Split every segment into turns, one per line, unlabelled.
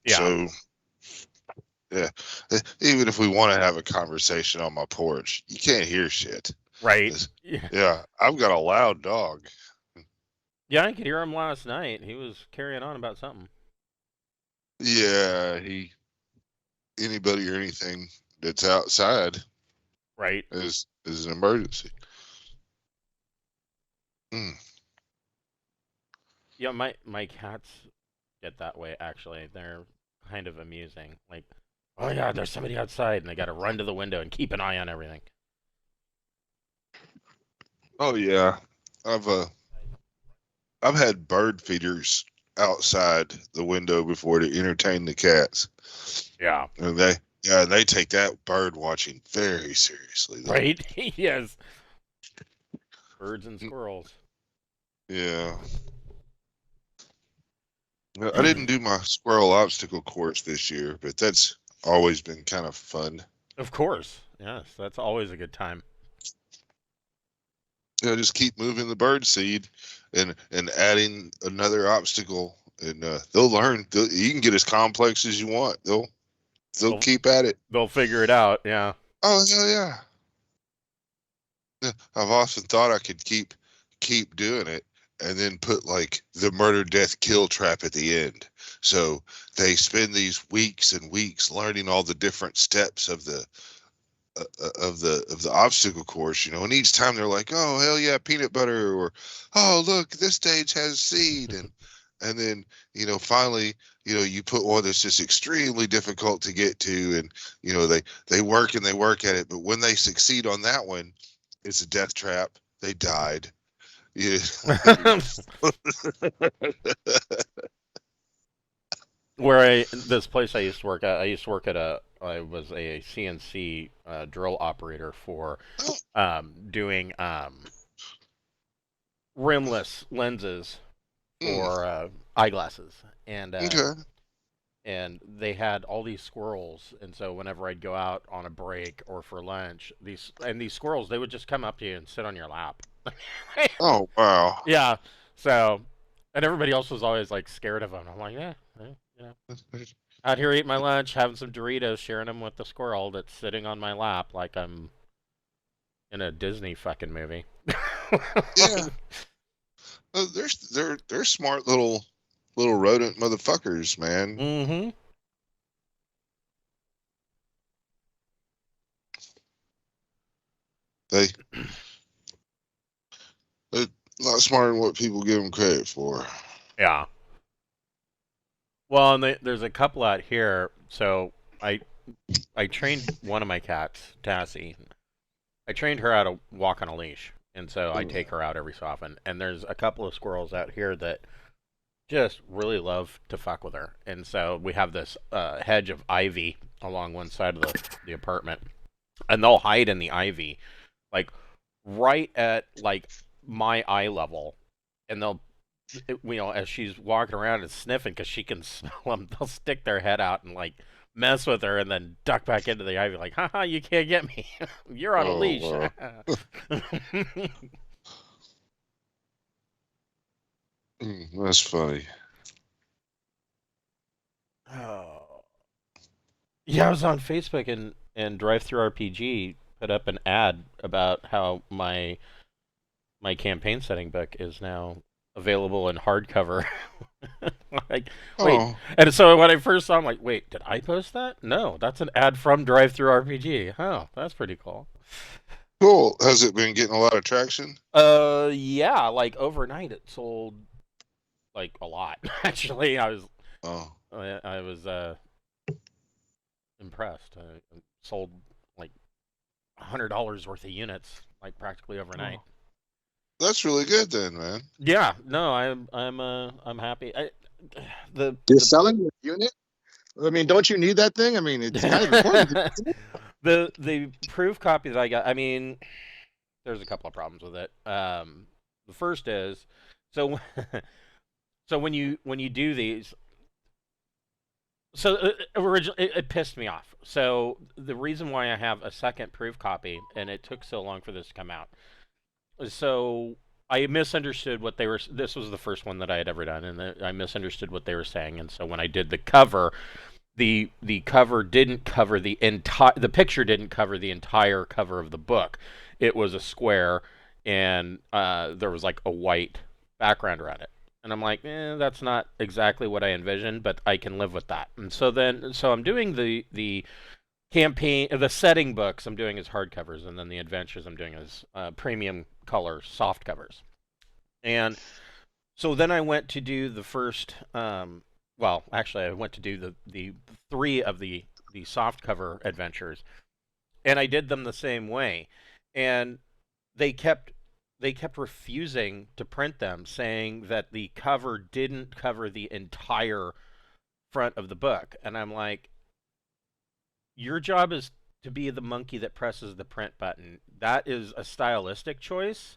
Yeah.
So, yeah, even if we want to have a conversation on my porch, you can't hear shit.
Right.
'Cause,
Yeah.
yeah, I've got a loud dog.
Yeah, I could hear him last night. He was carrying on about something.
Yeah, anybody or anything that's outside
Right.
is an emergency. Mm.
Yeah, my cats get that way actually. They're kind of amusing. Like, oh yeah, there's somebody outside, and they got to run to the window and keep an eye on everything.
Oh yeah, I've uh I've had bird feeders outside the window before to entertain the cats,
Yeah.
and they take that bird watching very seriously though.
Right. Yes. Birds and squirrels.
Yeah, I didn't do my squirrel obstacle course this year, but that's always been kind of fun.
Of course. Yes, that's always a good time.
Just keep moving the bird seed and adding another obstacle, and they'll learn. You can get as complex as you want. They'll
They'll
keep at it.
they'll figure it out. Yeah.
Oh hell yeah! Yeah, I've often thought I could keep doing it and then put like the murder death kill trap at the end. So they spend these weeks and weeks learning all the different steps of the obstacle course, and each time they're like, "Oh hell yeah, peanut butter," or "Oh look, this stage has seed," and then finally you put one that's just extremely difficult to get to, and they work and they work at it, but when they succeed on that one, it's a death trap. They died. Yeah.
Where this place I used to work at, I was a CNC drill operator for doing rimless lenses
Mm,
for eyeglasses,
okay.
and they had all these squirrels, and so whenever I'd go out on a break or for lunch, these squirrels, they would just come up to you and sit on your lap.
Oh wow.
Yeah, so, and everybody else was always like scared of them. I'm like, yeah, out here eating my lunch, having some Doritos, sharing them with the squirrel that's sitting on my lap like I'm in a Disney fucking movie.
Yeah. They're smart little rodent motherfuckers, man.
Mm-hmm.
They they're a lot smarter than what people give them credit for.
Yeah. Well, and there's a couple out here. So I I trained one of my cats, Tassie. I trained her how to walk on a leash, and so I take her out every so often. And there's a couple of squirrels out here that just really love to fuck with her, and so we have this hedge of ivy along one side of the apartment, and they'll hide in the ivy, like right at like my eye level, and as she's walking around and sniffing because she can smell them, they'll stick their head out and like mess with her and then duck back into the ivy like, haha, you can't get me. You're on a
Oh
leash.
wow. That's funny.
Oh. Yeah, I was on Facebook, and Drive Through RPG put up an ad about how my campaign setting book is now available in hardcover. Like, wait.
Oh,
And so when I first saw, I'm like, wait, did I post that? No, that's an ad from Drive Through RPG. Oh, that's pretty cool.
cool. Has it been getting a lot of traction?
Yeah, like overnight it sold like a lot. Actually,
Oh,
I was impressed. I sold like $100 worth of units like practically overnight.
oh. That's really good then, man.
Yeah, no, I'm happy. The
You're
the
selling your unit? I mean, don't you need that thing? I mean, it's kind of important.
the proof copy that I got. I mean, there's a couple of problems with it. The first is so so when you do these, so originally it pissed me off. So the reason why I have a second proof copy and it took so long for this to come out is so I misunderstood what they were. This was the first one that I had ever done, and I misunderstood what they were saying. And so when I did the cover, the cover didn't cover the entire. The picture didn't cover the entire cover of the book. It was a square, and there was like a white background around it. And I'm like, that's not exactly what I envisioned, but I can live with that. And so I'm doing the campaign, the setting books I'm doing as hardcovers, and then the adventures I'm doing as premium color soft covers. And so then I went to do the first, well, actually I went to do the 3 of the soft cover adventures, and I did them the same way, and they kept refusing to print them, saying that the cover didn't cover the entire front of the book. And I'm like, your job is to be the monkey that presses the print button. That is a stylistic choice.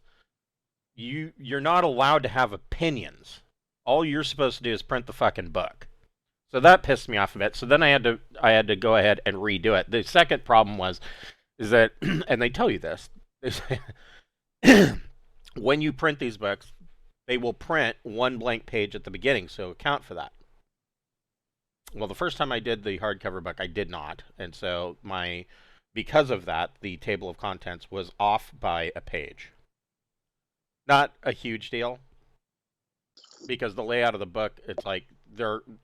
You're not allowed to have opinions. All you're supposed to do is print the fucking book. So that pissed me off a bit. So then I had to go ahead and redo it. The second problem is that, and they tell you this, when you print these books, they will print 1 blank page at the beginning, so account for that. Well, the first time I did the hardcover book, I did not, and so because of that, the table of contents was off by a page. Not a huge deal, because the layout of the book, it's like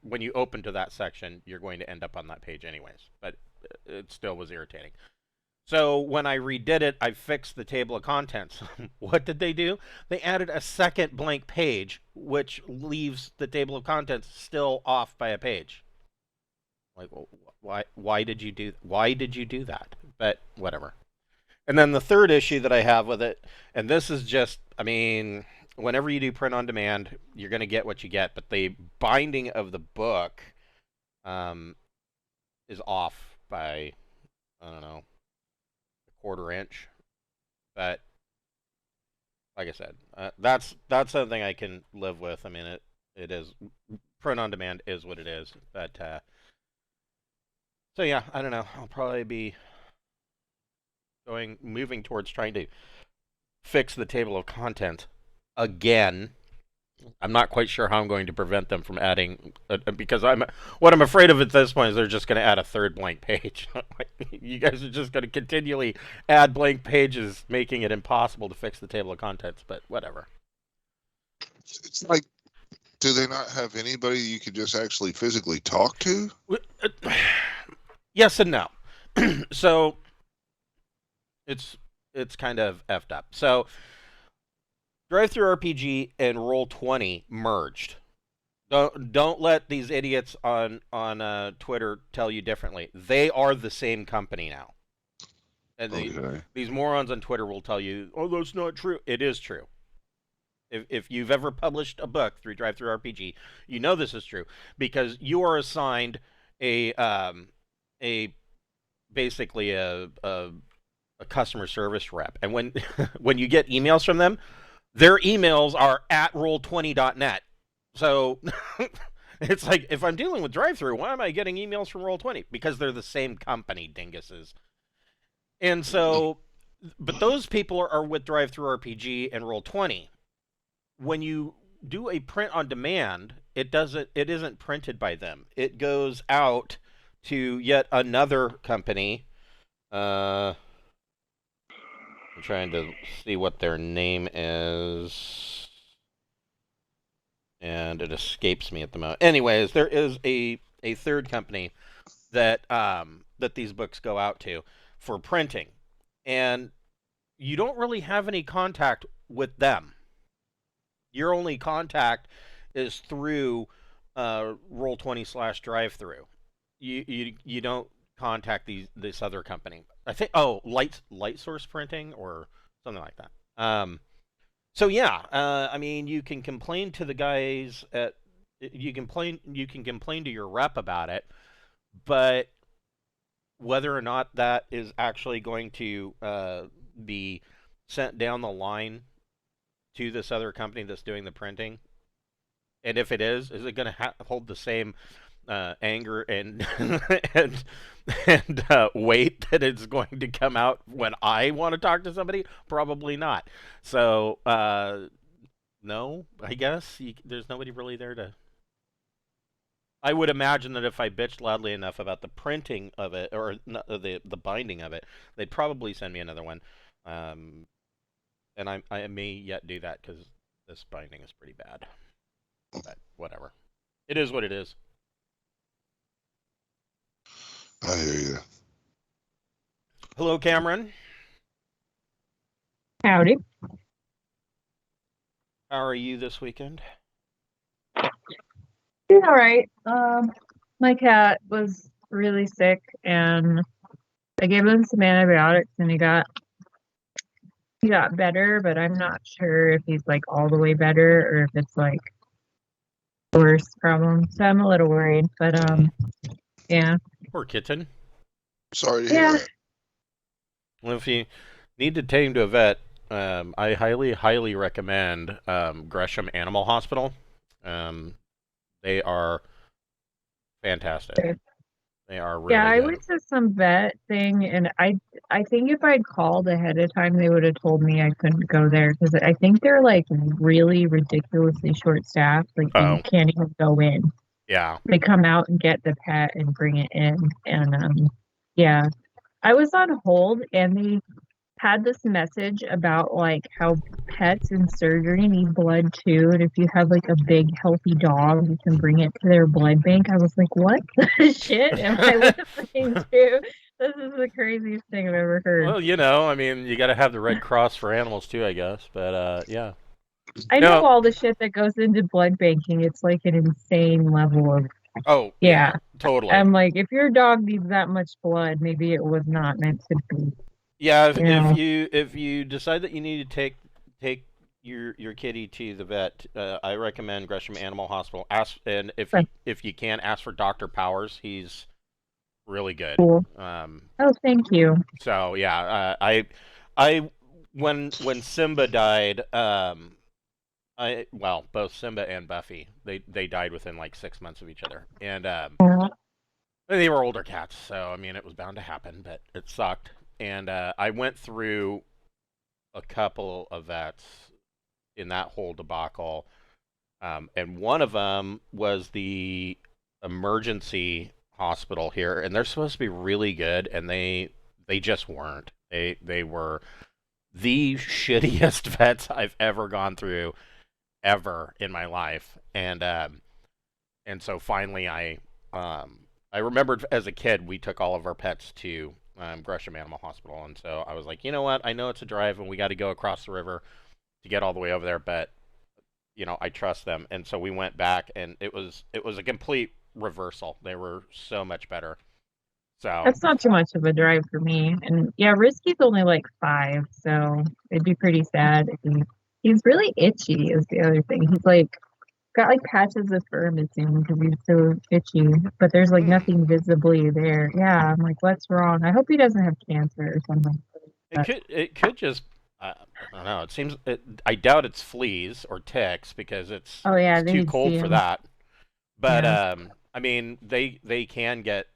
when you open to that section, you're going to end up on that page anyways, but it still was irritating. So when I redid it, I fixed the table of contents. What did they do? They added a second blank page, which leaves the table of contents still off by a page. Like, well, why did you do that? But whatever. And then the third issue that I have with it, and this is just, I mean, whenever you do print on demand, you're going to get what you get, but the binding of the book is off by, I don't know, 1/4 inch. But like I said, that's something I can live with. I mean, it is, print on demand is what it is. But so yeah, I don't know. I'll probably be moving towards trying to fix the table of contents again. I'm not quite sure how I'm going to prevent them from adding, because what I'm afraid of at this point is they're just going to add a 3rd blank page. You guys are just going to continually add blank pages, making it impossible to fix the table of contents, but whatever.
It's like, do they not have anybody you could just actually physically talk to?
Yes and no. So it's kind of effed up. So Drive-Thru RPG and Roll20 merged. Don't let these idiots on Twitter tell you differently. They are the same company now. And these morons on Twitter will tell you, "Oh, that's not true." It is true. If you've ever published a book through Drive-Thru RPG, you know this is true, because you are assigned basically a customer service rep, and when when you get emails from them, their emails are at roll20.net. So it's like, if I'm dealing with Drive-Thru, why am I getting emails from Roll20? Because they're the same company, dinguses. And so, but those people are with Drive-Thru RPG and Roll20. When you do a print on demand, it isn't printed by them. It goes out to yet another company. I'm trying to see what their name is, and it escapes me at the moment. Anyways, there is a third company that these books go out to for printing, and you don't really have any contact with them. Your only contact is through Roll20/Drive-Thru. You don't contact this other company. I think Light Source Printing or something like that. So yeah, I mean, you can complain to the guys at you can complain to your rep about it, but whether or not that is actually going to be sent down the line to this other company that's doing the printing, and if it is it going to hold the same anger and and weight that it's going to come out when I want to talk to somebody? Probably not. So No, I guess there's nobody really there to. I would imagine that if I bitched loudly enough about the printing of it or the binding of it, they'd probably send me another one. Um, and I may yet do that because this binding is pretty bad. But whatever, it is what it is.
I hear you.
Hello, Cameron.
Howdy.
How are you this weekend?
Doing all right. My cat was really sick and I gave him some antibiotics and he got better, but I'm not sure if he's like all the way better or if it's like worse problem. So I'm a little worried. But yeah.
Poor kitten.
Sorry to hear that.
Well, if you need to take him to a vet, I highly recommend Gresham Animal Hospital. They are fantastic.
Okay.
They are really
Yeah, I
good.
went to some vet thing and I think if I'd called ahead of time they would have told me I couldn't go there because I think they're like really ridiculously short staffed. Like
Oh.
you can't even go in.
Yeah.
They come out and get the pet and bring it in. And yeah, I was on hold and they had this message about like how pets in surgery need blood too. And if you have like a big healthy dog, you can bring it to their blood bank. I was like, what the shit am I listening to? This is the craziest thing I've ever heard.
Well, you know, I mean, you got to have the Red Cross for animals too, I guess. But yeah.
I know all the shit that goes into blood banking. It's like an insane level of.
Oh,
yeah.
Totally.
I'm like, if your dog needs that much blood, maybe it was not meant to be.
Yeah, if you decide that you need to take your kitty to the vet, I recommend Gresham Animal Hospital. If you can, ask for Dr. Powers. He's really good.
Cool. Oh, thank you.
So yeah, when Simba died, both Simba and Buffy, they died within like 6 months of each other, and they were older cats, so I mean it was bound to happen, but it sucked. And I went through a couple of vets in that whole debacle, and one of them was the emergency hospital here, and they're supposed to be really good, and they just weren't. They were the shittiest vets I've ever gone through, ever in my life, and so finally I remembered as a kid we took all of our pets to Gresham Animal Hospital, and so I was like, you know what? I know it's a drive, and we got to go across the river to get all the way over there, but you know I trust them, and so we went back, and it was a complete reversal. They were so much better. So
that's not too much of a drive for me, and yeah, Risky's only like 5, so it'd be pretty sad if he's really itchy. Is the other thing. He's like got like patches of fur missing because he's so itchy, but there's like nothing visibly there. Yeah, I'm like, what's wrong? I hope he doesn't have cancer or something.
It could just I don't know. It seems I doubt it's fleas or ticks because it's too cold for that. But I mean they can get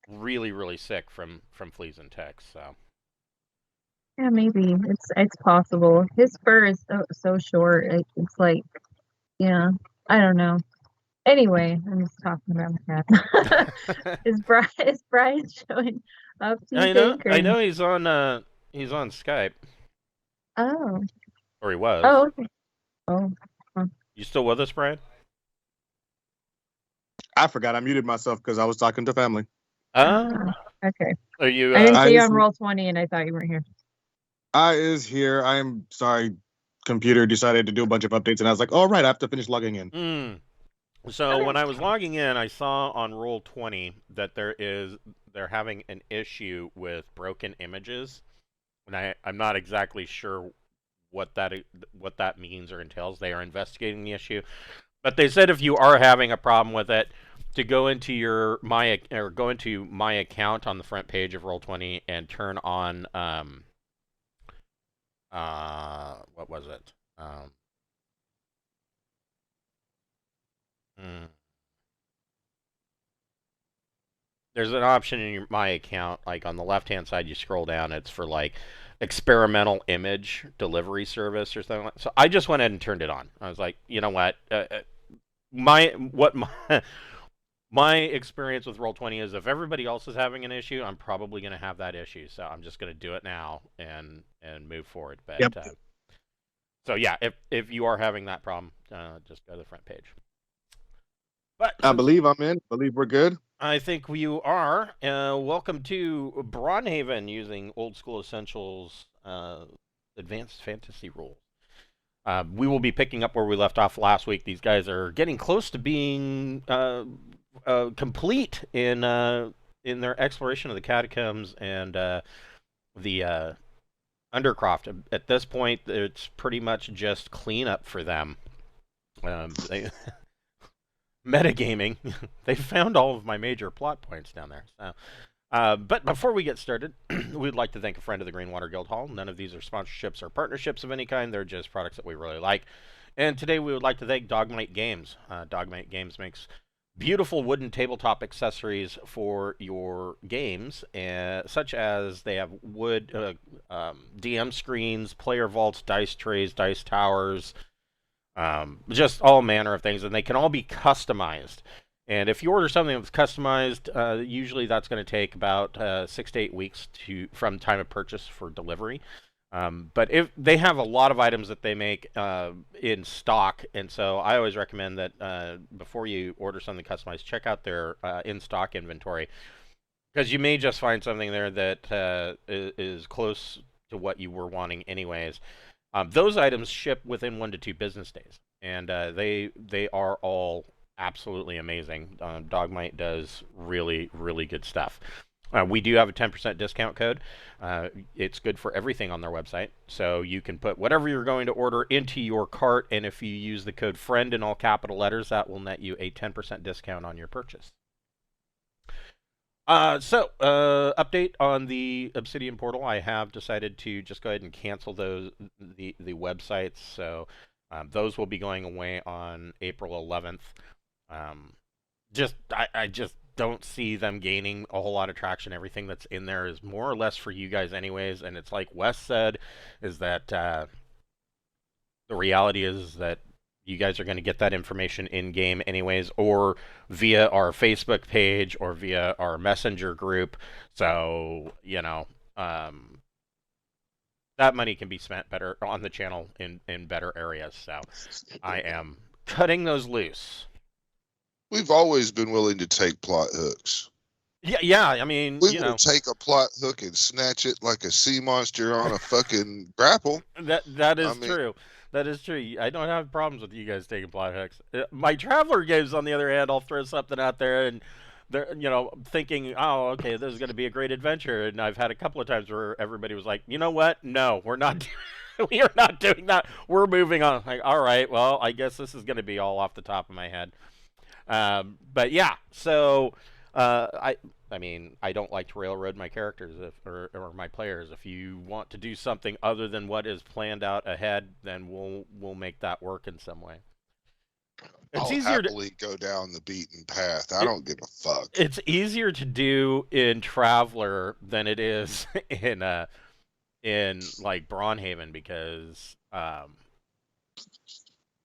really sick from fleas and ticks. So
yeah, maybe it's possible. His fur is so short. It's like. Yeah, I don't know. Anyway, I'm just talking about that. Is Brian showing up?
I know he's on Skype.
Oh.
Or he was.
Oh, okay. Oh. Huh.
You still with us, Brian?
I forgot I muted myself because I was talking to family.
Okay.
Are you?
I didn't see you on Roll20, and I thought you weren't here.
I is here. I am sorry. Computer decided to do a bunch of updates, and I was like, "All right, I have to finish logging in."
So when I was logging in, I saw on Roll20 that they're having an issue with broken images, and I'm not exactly sure what that means or entails. They are investigating the issue, but they said if you are having a problem with it, to go into my account on the front page of Roll20 and turn on what was it? There's an option in my account, like on the left-hand side, you scroll down, it's for like experimental image delivery service or something. So I just went ahead and turned it on. I was like, you know what? My my experience with Roll20 is if everybody else is having an issue, I'm probably going to have that issue. So I'm just going to do it now and move forward. But
Yep.
so yeah, if you are having that problem, just go to the front page. But
I believe I'm in. Believe we're good.
I think you are. Welcome to Braunhaven using Old School Essentials Advanced Fantasy Rules. We will be picking up where we left off last week. These guys are getting close to being complete in their exploration of the catacombs and the Undercroft. At this point, it's pretty much just cleanup for them. Metagaming. They found all of my major plot points down there. So, but before we get started, we'd like to thank a friend of the Greenwater Guildhall. None of these are sponsorships or partnerships of any kind. They're just products that we really like. And today we would like to thank Dogmight Games. Dogmight Games makes beautiful wooden tabletop accessories for your games, such as they have wood DM screens, player vaults, dice trays, dice towers, just all manner of things, and they can all be customized. And if you order something that's customized, usually that's going to take about 6 to 8 weeks from time of purchase for delivery. But if they have a lot of items that they make in stock, and so I always recommend that before you order something customized, check out their in-stock inventory, because you may just find something there that is close to what you were wanting anyways. Those items ship within 1 to 2 business days, and they are all absolutely amazing. Dogmight does really, really good stuff. We do have a 10% discount code. It's good for everything on their website, so you can put whatever you're going to order into your cart, and if you use the code FRIEND in all capital letters, that will net you a 10% discount on your purchase. Update on the Obsidian portal. I have decided to just go ahead and cancel the websites, so those will be going away on April 11th. I just don't see them gaining a whole lot of traction. Everything that's in there is more or less for you guys anyways, and it's like Wes said, is that the reality is that you guys are going to get that information in-game anyways, or via our Facebook page, or via our Messenger group. So, you know, that money can be spent better on the channel in better areas. So I am cutting those loose.
We've always been willing to take plot hooks.
Yeah. I mean,
we will take a plot hook and snatch it like a sea monster on a fucking grapple.
That is true. That is true. I don't have problems with you guys taking plot hooks. My Traveler games, on the other hand, I'll throw something out there and they're, thinking, oh, okay, this is going to be a great adventure. And I've had a couple of times where everybody was like, you know what? No, we're not. We are not doing that. We're moving on. Like, all right, well, I guess this is going to be all off the top of my head. But yeah, so I mean, I don't like to railroad my characters or my players. If you want to do something other than what is planned out ahead, then we'll make that work in some way.
I'll happily go down the beaten path. I don't give a fuck.
It's easier to do in Traveler than it is in like Braunhaven, because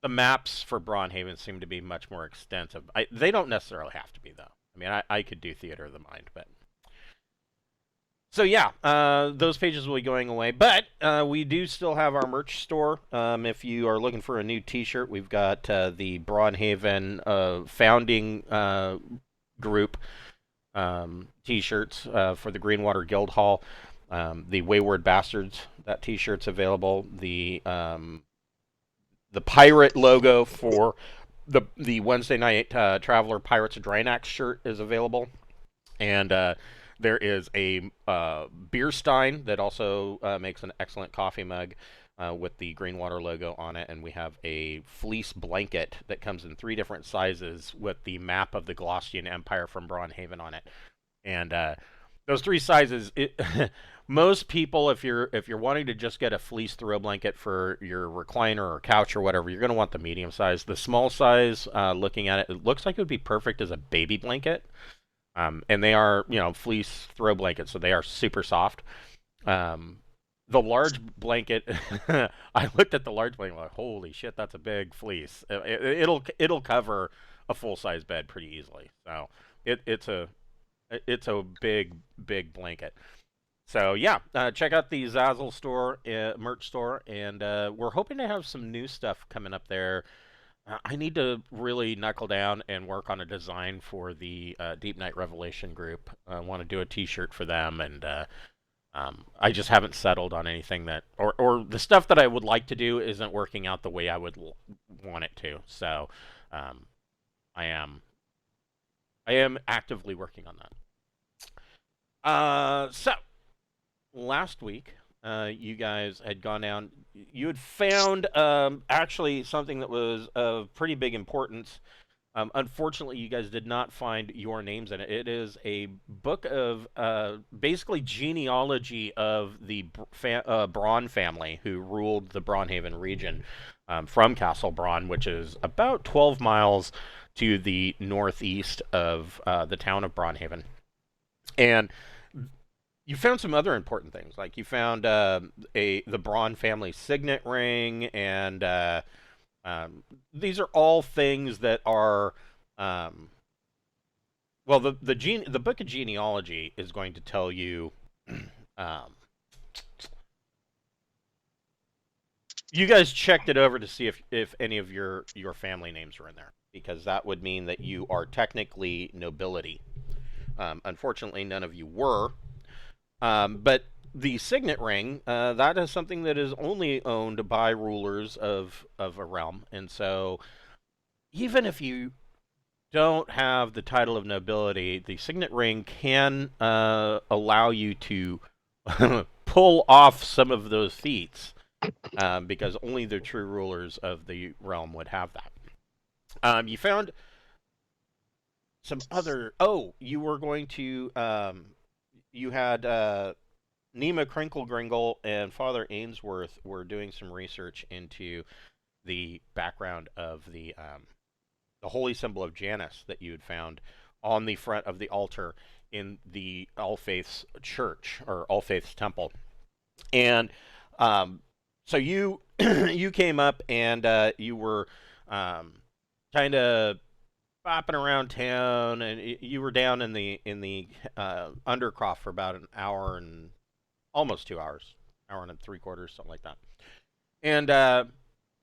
the maps for Braunhaven seem to be much more extensive. They don't necessarily have to be, though. I mean, I could do Theater of the Mind, but... So yeah, those pages will be going away, but we do still have our merch store. If you are looking for a new t-shirt, we've got the Braunhaven founding group t-shirts for the Greenwater Guildhall. The Wayward Bastards, that t-shirt's available. The pirate logo for the Wednesday night Traveler Pirates of Draenax shirt is available, and there is a beer stein that also makes an excellent coffee mug with the Greenwater logo on it, and we have a fleece blanket that comes in 3 different sizes with the map of the Glossian Empire from Braunhaven on it. And those 3 sizes, most people, if you're wanting to just get a fleece throw blanket for your recliner or couch or whatever, you're going to want the medium size. The small size, looking at it, it looks like it would be perfect as a baby blanket. And they are, fleece throw blankets, so they are super soft. the large blanket. I looked at the large blanket, like, holy shit, that's a big fleece. It'll cover a full size bed pretty easily. So it's a big blanket. So yeah, check out the Zazzle store, merch store, and we're hoping to have some new stuff coming up there. I need to really knuckle down and work on a design for the Deep Night Revelation group. I want to do a T-shirt for them, and I just haven't settled on anything that, or the stuff that I would like to do isn't working out the way I would want it to. So um, I am actively working on that. So last week, you guys had gone down. You had found actually something that was of pretty big importance. Unfortunately, you guys did not find your names in it. It is a book of basically genealogy of the Braun family who ruled the Braunhaven region from Castle Braun, which is about 12 miles to the northeast of the town of Braunhaven. And you found some other important things, like you found the Braun family signet ring, and these are all things that are, well, the book of genealogy is going to tell you. You guys checked it over to see if any of your family names are in there, because that would mean that you are technically nobility. Unfortunately, none of you were. But the signet ring, that is something that is only owned by rulers of a realm. And so even if you don't have the title of nobility, the signet ring can allow you to pull off some of those feats, because only the true rulers of the realm would have that. You found some other... Oh, you were going to... you had Nema Crinklegringle and Father Ainsworth were doing some research into the background of the holy symbol of Janus that you had found on the front of the altar in the All Faiths Church, or All Faiths Temple. And so you you came up and you were kind of bopping around town, and you were down in the Undercroft for about an hour and almost 2 hours, hour and 3/4, something like that, and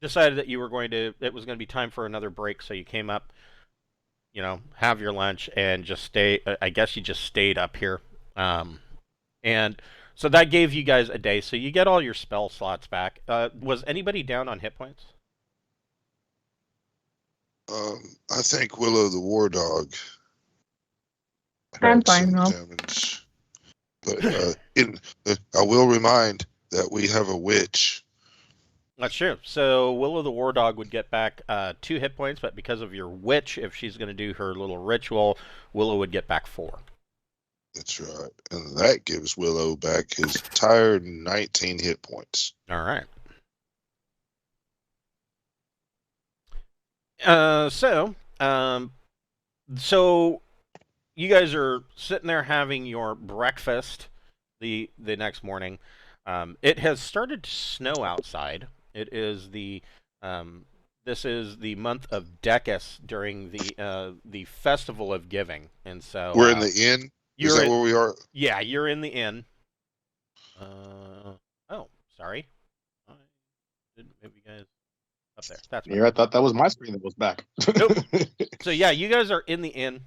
decided that it was going to be time for another break. So you came up, have your lunch and just stay. I guess you just stayed up here, and so that gave you guys a day. So you get all your spell slots back. Was anybody down on hit points?
I think Willow the War Dog.
I'm
had
fine
some
though.
damage. But I will remind that we have a witch.
That's true. So Willow the War Dog would get back 2 hit points, but because of your witch, if she's going to do her little ritual, Willow would get back 4.
That's right. And that gives Willow back his entire 19 hit points.
All right. So you guys are sitting there having your breakfast the next morning. It has started to snow outside. It is this is the month of Decus during the festival of giving, and so
we're in the inn. Is that where we are?
Yeah, you're in the inn. Oh, sorry. I didn't move you guys up there. That's
Here, I thought that was my screen that was back.
Nope. So yeah, you guys are in the inn.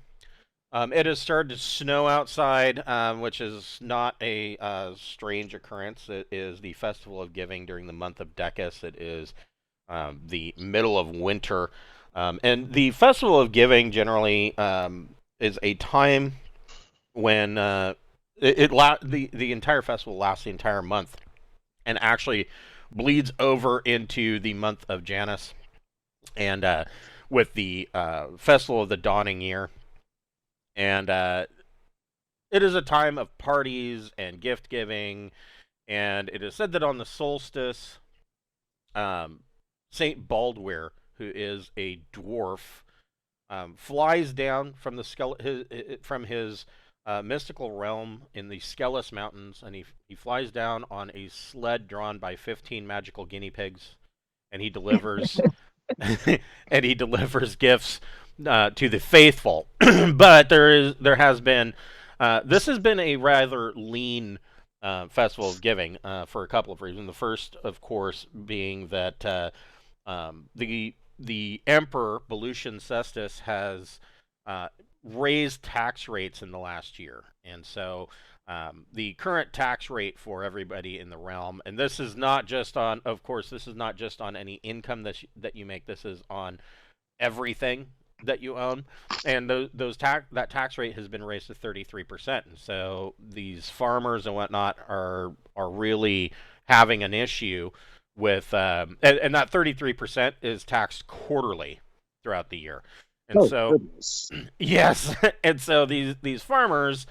It has started to snow outside, which is not a strange occurrence. It is the Festival of Giving during the month of Decus. It is the middle of winter. And the Festival of Giving generally is a time when the entire festival lasts the entire month and actually bleeds over into the month of Janus, and with the Festival of the Dawning Year. And it is a time of parties and gift giving, and it is said that on the solstice, Saint Baldwin, who is a dwarf, flies down from from his mystical realm in the Skellis Mountains, and he flies down on a sled drawn by 15 magical guinea pigs, and he delivers and he delivers gifts to the faithful. But there has been this has been a rather lean festival of giving for a couple of reasons. The first, of course, being that the Emperor Belusian Cestus has raised tax rates in the last year, and so the current tax rate for everybody in the realm, and this is not just on, of course, this is not just on any income that you make. This is on everything that you own, and that tax rate has been raised to 33%. And so these farmers and whatnot are really having an issue with, and that 33% is taxed quarterly throughout the year. And
Goodness.
yes, and so these farmers,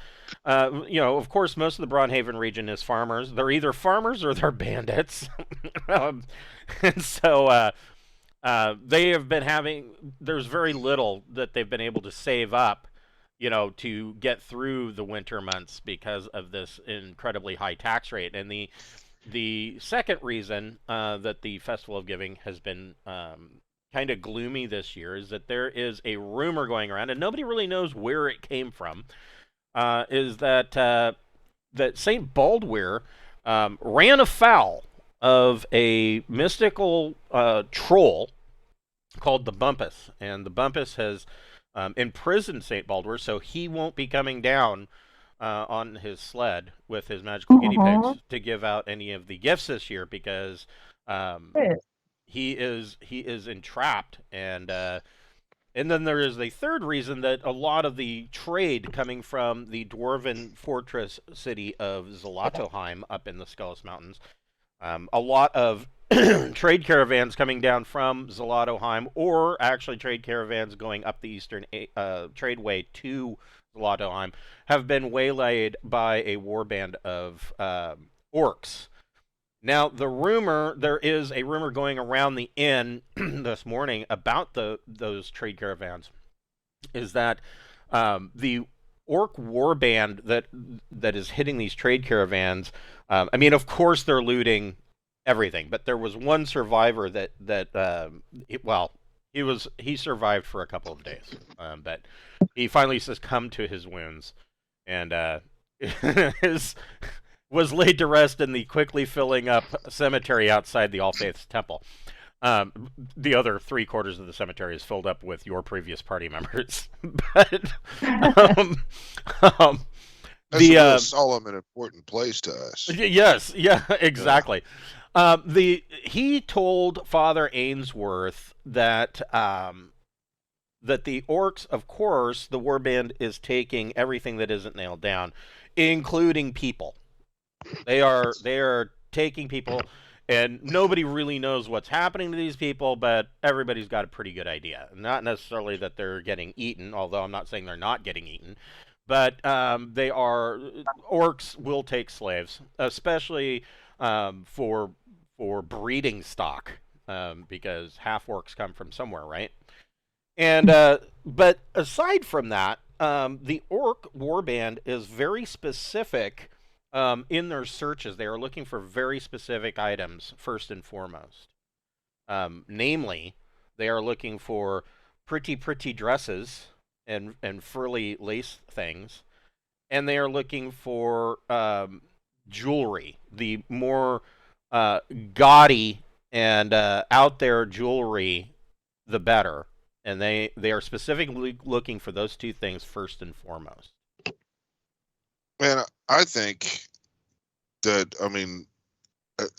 of course, most of the Braunhaven region is farmers. They're either farmers or they're bandits, and so they have been having. There's very little that they've been able to save up, to get through the winter months because of this incredibly high tax rate. And the second reason that the Festival of Giving has been kind of gloomy this year is that there is a rumor going around, and nobody really knows where it came from, is that that St. Baldwin ran afoul of a mystical troll called the Bumpus, and the Bumpus has imprisoned St. Baldwin, so he won't be coming down on his sled with his magical guinea pigs to give out any of the gifts this year, because he is entrapped. And then there is the third reason, that a lot of the trade coming from the dwarven fortress city of Zlatoheim up in the Skellis Mountains, a lot of trade caravans coming down from Zlatoheim, or actually trade caravans going up the Eastern Tradeway to Zlatoheim, have been waylaid by a warband of orcs. Now, there is a rumor going around the inn this morning about those trade caravans, is that the orc warband that is hitting these trade caravans, of course they're looting everything, but there was one survivor he survived for a couple of days, but he finally succumbed to his wounds, and was laid to rest in the quickly filling up cemetery outside the All Faiths Temple. The other 3/4 of the cemetery is filled up with your previous party members. But
that's a real solemn and important place to us.
Yes, yeah, exactly. He told Father Ainsworth that that the orcs, of course, the warband is taking everything that isn't nailed down, including people. They are taking people, and nobody really knows what's happening to these people, but everybody's got a pretty good idea. Not necessarily that they're getting eaten, although I'm not saying they're not getting eaten, but orcs will take slaves, especially for breeding stock, because half orcs come from somewhere, right? And but aside from that, the orc warband is very specific. In their searches, they are looking for very specific items, first and foremost. Namely, they are looking for pretty dresses and frilly lace things, and they are looking for jewelry, the more gaudy and out there jewelry, the better. And they are specifically looking for those two things first and foremost.
Man, I think that,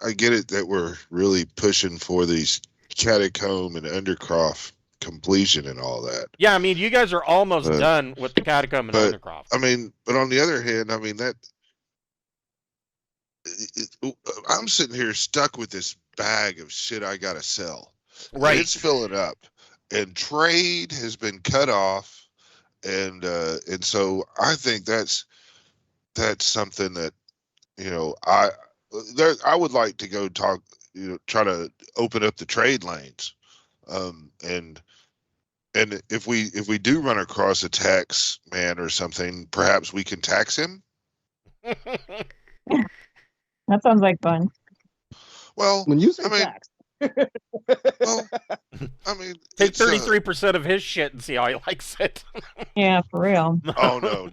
I get it that we're really pushing for these catacomb and undercroft completion and all that.
Yeah, you guys are almost done with the catacomb and undercroft.
But on the other hand, I'm sitting here stuck with this bag of shit I gotta sell.
Right.
And it's filling up, and trade has been cut off, and so I think that's something that, I would like to go talk, try to open up the trade lanes, and And if we do run across a tax man or something, perhaps we can tax him.
That sounds like fun.
Well,
When you say
I mean,
tax,
well, I mean,
Take
it's
33% of his shit and see how he likes it.
Yeah, for real.
oh no.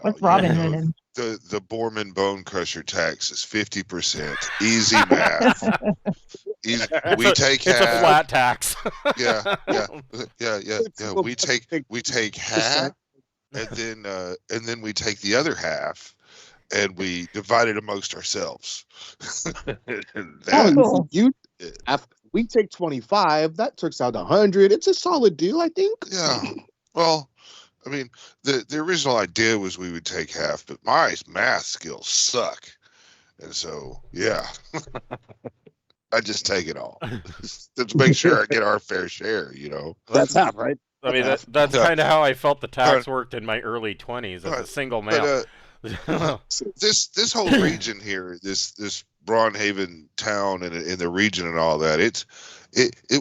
What's Robin
You know,
Hood in?
the Borman Bone Crusher tax is 50%. Easy math. We take
It's a
half.
flat tax.
Yeah. We take half, and then we take the other half, and we divide it amongst ourselves.
Oh, cool.
We take 25. That turns out 100. It's a solid deal, I think.
Yeah. Well, I mean, the original idea was we would take half, but my math skills suck, and so yeah, I just take it all to make sure I get our fair share.
That's half, right?
I mean, that's kind of how I felt the tax worked in my early 20s as a single male.
This whole region here, this Braunhaven town and in the region and all that, it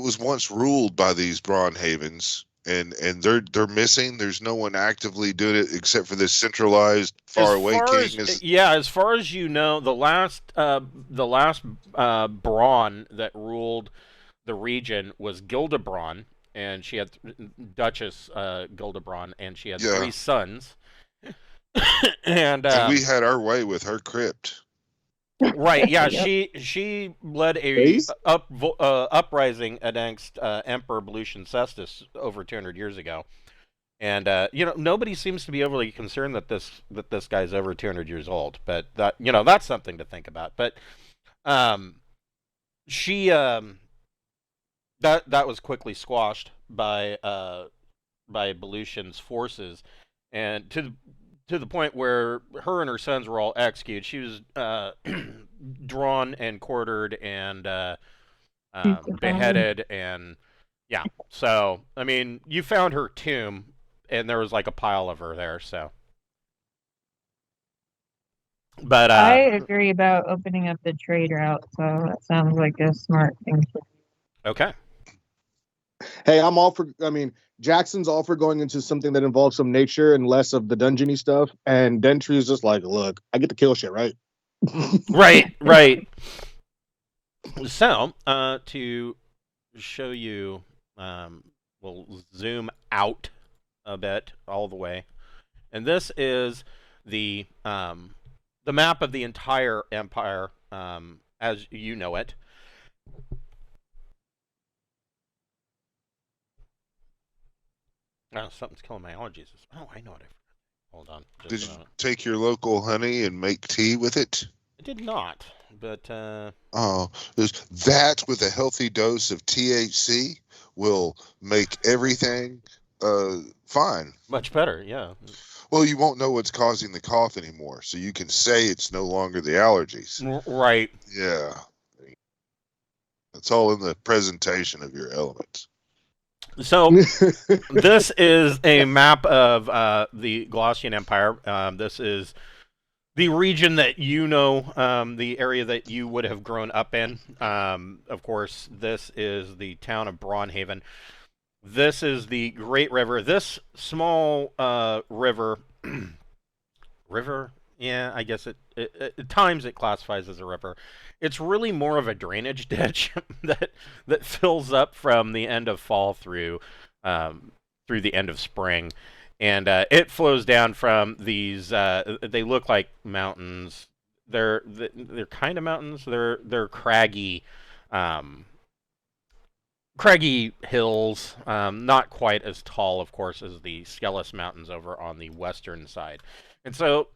was once ruled by these Braunhavens, and they're missing. There's no one actively doing it except for this centralized faraway king.
As far as you know, the last Braun that ruled the region was Gildebraun, and she had Duchess Gildebraun, and she had 3 sons. and
we had our way with her crypt.
Right, yeah, she led a uprising against Emperor Volusian Cestus over 200 years ago, and nobody seems to be overly concerned that this guy's over 200 years old, but that's something to think about. But she that was quickly squashed by Volusian's forces, and to the point where her and her sons were all executed. She was drawn and quartered and beheaded, and yeah. So, I mean, you found her tomb, and there was like a pile of her there. So, but
I agree about opening up the trade route. So that sounds like a smart thing to do.
Okay.
Hey, I'm all for. I mean, Jackson's all for going into something that involves some nature and less of the dungeony stuff. And Dentry is just like, look, I get to kill shit, right?
Right. So, to show you, we'll zoom out a bit all the way, and this is the map of the entire empire as you know it. Oh, something's killing my allergies. Oh, I know what I forgot. Hold on.
Did you take your local honey and make tea with it?
I did not, but
that with a healthy dose of THC will make everything fine.
Much better, yeah.
Well, you won't know what's causing the cough anymore, so you can say it's no longer the allergies.
Right.
Yeah. It's all in the presentation of your elements.
So, this is a map of the Glossian Empire. This is the region that you know, the area that you would have grown up in. Of course, this is the town of Braunhaven. This is the Great River. This small river, yeah, I guess at times it classifies as a river. It's really more of a drainage ditch that fills up from the end of fall through the end of spring, and it flows down from these. They look like mountains. They're kind of mountains. They're craggy hills. Not quite as tall, of course, as the Skelos Mountains over on the western side, and so.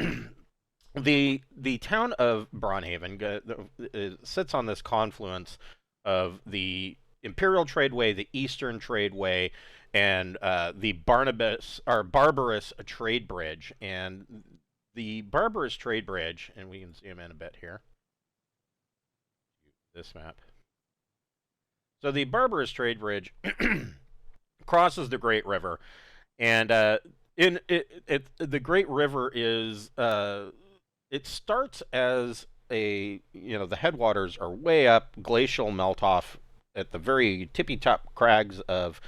The town of Braunhaven sits on this confluence of the Imperial Tradeway, the Eastern Tradeway, and the Barbarous Trade Bridge. And the Barbarous Trade Bridge, and we can zoom in a bit here. This map. So the Barbarous Trade Bridge crosses the Great River, and the Great River is. It starts as the headwaters are way up, glacial melt off at the very tippy top crags of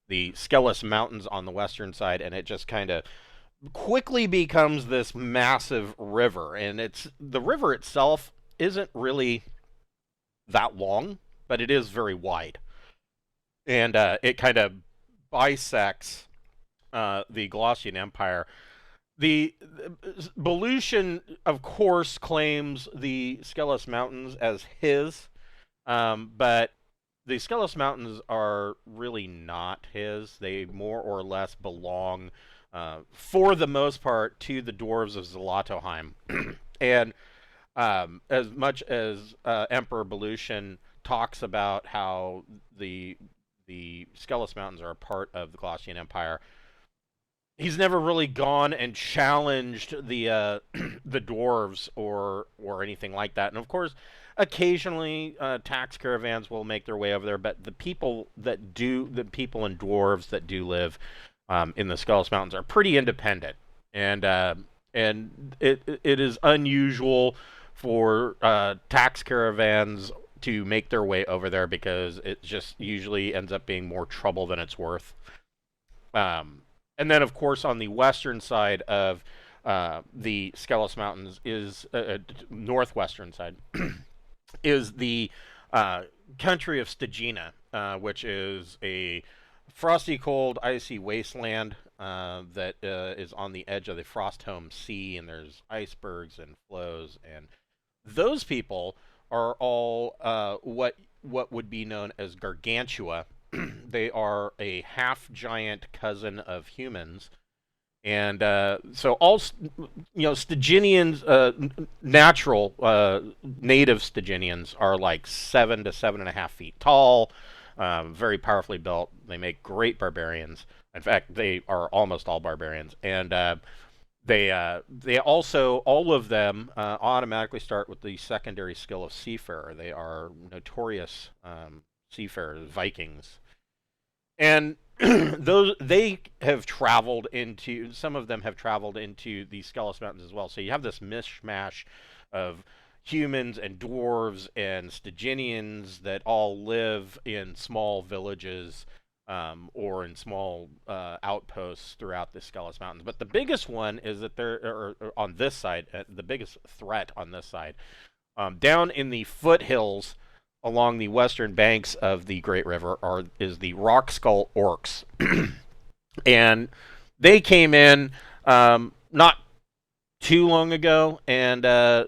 the Skelos Mountains on the western side, and it just kind of quickly becomes this massive river. And the river itself isn't really that long, but it is very wide, and it kind of bisects the Glossian Empire. The Belusian, of course, claims the Skelos Mountains as his, but the Skelos Mountains are really not his. They more or less belong, for the most part, to the dwarves of Zlatoheim. And as much as Emperor Belusian talks about how the Skelos Mountains are a part of the Glossian Empire, he's never really gone and challenged the the dwarves or anything like that. And of course, occasionally tax caravans will make their way over there, but the people and dwarves that do live in the Skelos Mountains are pretty independent, and it is unusual for tax caravans to make their way over there because it just usually ends up being more trouble than it's worth. And then, of course, on the western side of the Skelos Mountains is northwestern side is the country of Stagina, which is a frosty, cold, icy wasteland that is on the edge of the Frostholm Sea, and there's icebergs and flows, and those people are all what would be known as Gargantua. They are a half-giant cousin of humans, and so all Staginians, natural native Staginians, are like 7 to 7.5 feet tall, very powerfully built. They make great barbarians. In fact, they are almost all barbarians, and they also, all of them automatically start with the secondary skill of Seafarer. They are notorious seafarers, Vikings. And they have traveled into, some of them have traveled into the Skelos Mountains as well. So you have this mishmash of humans and dwarves and Staginians that all live in small villages or in small outposts throughout the Skelos Mountains. But the biggest one is that they're on this side, the biggest threat on this side, down in the foothills along the western banks of the Great River is the Rok-Skull Orcs. And they came in not too long ago and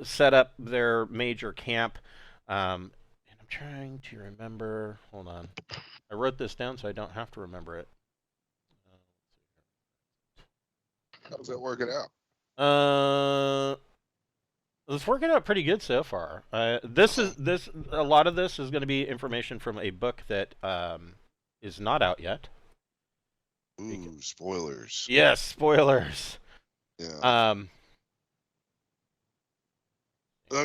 set up their major camp. And I'm trying to remember. Hold on. I wrote this down so I don't have to remember it.
How's that working out?
It's working out pretty good so far. A lot of this is going to be information from a book that is not out yet.
Ooh, spoilers.
Yes, spoilers.
Yeah.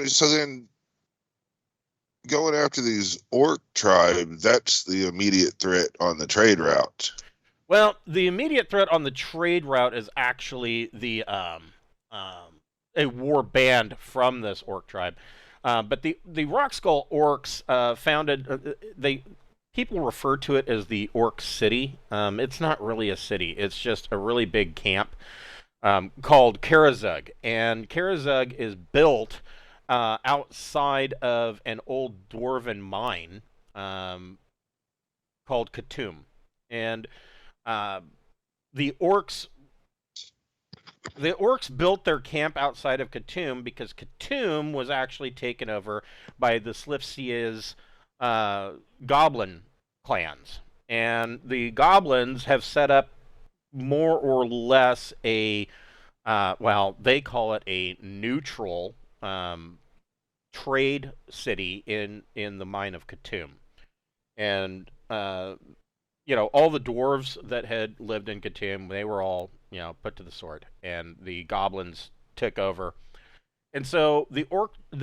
So then, going after these Orc tribe, that's the immediate threat on the trade route.
Well, the immediate threat on the trade route is actually the a war band from this Orc tribe. But the Rok-Skull Orcs founded, people refer to it as the Orc City. It's not really a city. It's just a really big camp called Karazug. And Karazug is built outside of an old dwarven mine called Khatum. And the Orcs built their camp outside of Khatum because Khatum was actually taken over by the Slipsia's goblin clans. And the goblins have set up more or less a, they call it a neutral trade city in the mine of Khatum. And, all the dwarves that had lived in Khatum, they were all, put to the sword, and the goblins took over. And so the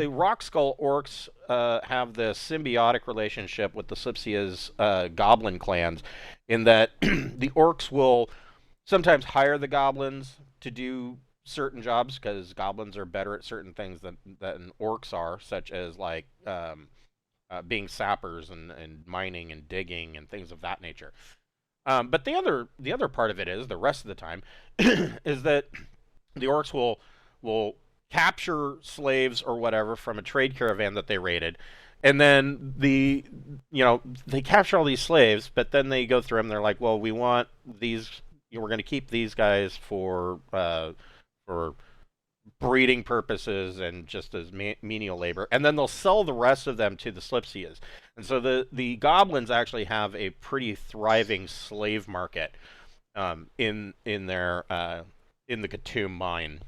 Rok-Skull Orcs have this symbiotic relationship with the Slipsia's goblin clans, in that the Orcs will sometimes hire the goblins to do certain jobs, because goblins are better at certain things than Orcs are, such as like being sappers and mining and digging and things of that nature. But the other part of it is the rest of the time is that the orcs will capture slaves or whatever from a trade caravan that they raided, and then they capture all these slaves, but then they go through them. They're like, well, we want these. We're going to keep these guys for breeding purposes and just as menial labor, and then they'll sell the rest of them to the Slipsias. And so the goblins actually have a pretty thriving slave market in their in the Khatum mine.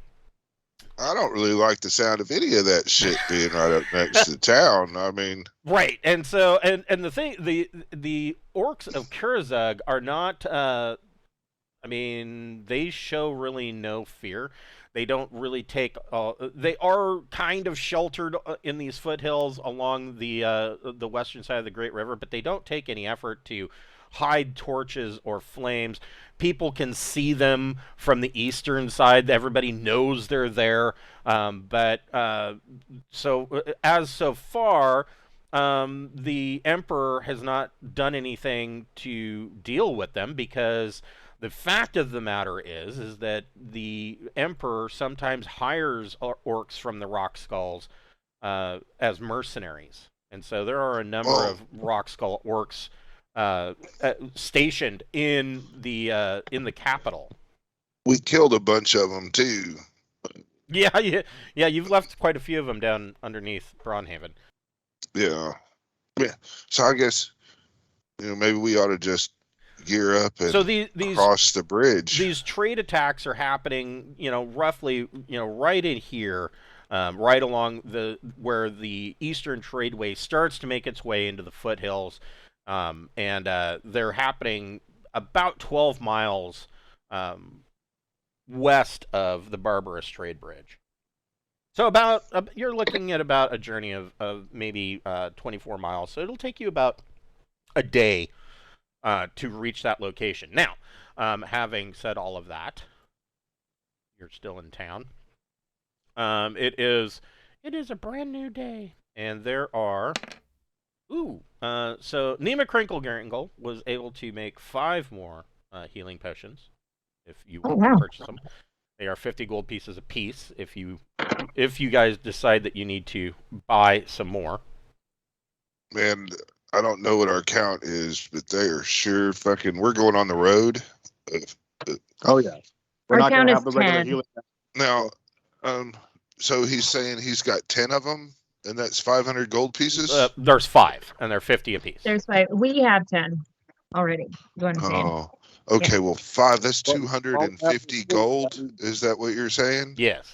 I don't really like the sound of any of that shit being right up next to town. I mean,
right, and so and the thing, the orcs of Kurzug are not. I mean, they show really no fear. They don't really take. They are kind of sheltered in these foothills along the western side of the Great River, but they don't take any effort to hide torches or flames. People can see them from the eastern side. Everybody knows they're there. So far, the Emperor has not done anything to deal with them, because the fact of the matter is that the Emperor sometimes hires orcs from the Rok-Skulls as mercenaries. And so there are a number of Rok-Skull orcs stationed in the capital.
We killed a bunch of them too.
Yeah. You've left quite a few of them down underneath Braunhaven.
Yeah. So I guess maybe we ought to just gear up and cross the bridge.
These trade attacks are happening, roughly, right in here, right along where the Eastern Tradeway starts to make its way into the foothills. And they're happening about 12 miles west of the Barbarous Trade Bridge. So you're looking at about a journey of maybe 24 miles. So it'll take you about a day to reach that location. Now, having said all of that, you're still in town. It is a brand new day, and there are. So Nema Crinkle was able to make 5 more healing potions if you want to purchase them. They are 50 gold pieces a piece if you guys decide that you need to buy some more.
Man, I don't know what our count is, but they are sure fucking. We're going on the road.
Oh yeah, we're
Our
not
count
gonna
is
have the regular
10.
healing.
Now, so he's saying he's got 10 of them, and that's 500 gold pieces.
There's 5, and they're 50 apiece.
There's 5. We have 10 already. You understand?
Oh, okay. Yeah. Well, 5. That's 250 gold. Is that what you're saying?
Yes.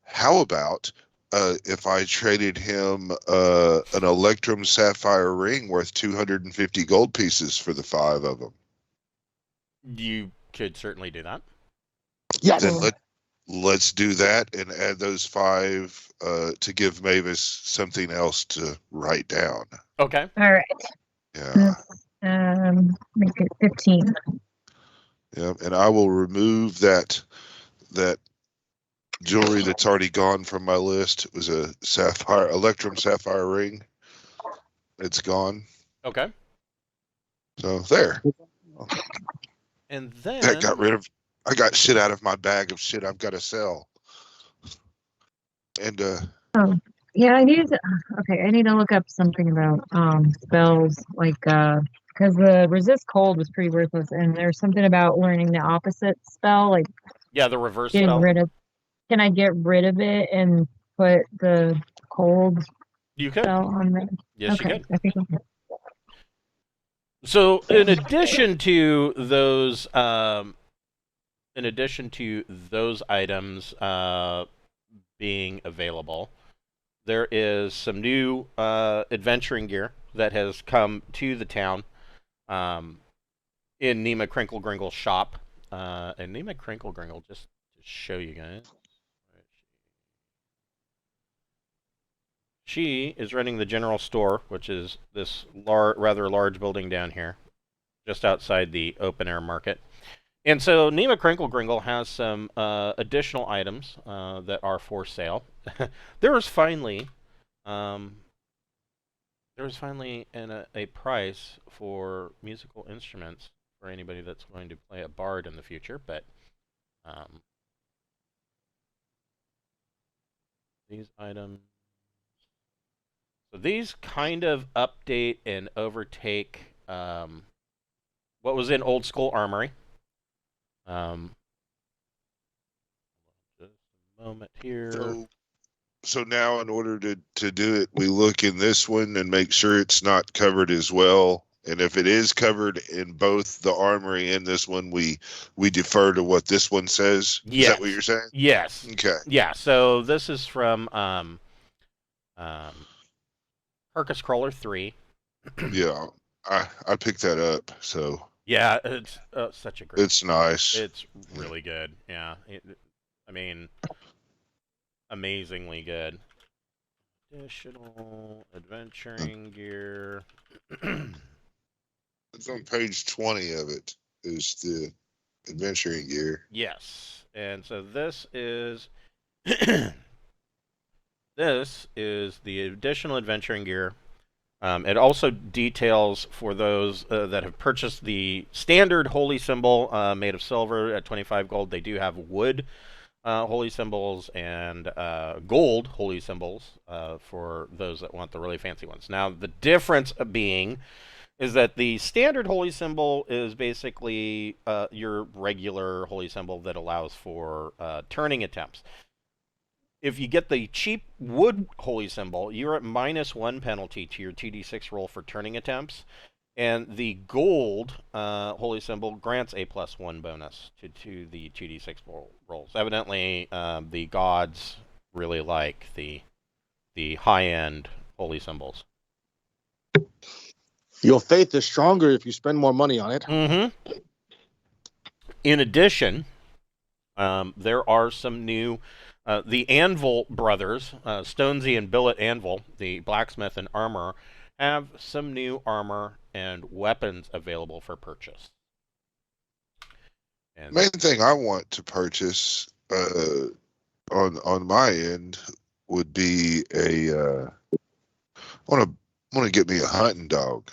How about if I traded him an Electrum Sapphire ring worth 250 gold pieces for the 5 of them?
You could certainly do that.
Yes.
Then let's do that and add those 5 to give Mavis something else to write down.
Okay.
All right.
Yeah.
Make it 15.
Yeah, and I will remove that jewelry that's already gone from my list. It was a Electrum Sapphire ring. It's gone.
Okay.
So there.
And then
I got shit out of my bag of shit I've got to sell. And
yeah, I need to look up something about spells, like because the resist cold was pretty worthless, and there's something about learning the opposite spell, like
the reverse
getting
spell.
Can I get rid of it and put the cold spell on there?
Yes,
okay.
You can.
I think okay.
So, in addition to those items being available, there is some new adventuring gear that has come to the town in Nema Crinkle Gringle's shop. And Nema Crinkle Gringle, just to show you guys. She is running the general store, which is this rather large building down here, just outside the open air market. And so Nema Crinkle Gringle has some additional items that are for sale. There is finally there was finally a price for musical instruments for anybody that's going to play a bard in the future, but these items. So these kind of update and overtake what was in Old School Armory. Just a moment here.
So now, in order to do it, we look in this one and make sure it's not covered as well. And if it is covered in both the armory and this one, we defer to what this one says.
Yes.
Is that what you're saying?
Yes.
Okay.
Yeah. So this is from Carcass Crawler 3.
Yeah, I picked that up. So
yeah, it's such a great.
It's nice.
It's really good. Yeah. I mean, amazingly good. Additional adventuring gear.
It's on page 20 of it. Is the adventuring gear?
Yes, and so this is this is the additional adventuring gear. It also details for those that have purchased the standard holy symbol made of silver at 25 gold. They do have wood holy symbols and gold holy symbols for those that want the really fancy ones. Now, the difference being is that the standard holy symbol is basically your regular holy symbol that allows for turning attempts. If you get the cheap wood holy symbol, you're at -1 penalty to your 2d6 roll for turning attempts. And the gold holy symbol grants a +1 bonus to the 2d6 rolls. Evidently, the gods really like the high-end holy symbols.
Your faith is stronger if you spend more money on it.
Mm-hmm. In addition, there are some new... the Anvil brothers, Stonesy and Billet Anvil, the blacksmith and armorer, have some new armor and weapons available for purchase.
And main thing I want to purchase on my end would be I want to get me a hunting dog.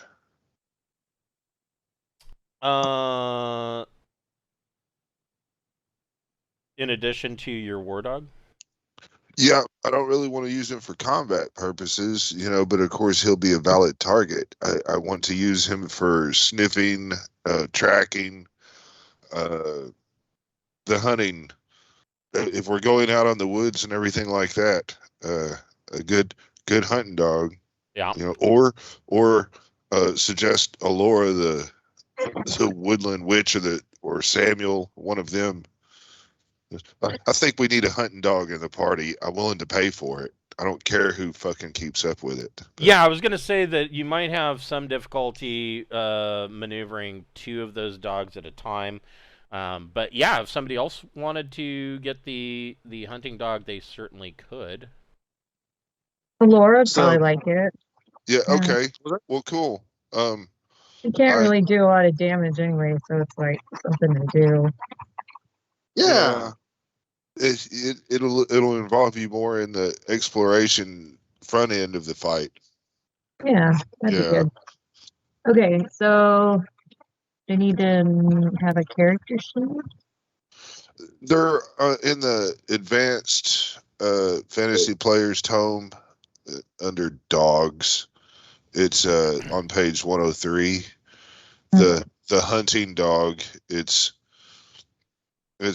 In addition to your war dog?
Yeah, I don't really want to use him for combat purposes, but of course he'll be a valid target. I want to use him for sniffing, tracking, the hunting. If we're going out on the woods and everything like that, a good hunting dog.
Yeah.
Or suggest Alora, the woodland witch, or Samuel, one of them. I think we need a hunting dog in the party. I'm willing to pay for it. I don't care who fucking keeps up with it. But...
Yeah, I was going to say that you might have some difficulty maneuvering 2 of those dogs at a time. But yeah, if somebody else wanted to get the hunting dog, they certainly could.
Laura would probably like it.
Yeah, okay. Well, cool.
You can't really do a lot of damage anyway, so it's like something to do.
Yeah.
It'll involve you more in the exploration front end of the fight.
Yeah, that'd be good. Okay, so I need to have a character sheet.
They're in the advanced fantasy players tome under dogs. It's on page 103. The hunting dog. It's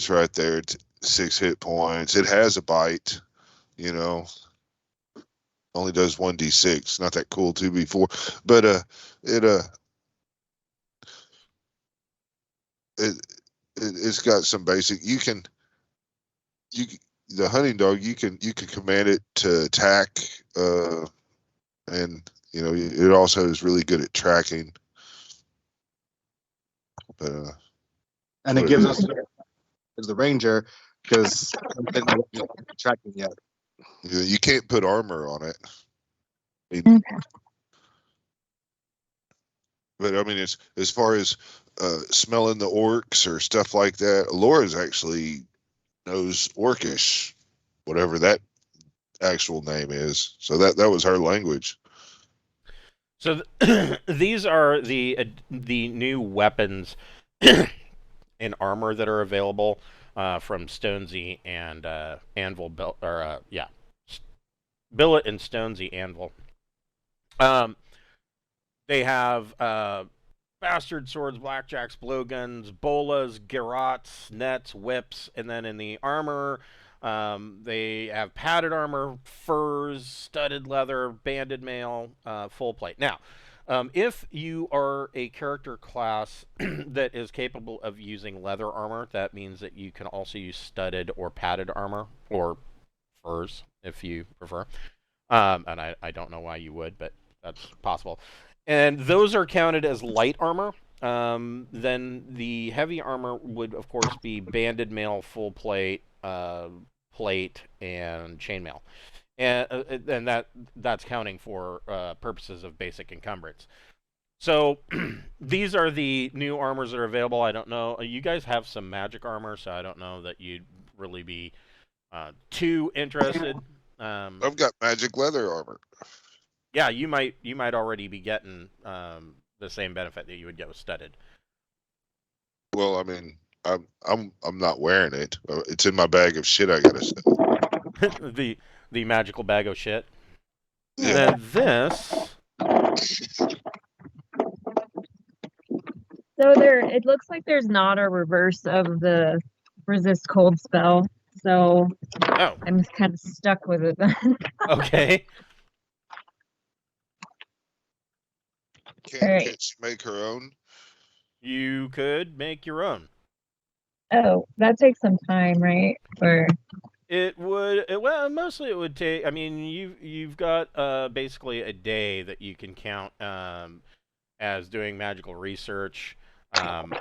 right there. It's 6 hit points. It has a bite. Only does 1d6. Not that cool 2b4, but it's got some basic. The hunting dog, you can command it to attack, and it also is really good at tracking. But
and it gives us as the ranger because tracking yet.
You can't put armor on it. But I mean, it's as far as smelling the orcs or stuff like that. Laura's actually knows Orcish, whatever that actual name is. So that was her language.
So these are the new weapons and armor that are available from Stonesy and Anvil, Billet and Stonesy Anvil. They have bastard swords, blackjacks, blowguns, bolas, garrots, nets, whips, and then in the armor, they have padded armor, furs, studded leather, banded mail, full plate. Now, if you are a character class that is capable of using leather armor, that means that you can also use studded or padded armor, or furs, if you prefer. And I don't know why you would, but that's possible. And those are counted as light armor. Then the heavy armor would, of course, be banded mail, full plate, plate, and chainmail. And that's counting for purposes of basic encumbrance. So these are the new armors that are available. I don't know. You guys have some magic armor, so I don't know that you'd really be too interested.
I've got magic leather armor.
Yeah, you might already be getting the same benefit that you would get with studded.
Well, I mean, I'm not wearing it. It's in my bag of shit. I gotta say.
the magical bag of shit.
Yeah.
And then this.
So it looks like there's not a reverse of the resist cold spell. So I'm kind of stuck with it then.
Okay.
Can't she make her own?
You could make your own.
Oh, that takes some time, right? Or
it would. Well, mostly it would take. I mean, you've got basically a day that you can count as doing magical research.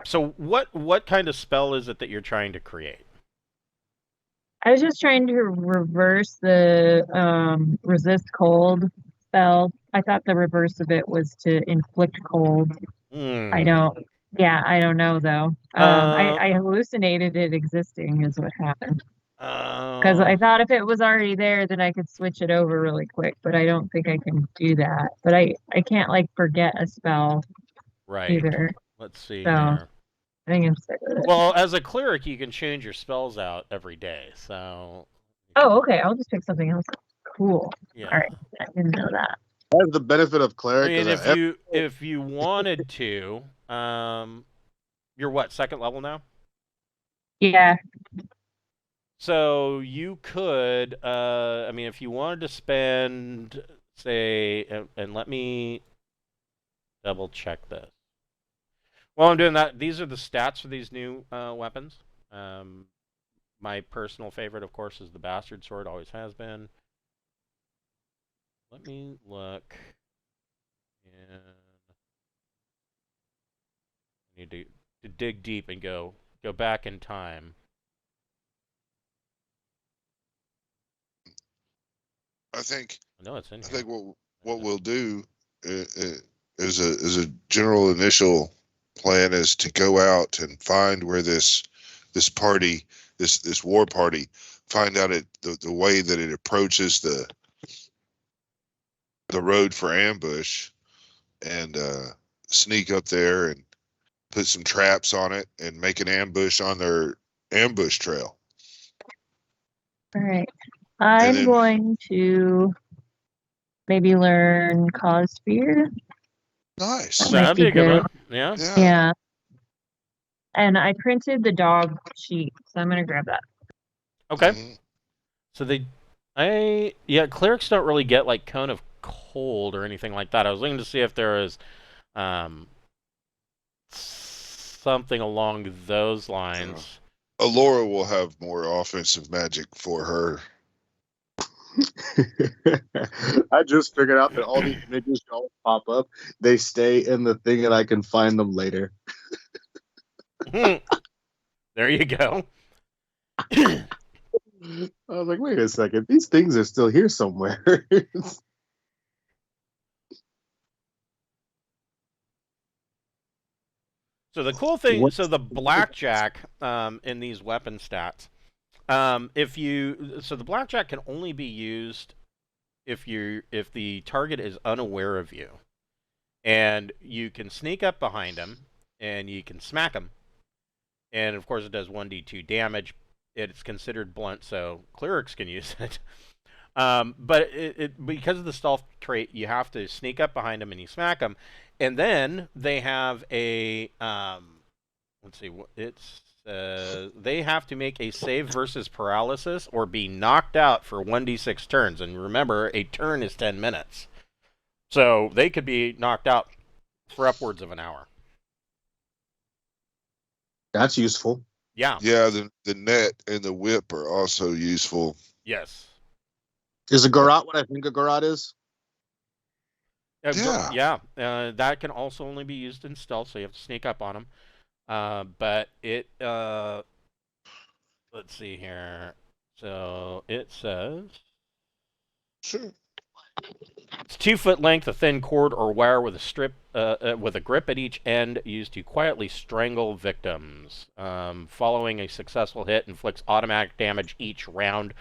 So what kind of spell is it that you're trying to create?
I was just trying to reverse the resist cold spell. I thought the reverse of it was to inflict cold. I don't know though. I hallucinated it existing is what happened. Because I thought if it was already there, then I could switch it over really quick. But I don't think I can do that. But I can't like forget a spell either.
Let's see
so,
here.
I think I'm stuck with it.
Well, as a cleric, you can change your spells out every day. So.
Oh, okay. I'll just pick something else. Cool.
Yeah.
All right. I didn't know that.
That's the benefit of cleric.
I mean, if you wanted to, you're what, second level now?
Yeah.
So you could, I mean, if you wanted to spend, say, and let me double check this. While I'm doing that, these are the stats for these new weapons. My personal favorite, of course, is the Bastard Sword, always has been. Let me look. And I need to dig deep and go back in time.
I think.
No, it's in here.
I think what we'll do is a general initial plan is to go out and find where this party, this war party, find out the way that it approaches the road for ambush, and sneak up there and put some traps on it and make an ambush on their ambush trail.
All right. I'm going to maybe learn Cause Fear.
Nice.
That'd be a good one. Yeah.
Yeah. And I printed the dog sheet, so I'm going to grab that.
Okay. Mm-hmm. So clerics don't really get like Cone of Cold or anything like that. I was looking to see if there is something along those lines.
Alora will have more offensive magic for her.
I just figured out that all these images don't pop up. They stay in the thing and I can find them later.
There you go.
I was like, wait a second. These things are still here somewhere.
So the cool thing, so the blackjack in these weapon stats, so the blackjack can only be used if the target is unaware of you. and you can sneak up behind them, and you can smack them. And of course, it does 1d2 damage. It's considered blunt, so clerics can use it. But because of the stealth trait, you have to sneak up behind them and you smack them. And then they have a let's see, it's they have to make a save versus paralysis or be knocked out for 1d6 turns. And remember, a turn is 10 minutes, so they could be knocked out for upwards of an hour.
That's useful.
Yeah.
Yeah, the net and the whip are also useful.
Yes.
Is a garrote what I think a garrote is?
Yeah.
That can also only be used in stealth, so you have to sneak up on them. But it, let's see here. So it says
Sure.
it's 2 foot length, a thin cord or wire with a strip, with a grip at each end, used to quietly strangle victims. Following a successful hit, inflicts automatic damage each round.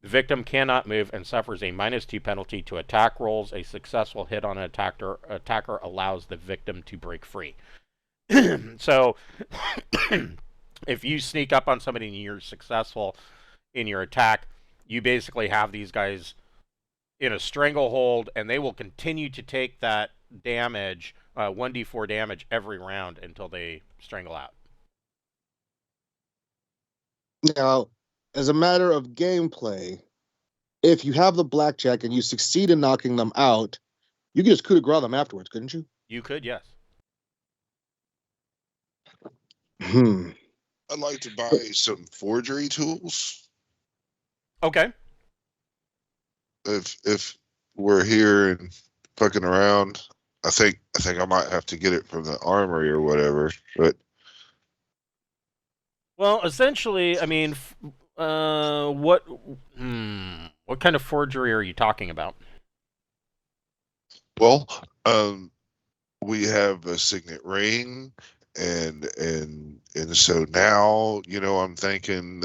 The victim cannot move and suffers a -2 penalty to attack rolls. A successful hit on an attacker allows the victim to break free. So, if you sneak up on somebody and you're successful in your attack, you basically have these guys in a stranglehold, and they will continue to take that damage, 1d4 damage every round until they strangle out.
Now, as a matter of gameplay, if you have the blackjack and you succeed in knocking them out, you could just coup de grace them afterwards, couldn't you?
You could, yes.
I'd like to buy some forgery tools.
Okay.
If we're here and fucking around, I think I might have to get it from the armory or whatever. But
Well, essentially, I mean, what kind of forgery are you talking about?
well, we have a signet ring, and so now, you know, I'm thinking,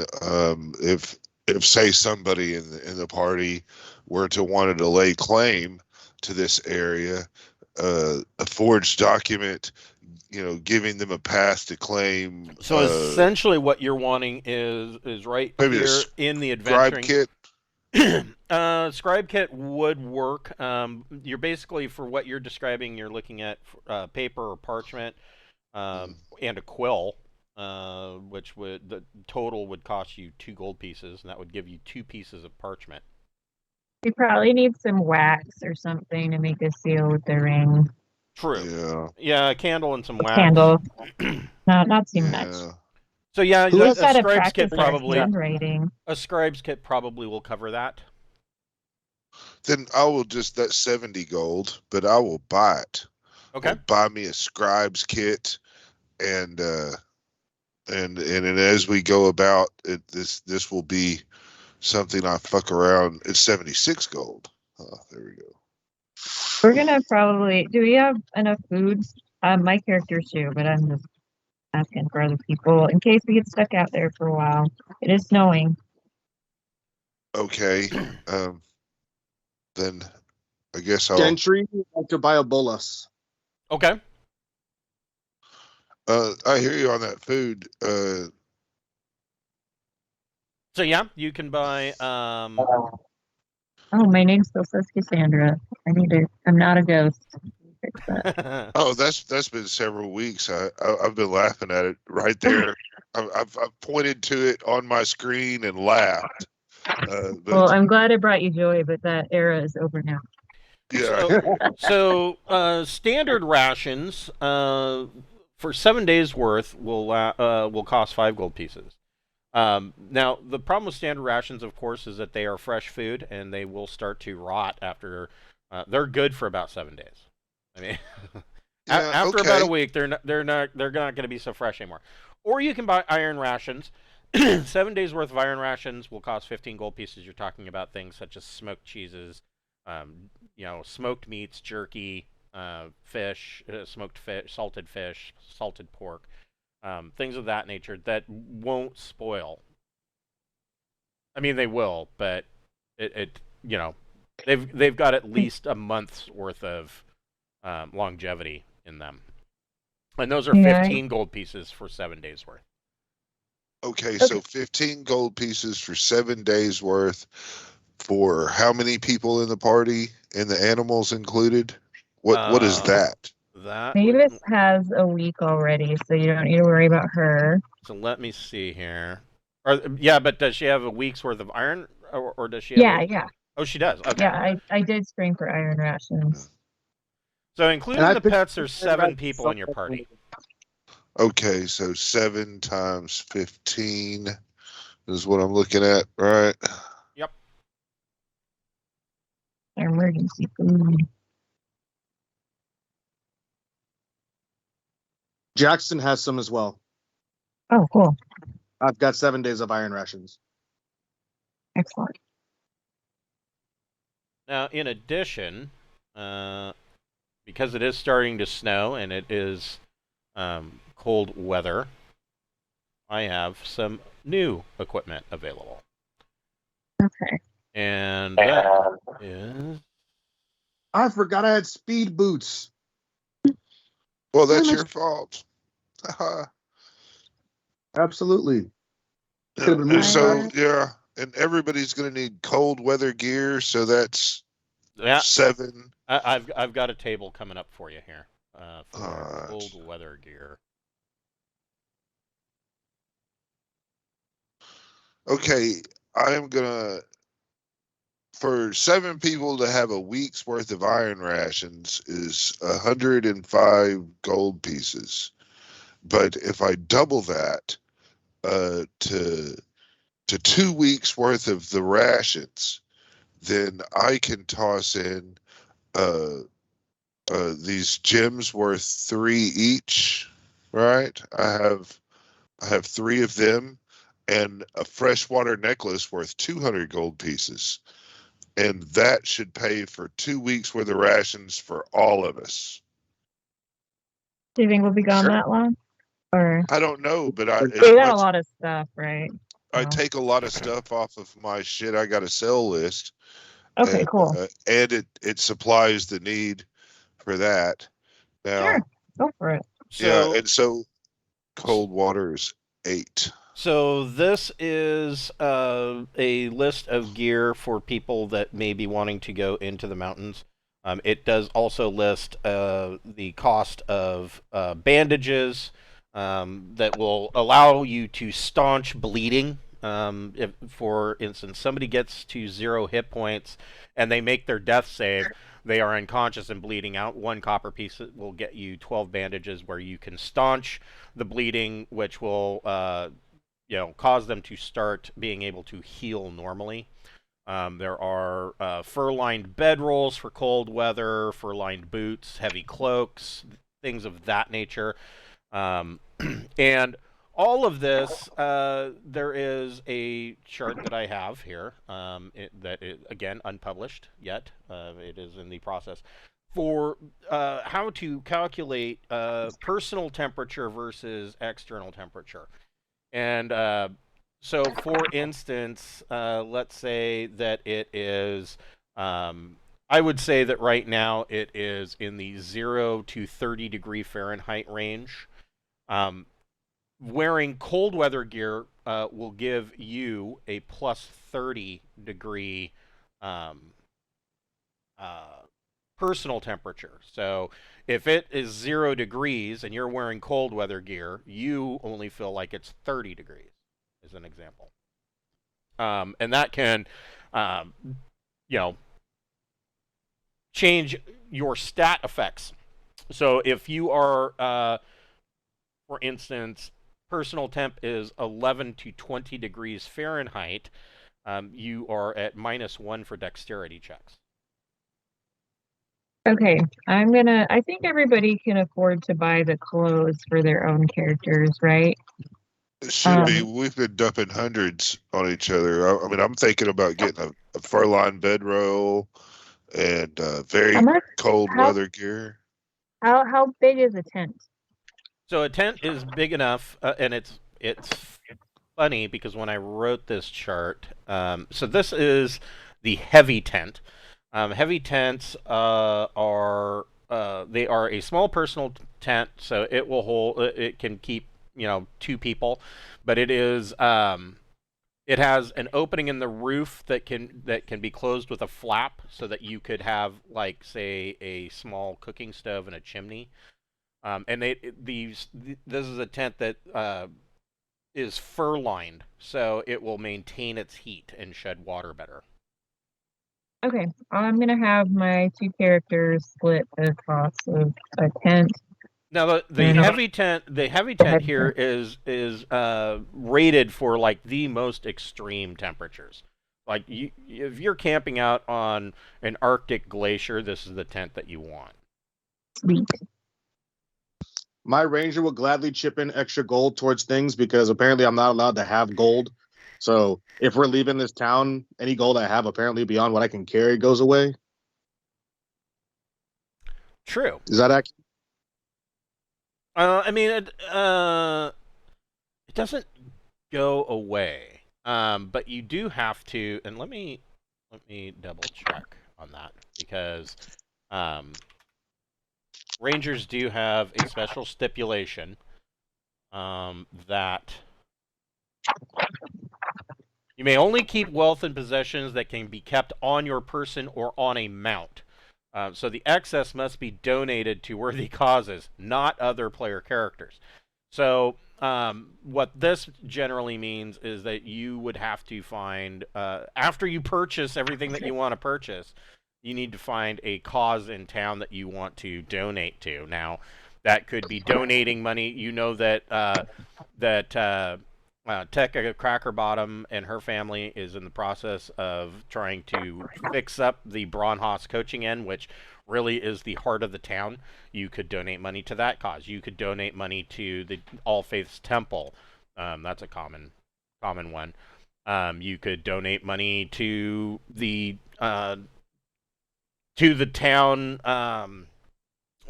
if say somebody in the party were to wanted to lay claim to this area, a forged document, you know, giving them a path to claim.
So essentially, what you're wanting is right
Maybe a
here in the
Scribe
adventuring
kit.
Scribe kit would work. You're basically, for what you're describing, you're looking at paper or parchment, and a quill, which the total would cost you 2 gold pieces, and that would give you 2 pieces of parchment.
You probably need some wax or something to make a seal with the ring.
True. Yeah, a candle and some wax.
Candle. No, not too much.
So yeah,
Who
a
has
Gotta
scribe's kit
practice their
probably
handwriting.
a scribe's kit probably will cover that.
Then I will just, that's 70 gold, but I will buy it.
Okay.
I'll buy me a scribe's kit, and as we go about it, this will be something I fuck around. It's 76 gold. There we go.
We're gonna probably. Do we have enough food? My characters do, but I'm just asking for other people in case we get stuck out there for a while. It is snowing.
Okay. Then I guess I'll.
Gentry would like to buy a bolus.
Okay.
I hear you on that food.
So yeah, you can buy.
Oh, my name still says Cassandra. I need to. I'm not a ghost. Fix that.
Oh, that's been several weeks. I've been laughing at it right there. I've pointed to it on my screen and laughed. But,
Well, I'm glad it brought you joy, but that era is over now.
yeah.
So standard rations for 7 days worth will cost 5 gold pieces. Now the problem with standard rations, of course, is that they are fresh food and they will start to rot after. They're good for about 7 days. I mean, after about a week, they're not going to be so fresh anymore. Or you can buy iron rations. 7 days worth of iron rations will cost 15 gold pieces. You're talking about things such as smoked cheeses, smoked meats, jerky, fish, smoked fish, salted pork, things of that nature that won't spoil. I mean, they will, but they've got at least a month's worth of longevity in them. And those are
Yeah.
15 gold pieces for 7 days worth.
Okay, so 15 gold pieces for 7 days worth for how many people in the party and the animals included? What is that?
That
Mavis
would,
has a week already, so you don't need to worry about her.
so let me see here. Yeah, but does she have a week's worth of iron, or does she have?
Yeah.
Oh, she does. Okay.
Yeah, I did spring for iron rations.
So
And
including
I
the
figured
pets, there's 7 people in your party.
Okay, so 7 times 15 is what I'm looking at, right?
Yep.
Emergency food.
Jackson has some as well.
Oh, cool.
I've got 7 days of iron rations.
Excellent.
Now, in addition, because it is starting to snow and it is cold weather, I have some new equipment available.
Okay.
And that is...
I forgot I had speed boots.
Well, that's
Damn it.
your fault.
Absolutely. Could have been moving
So,
fast.
yeah, and everybody's going to need cold weather gear, so that's
Yeah,
7.
I've got a table coming up for you here for
Alright.
cold weather gear.
Okay, I am going to, for 7 people to have a week's worth of iron rations is 105 gold pieces. But if I double that to 2 weeks worth of the rations, then I can toss in these gems worth 3 each, right? I have 3 of them, and a freshwater necklace worth 200 gold pieces, and that should pay for 2 weeks worth of rations for all of us.
Do you think we'll be gone
Sure.
that long? Or
I don't know, but
we got a lot of stuff, right?
I
So-
take a lot of stuff off of my shit I got to sell list.
Okay,
and,
cool.
And it supplies the need for that. Now,
Sure. Go for it.
So,
yeah, and so cold water is 8.
So this is a list of gear for people that may be wanting to go into the mountains. It does also list the cost of bandages that will allow you to staunch bleeding. If, for instance, somebody gets to 0 hit points and they make their death save, they are unconscious and bleeding out. 1 copper piece will get you 12 bandages where you can staunch the bleeding, which will cause them to start being able to heal normally. There are fur-lined bedrolls for cold weather, fur-lined boots, heavy cloaks, things of that nature. And all of this, there is a chart that I have here that is, again, unpublished yet. It is in the process for how to calculate personal temperature versus external temperature. And so, for instance, let's say that it is, I would say that right now it is in the 0 to 30 degree Fahrenheit range. Wearing cold weather gear will give you a plus 30 degree personal temperature. So if it is 0 degrees and you're wearing cold weather gear, you only feel like it's 30 degrees, as an example. And that can, change your stat effects. So if you are, for instance, personal temp is 11 to 20 degrees Fahrenheit, you are at -1 for dexterity checks.
Okay, I think everybody can afford to buy the clothes for their own characters, right?
It should be. We've been dumping hundreds on each other. I mean, I'm thinking about getting a fur-lined bedroll and very cold weather gear.
How big is a tent?
So a tent is big enough, and it's funny because when I wrote this chart, so this is the heavy tent. Heavy tents are they are a small personal tent, so it will hold. It can keep 2 people, but it is it has an opening in the roof that can be closed with a flap, so that you could have, like, say, a small cooking stove and a chimney. And this is a tent that is fur lined, so it will maintain its heat and shed water better.
Okay, I'm gonna have my 2 characters split the cost of a tent.
Now the
And
heavy tent here is rated for, like, the most extreme temperatures. Like, if you're camping out on an Arctic glacier, this is the tent that you want.
Sweet.
My ranger will gladly chip in extra gold towards things because apparently I'm not allowed to have gold. So if we're leaving this town, any gold I have apparently beyond what I can carry goes away.
True.
Is that accurate?
I mean, it doesn't go away, but you do have to. And let me double check on that, because Rangers do have a special stipulation that you may only keep wealth and possessions that can be kept on your person or on a mount. So the excess must be donated to worthy causes, not other player characters. So what this generally means is that you would have to find, after you purchase everything that you want to purchase, you need to find a cause in town that you want to donate to. Now, that could be donating money. You know that Tekka Crackerbottom and her family is in the process of trying to fix up the Braunhaven coaching end, which really is the heart of the town. You could donate money to that cause. You could donate money to the All Faiths Temple. That's a common one. You could donate money to the town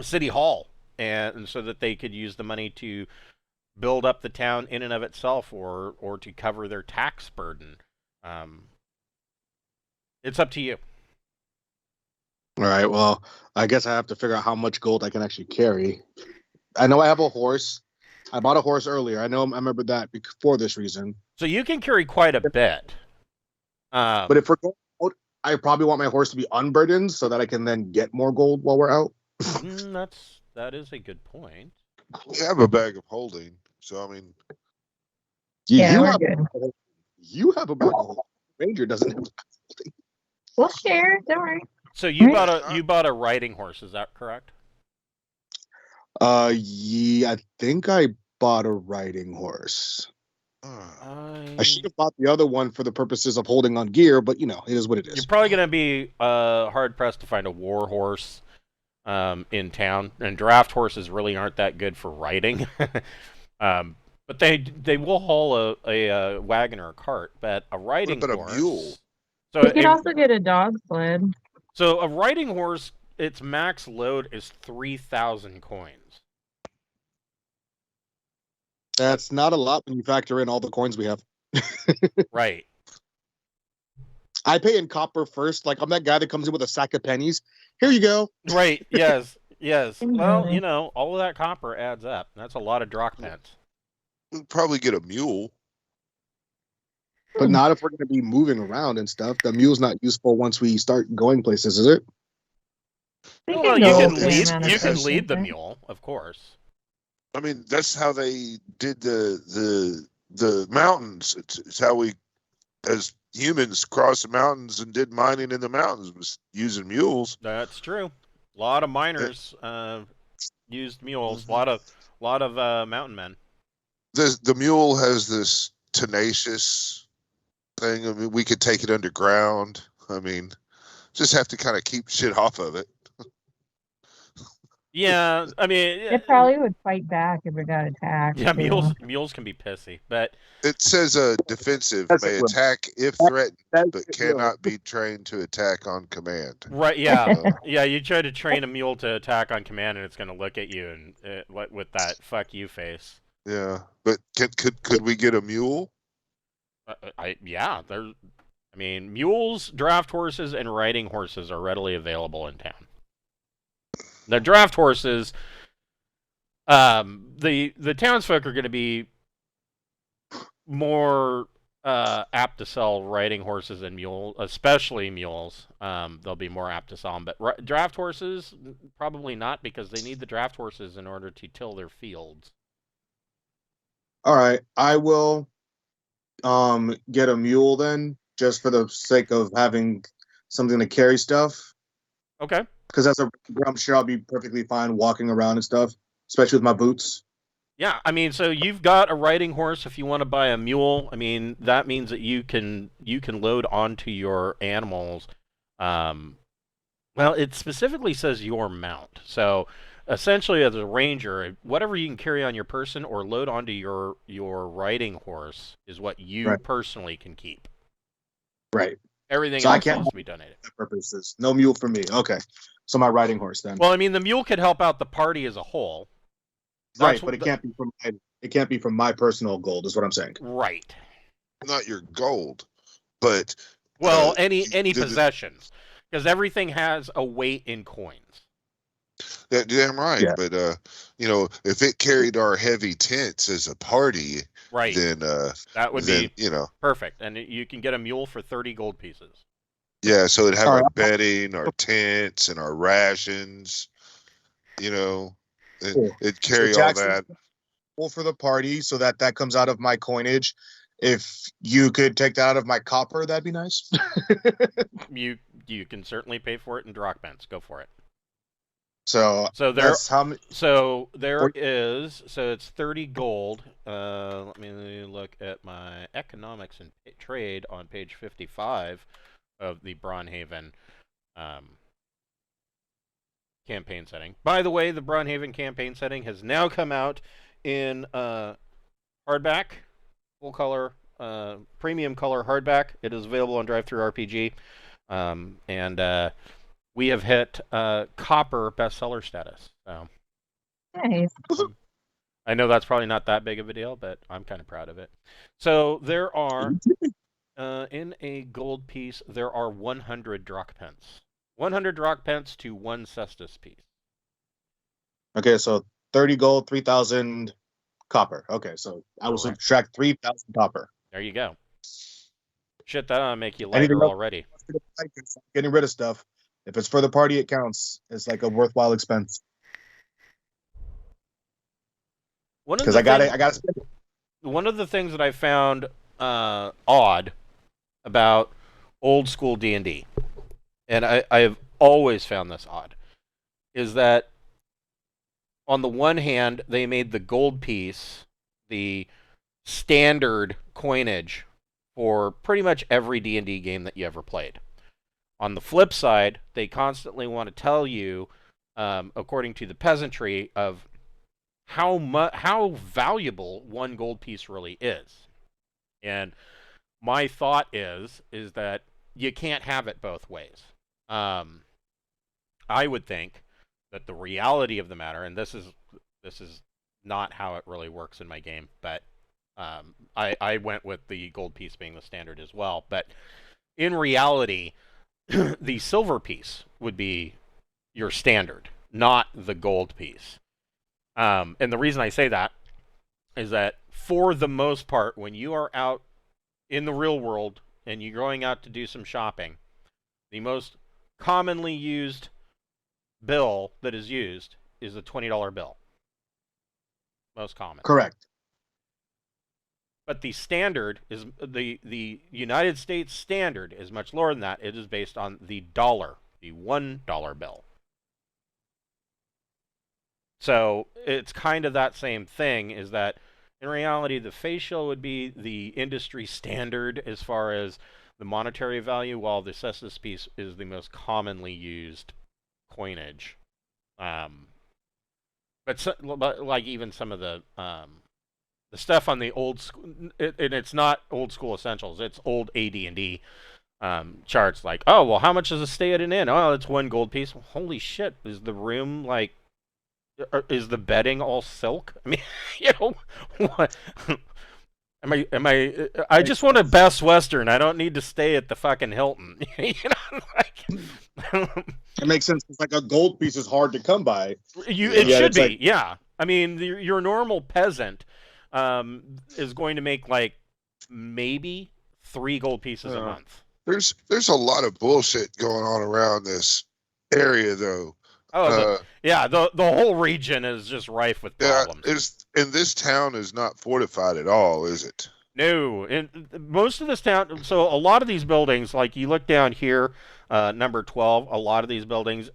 city hall, and so that they could use the money to build up the town in and of itself, or to cover their tax burden. It's up to you.
All right. Well, I guess I have to figure out how much gold I can actually carry. I know I have a horse. I bought a horse earlier. I remember that for this reason.
So you can carry quite a bit.
But if we're going out, I probably want my horse to be unburdened so that I can then get more gold while we're out.
that is a good point.
We have a bag of holding, so I mean,
You
we're
have
good.
you have a bag of holding. Ranger doesn't have.
We'll share. Don't worry.
So you bought a riding horse, is that correct?
Yeah, I think I bought a riding horse. I should have bought the other one for the purposes of holding on gear, but it is what it is.
You're probably going to be hard pressed to find a war horse in town, and draft horses really aren't that good for riding. But they will haul a wagon or a cart, but a riding horse.
A mule?
So
You could also get a dog sled.
So a riding horse, its max load is 3,000 coins.
That's not a lot when you factor in all the coins we have.
Right.
I pay in copper first. Like, I'm that guy that comes in with a sack of pennies. Here you go.
Right. Yes. Well, all of that copper adds up. That's a lot of drachmas.
We'll probably get a mule.
But not if we're going to be moving around and stuff. The mule's not useful once we start going places, is it?
Well, you can lead the mule, of course.
I mean, that's how they did the mountains. It's how we, as humans, crossed the mountains and did mining in the mountains, was using mules.
That's true. A lot of miners used mules. A lot of mountain men.
The mule has this tenacious thing. I mean, we could take it underground. I mean, just have to kind of keep shit off of it.
Yeah, I mean,
it probably would fight back if it got attacked.
Yeah, mules can be pissy, but
it says defensive may attack if threatened, but cannot be trained to attack on command.
Right? Yeah, yeah. You try to train a mule to attack on command, and it's going to look at you and with that "fuck you" face.
Yeah, but could we get a mule?
Mules, draft horses, and riding horses are readily available in town. The draft horses, the townsfolk are going to be more apt to sell riding horses and mules, especially mules. They'll be more apt to sell them. But draft horses, probably not, because they need the draft horses in order to till their fields.
All right, I will get a mule then, just for the sake of having something to carry stuff.
Okay.
Because as a I'm sure I'll be perfectly fine walking around and stuff, especially with my boots.
Yeah, I mean, so you've got a riding horse. If you want to buy a mule, I mean, that means that you can load onto your animals. Well, it specifically says your mount. So essentially, as a ranger, whatever you can carry on your person or load onto your riding horse is what you
Right.
personally can keep.
Right.
Everything
So I
else
can't-
has to be donated.
For purposes. No mule for me. Okay. So my riding horse then.
Well, I mean, the mule could help out the party as a whole.
right,
That's
but
what
it can't be from my personal gold, is what I'm saying.
Right.
Not your gold, but
Well,
Uh,
any
the-
possessions, because everything has a weight in coins.
that damn right.
Yeah.
But if it carried our heavy tents as a party,
Right.
then
That would
then
be perfect, and you can get a mule for 30 gold pieces.
yeah. So it'd have
All
our
right.
bedding, our tents, and our rations.
Cool.
It'd carry
So
all
Jackson-
that.
Well, for the party, so that comes out of my coinage. If you could take that out of my copper, that'd be nice.
You can certainly pay for it in drachments. Go for it.
So
So there
that's how many.
So it's 30 gold. Let me look at my economics and trade on page 55 of the Braunhaven campaign setting. By the way, the Braunhaven campaign setting has now come out in hardback, full color, premium color hardback. It is available on Drive-Thru RPG, and we have hit copper bestseller status. So.
Nice.
I know that's probably not that big of a deal, but I'm kind of proud of it. So there are, in a gold piece, there are 100 drachpence. 100 drachpence to 1 cestus piece.
Okay, so 30 gold, 3,000 copper. Okay, so I will
Correct.
subtract 3,000 copper.
There you go. Shit, that'll make you
Anything
lighter
else?
already.
Getting rid of stuff. If it's for the party, it counts. It's like a worthwhile expense. Because I got it.
One of the things that I found odd about old school D&D, and I've always found this odd, is that on the one hand, they made the gold piece the standard coinage for pretty much every D&D game that you ever played. On the flip side, they constantly want to tell you, according to the peasantry, of how valuable 1 gold piece really is. And my thought is that you can't have it both ways. I would think that the reality of the matter, and this is not how it really works in my game, but I went with the gold piece being the standard as well. But in reality, the silver piece would be your standard, not the gold piece. And the reason I say that is that for the most part, when you are out in the real world and you're going out to do some shopping, the most commonly used bill that is used is the $20 bill. Most common.
Correct.
But the standard is the United States standard is much lower than that. It is based on the dollar, the $1 bill. So it's kind of that same thing, is that in reality the facial would be the industry standard as far as the monetary value, while the cestus piece is the most commonly used coinage. But like even some of the stuff on the old school, and it's not old school essentials, it's old AD&D charts, like, oh, well, how much does a stay at an inn? Oh, it's 1 gold piece. Holy shit, is the room like, is the bedding all silk? I mean, what? I just want a Best Western. I don't need to stay at the fucking Hilton. You know, like,
It makes sense. It's like a gold piece is hard to come by.
it
Yeah,
should
it's
be.
like-
Yeah. I mean, your normal peasant is going to make like maybe 3 gold pieces a month.
There's a lot of bullshit going on around this area, though.
Oh, the whole region is just rife with problems.
And this town is not fortified at all, is it?
No, in most of this town. So a lot of these buildings, like you look down here, number 12. A lot of these buildings,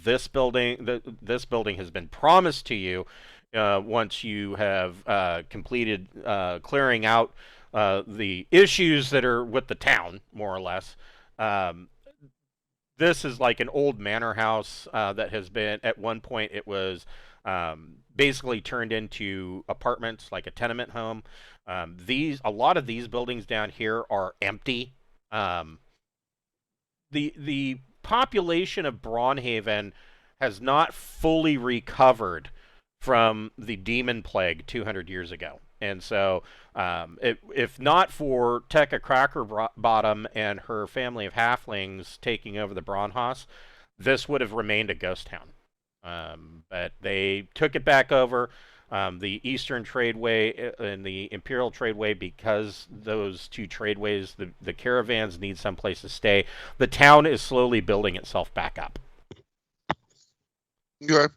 this building has been promised to you once you have completed clearing out the issues that are with the town, more or less. This is like an old manor house that has been, at one point, it was basically turned into apartments, like a tenement home. A lot of these buildings down here are empty. The population of Braunhaven has not fully recovered from the demon plague 200 years ago. And so, if not for Tekka Crackerbottom and her family of halflings taking over the Braunhaus, this would have remained a ghost town. But they took it back over. The Eastern Tradeway and the Imperial Tradeway, because those two tradeways, the caravans need someplace to stay. The town is slowly building itself back up.
Okay.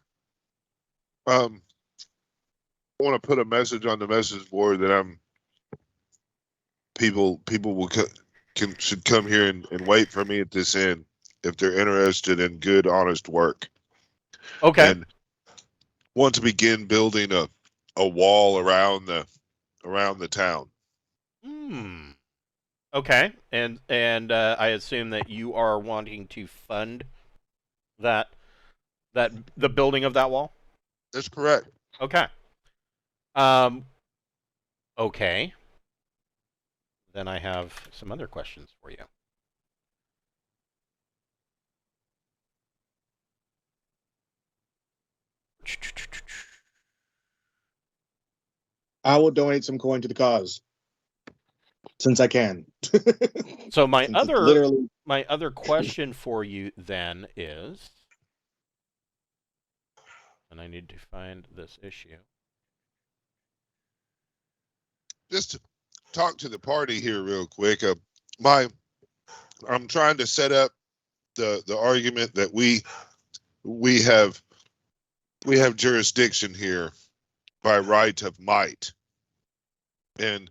I want to put a message on the message board that people should come here and wait for me at this inn if they're interested in good, honest work.
Okay.
And want to begin building a wall around the town.
Okay. And I assume that you are wanting to fund the building of that wall?
That's correct.
Okay. Okay. Then I have some other questions for you.
I will donate some coin to the cause, since I can.
So my
Since it's literally
other question for you then is, and I need to find this issue.
Just to talk to the party here real quick. I'm trying to set up the argument that we have jurisdiction here by right of might, and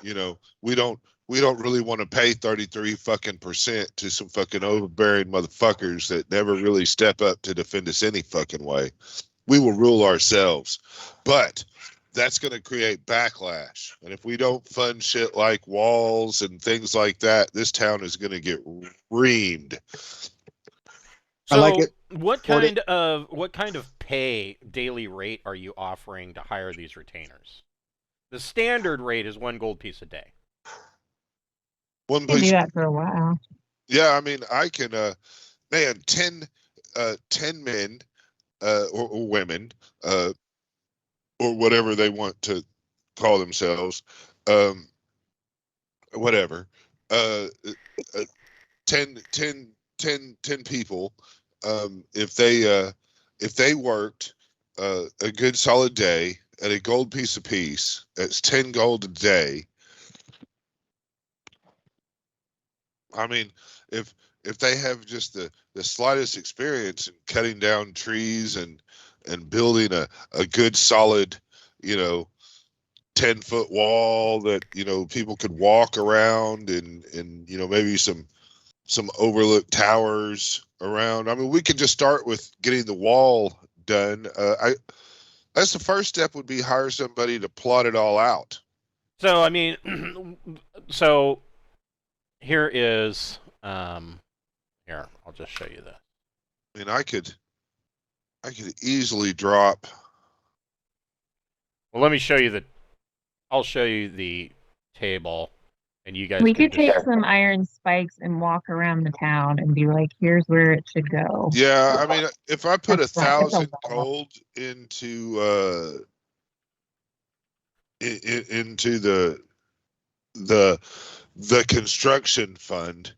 you know we don't really want to pay 33% to some fucking overbearing motherfuckers that never really step up to defend us any fucking way. We will rule ourselves, but that's going to create backlash. And if we don't fund shit like walls and things like that, this town is going to get reamed.
So
I like it.
What kind of pay daily rate are you offering to hire these retainers? The standard rate is 1 gold piece a day.
One
can do
place,
that for a while.
yeah, I mean, I can, 10 men or women, or whatever they want to call themselves, whatever, 10 people, if they worked a good solid day at a gold piece apiece, that's 10 gold a day. I mean, if they have just the slightest experience in cutting down trees and building a good solid, 10-foot wall that, people could walk around and maybe some overlooked towers around. I mean, we could just start with getting the wall done. That's the first step, would be hire somebody to plot it all out.
So, I mean, here is, here, I'll just show you this.
I mean, I could easily drop.
Well, let me show you I'll show you the table, and you guys
We
can
could take
just-
some iron spikes and walk around the town and be like, here's where it should go.
Yeah, I mean, if I put
That's right, it's a
1,000
wall.
gold into the construction fund,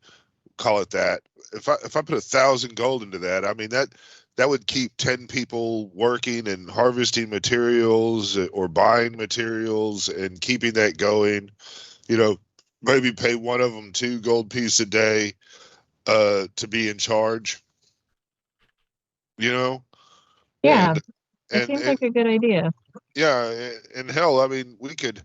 call it that. If I put 1,000 gold into that, I mean that would keep 10 people working and harvesting materials or buying materials and keeping that going. You know, maybe pay one of them 2 gold piece a day to be in charge. You know,
Yeah,
and
it seems like a good idea.
yeah, and hell, I mean, we could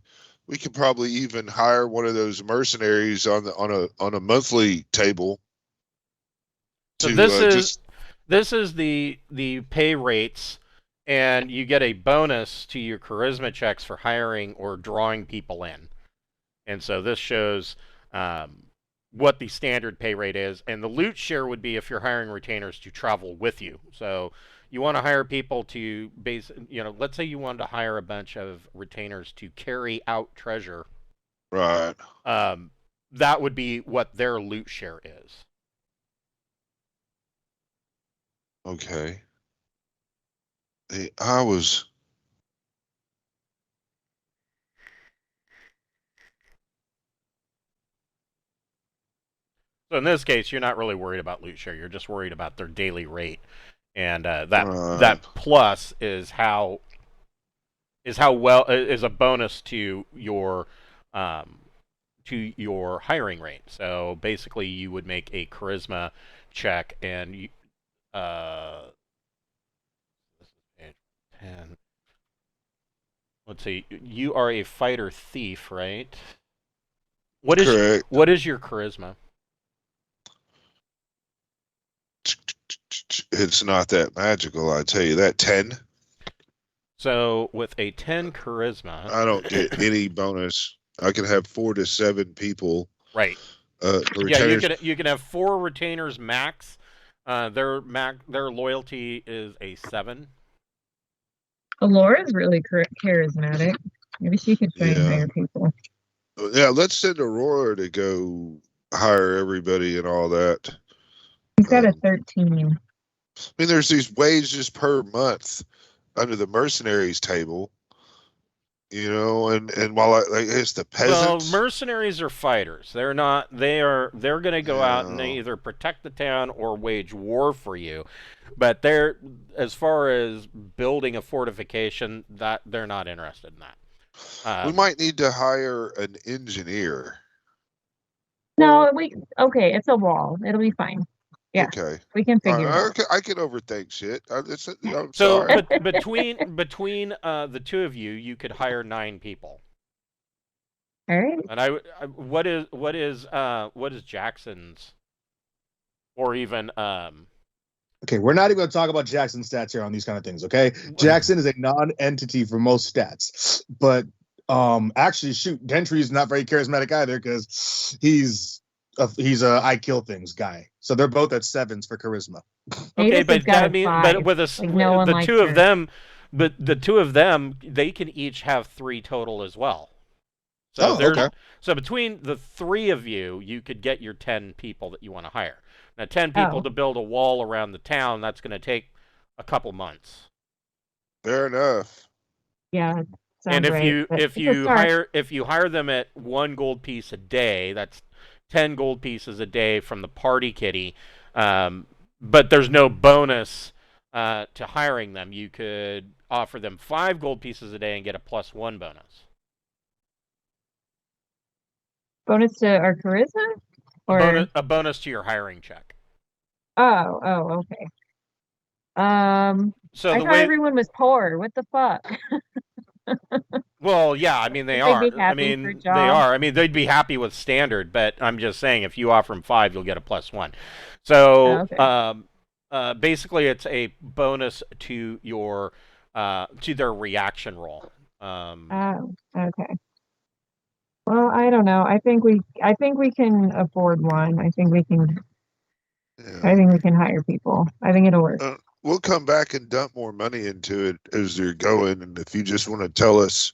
probably even hire one of those mercenaries on a monthly table.
So
To
this is the pay rates, and you get a bonus to your charisma checks for hiring or drawing people in. And so this shows what the standard pay rate is, and the loot share would be if you're hiring retainers to travel with you. So you want to hire people to let's say you wanted to hire a bunch of retainers to carry out treasure.
right.
That would be what their loot share is.
Okay. Hey, I was.
So in this case, you're not really worried about loot share. You're just worried about their daily rate, and that plus is how well is a bonus to your hiring rate. So basically, you would make a charisma check, and this is page 10. Let's see. You are a fighter thief, right?
Correct.
What is your charisma?
It's not that magical, I tell you that. 10.
So with a 10 charisma,
I don't get any bonus. I can have 4 to 7 people.
Right.
Retainers.
You can have 4 retainers max. Their loyalty is a 7.
Alora's really charismatic. Maybe she could try and hire people.
Yeah, let's send Aurora to go hire everybody and all that.
He's got a 13.
I mean, there's these wages per month under the mercenaries table, you know, and while it's the peasants.
Well, mercenaries are fighters. They're not. They're going to go out and they either protect the town or wage war for you. But they're, as far as building a fortification, that they're not interested in that.
We might need to hire an engineer.
No, okay. It's a wall. It'll be fine. Yeah.
Okay.
We can figure it out.
I can overthink shit. I'm
so
sorry.
between the two of you, you could hire 9 people.
All right.
And what is Jackson's, or even
Okay, we're not even going to talk about Jackson's stats here on these kind of things. Okay, Jackson is a non-entity for most stats, but actually, shoot, Gentry's not very charismatic either because he's a I kill things guy. So they're both at 7s for charisma.
Okay, but with the two of them, the two of them, they can each have 3 total as well. So
okay.
So between the 3 of you, you could get your 10 people that you want to hire. Now, 10 people to build a wall around the town, that's going to take a couple months.
Fair enough.
Yeah.
And if you hire them at 1 gold piece a day, that's 10 gold pieces a day from the party kitty. But there's no bonus to hiring them. You could offer them 5 gold pieces a day and get a +1 bonus.
Bonus to our charisma? Or
a bonus to your hiring check.
Oh, okay. So I thought everyone was poor. What the fuck?
Well, yeah, I mean they are. They are. I mean they'd be happy with standard, but I'm just saying if you offer them 5, you'll get a +1. So basically, it's a bonus to your to their reaction roll.
Okay. Well, I don't know. I think we can afford one. I think we can hire people. I think it'll work.
We'll come back and dump more money into it as they're going, and if you just want to tell us,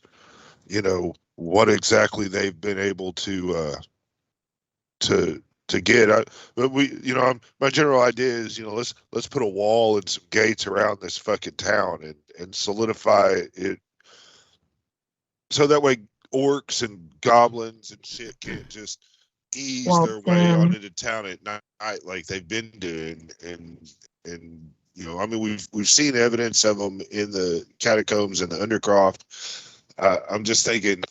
you know, what exactly they've been able to get. But my general idea is, you know, let's put a wall and some gates around this fucking town and solidify it. so that way orcs and goblins and shit can't just ease their
Waltz
way on
in.
into town at night like they've been doing. And I mean, we've seen evidence of them in the catacombs and the undercroft. I'm just thinking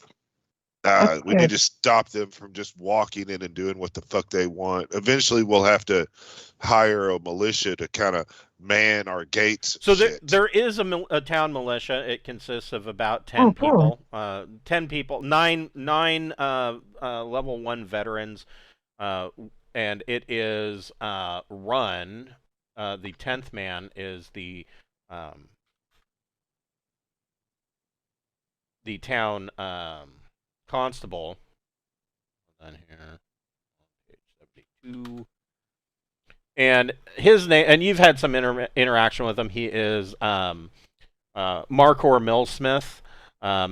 That's
we need
good.
to stop them from just walking in and doing what the fuck they want. Eventually, we'll have to hire a militia to kind of man our gates and
So
shit.
there is a town militia. It consists of about 10
Oh, cool.
people. 10 people, nine level 1 veterans, and it is run. The 10th man is the town constable. On here, page 72. And his name, and you've had some interaction with him. He is Markor Millsmith.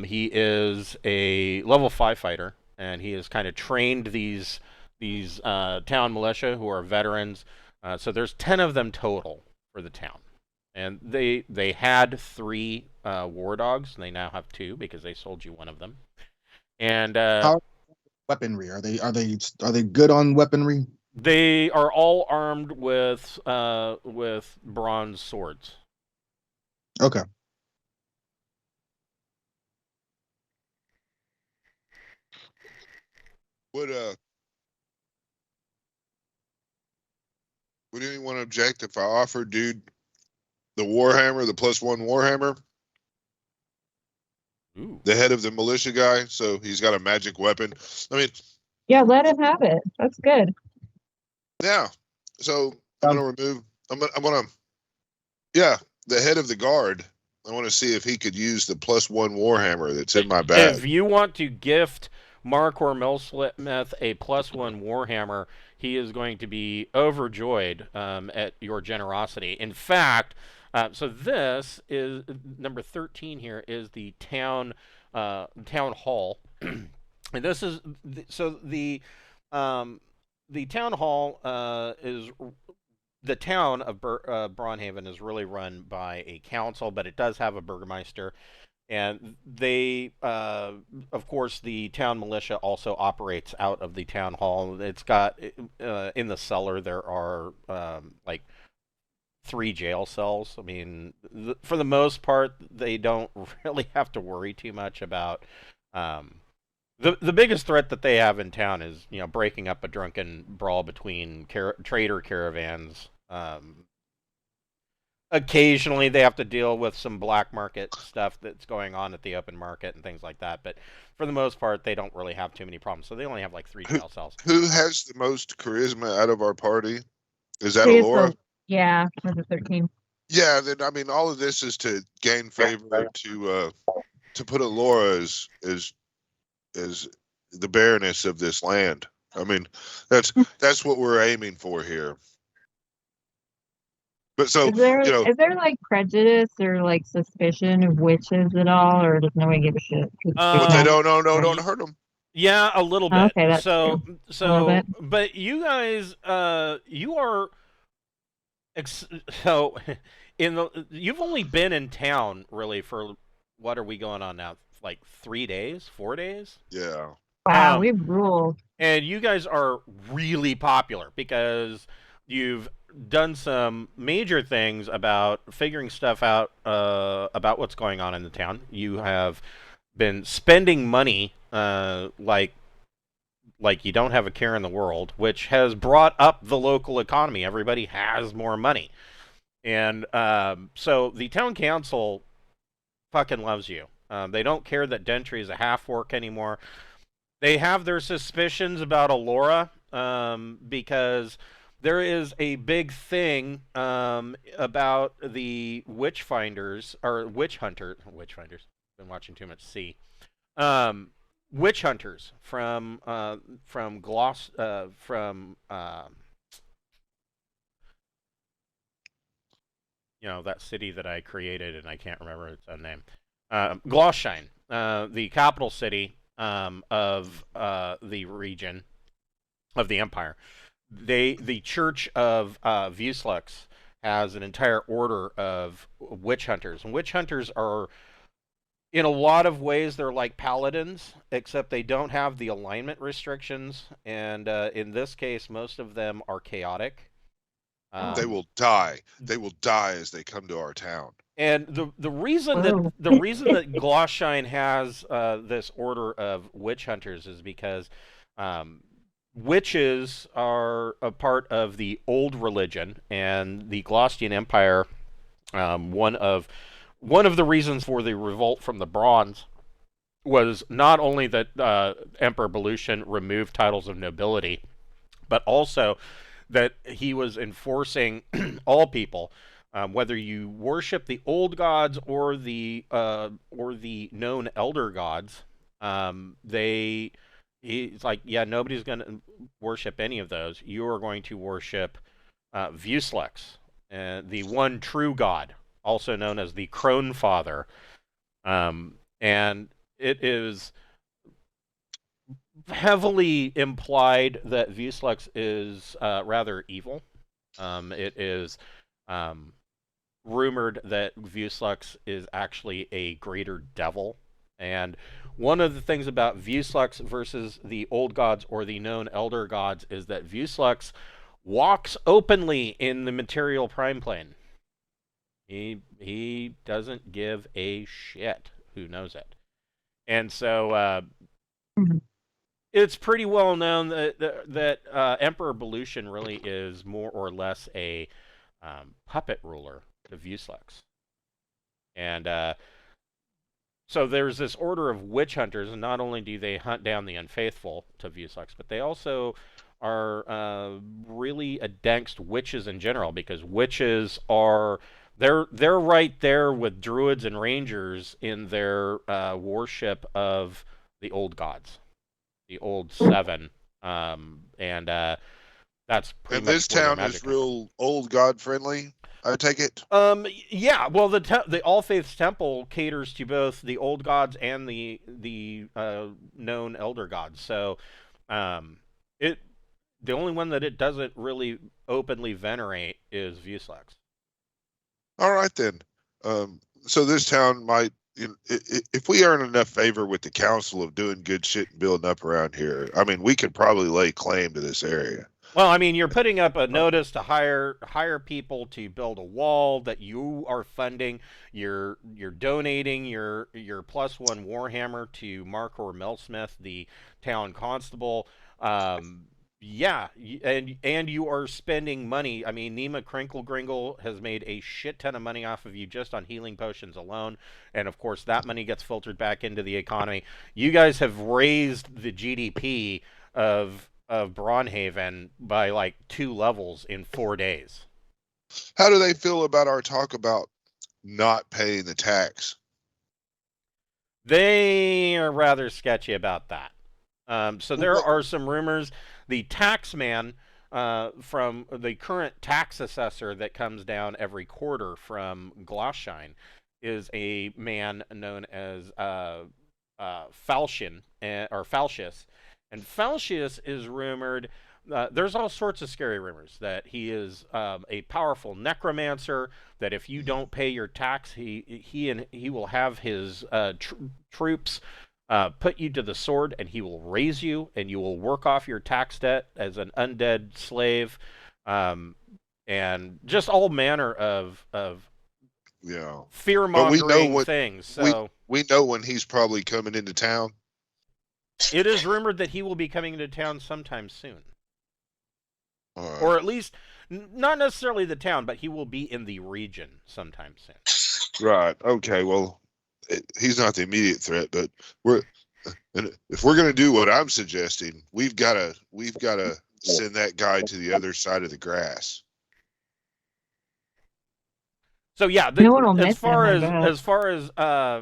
He is a level 5 fighter, and he has kind of trained these town militia who are veterans. So there's 10 of them total for the town, and they had 3 war dogs, and they now have 2 because they sold you one of them. And
How weaponry are they good on weaponry?
they are all armed with bronze swords.
Okay.
Would anyone object if I offered dude the Warhammer, the +1 Warhammer,
Ooh.
the head of the militia guy? So he's got a magic weapon. I mean,
Yeah, let him have it. That's good.
yeah. So I'm gonna remove. I'm gonna. Yeah, the head of the guard. I want to see if he could use the +1 Warhammer that's in my bag.
If you want to gift Markor Millsmith a +1 Warhammer, he is going to be overjoyed at your generosity. In fact, so this is number 13 here is the town hall, and this is so the town hall is. The town of Braunhaven is really run by a council, but it does have a burgomaster. And they, of course, the town militia also operates out of the town hall. It's got, in the cellar, there are like 3 jail cells. I mean, for the most part, they don't really have to worry too much about. The biggest threat that they have in town is breaking up a drunken brawl between trader caravans. Occasionally they have to deal with some black market stuff that's going on at the open market and things like that, but for the most part they don't really have too many problems. So they only have like 3 jail cells.
Who has the most charisma out of our party? Is that
He is
Alora?
Yeah, number 13.
Yeah, then I mean all of this is to gain favor to put Alora as the baroness of this land. I mean, that's what we're aiming for here. But so
Is there like prejudice or like suspicion of witches at all, or does nobody give a shit?
but they don't hurt them.
Yeah, a little bit.
Okay, that's
so
true.
so
bit.
but you guys you are so you've only been in town really for what are we going on now? Like 3 days, 4 days?
Yeah.
Wow, we rule.
And you guys are really popular because you've done some major things about figuring stuff out about what's going on in the town. You have been spending money like you don't have a care in the world, which has brought up the local economy. Everybody has more money. And so the town council fucking loves you. They don't care that Dentry is a half-orc anymore. They have their suspicions about Alora because there is a big thing about the witch hunters. Been watching too much C. Witch hunters from that city that I created and I can't remember its own name. Glosshine, the capital city of the region of the empire. The Church of Vuslux has an entire order of witch hunters, and witch hunters are In a lot of ways, they're like paladins, except they don't have the alignment restrictions. And in this case, most of them are chaotic.
They will die. They will die as they come to our town.
And the reason
Whoa.
that Glosshine has this order of witch hunters is because witches are a part of the old religion, and the Glostian Empire. One of the reasons for the revolt from the Bronze was not only that Emperor Belution removed titles of nobility, but also that he was enforcing all people, whether you worship the old gods or the known elder gods. He's like, yeah, nobody's going to worship any of those. You are going to worship Vuslax, the one true god, also known as the Crone Father. And it is heavily implied that Vuslax is rather evil. It is rumored that Vuslax is actually a greater devil. And one of the things about Vuslax versus the old gods or the known elder gods is that Vuslax walks openly in the material prime plane. He doesn't give a shit who knows it. And so it's pretty well known that Emperor Belution really is more or less a puppet ruler to Vuslax. And so there's this order of witch hunters, and not only do they hunt down the unfaithful to Vuslax, but they also are really against witches in general, because witches are they're right there with druids and rangers in their worship of the old gods, the old seven, and that's pretty
And
much
this
where their
town
magic
is
comes
real old god friendly, I take it.
Yeah, well, the All Faiths Temple caters to both the old gods and the known elder gods. So, the only one that it doesn't really openly venerate is Vuslax.
All right then. So this town might, if we earn enough favor with the council of doing good shit and building up around here, I mean, we could probably lay claim to this area.
Well, I mean, you're putting up a notice to hire people to build a wall that you are funding. You're donating your +1 Warhammer to Mark or Melsmith, the town constable. Yeah, and you are spending money. I mean, Nima Crinkle Gringle has made a shit ton of money off of you just on healing potions alone, and of course that money gets filtered back into the economy. You guys have raised the GDP of Braunhaven by like 2 levels in 4 days.
How do they feel about our talk about not paying the tax?
They are rather sketchy about that. So there are some rumors. The tax man from the current tax assessor that comes down every quarter from Glosshine is a man known as Falchion or Falchius. And Falchius is rumored, there's all sorts of scary rumors, that he is a powerful necromancer, that if you don't pay your tax, he will have his troops put you to the sword, and he will raise you, and you will work off your tax debt as an undead slave, and just all manner of fear-mongering things. So
we know when he's probably coming into town.
It is rumored that he will be coming into town sometime soon.
Right.
Or at least, not necessarily the town, but he will be in the region sometime soon.
Right. Okay. Well, he's not the immediate threat, but if we're going to do what I'm suggesting, we've got to send that guy to the other side of the grass.
So yeah,
No one will miss him,
as far as I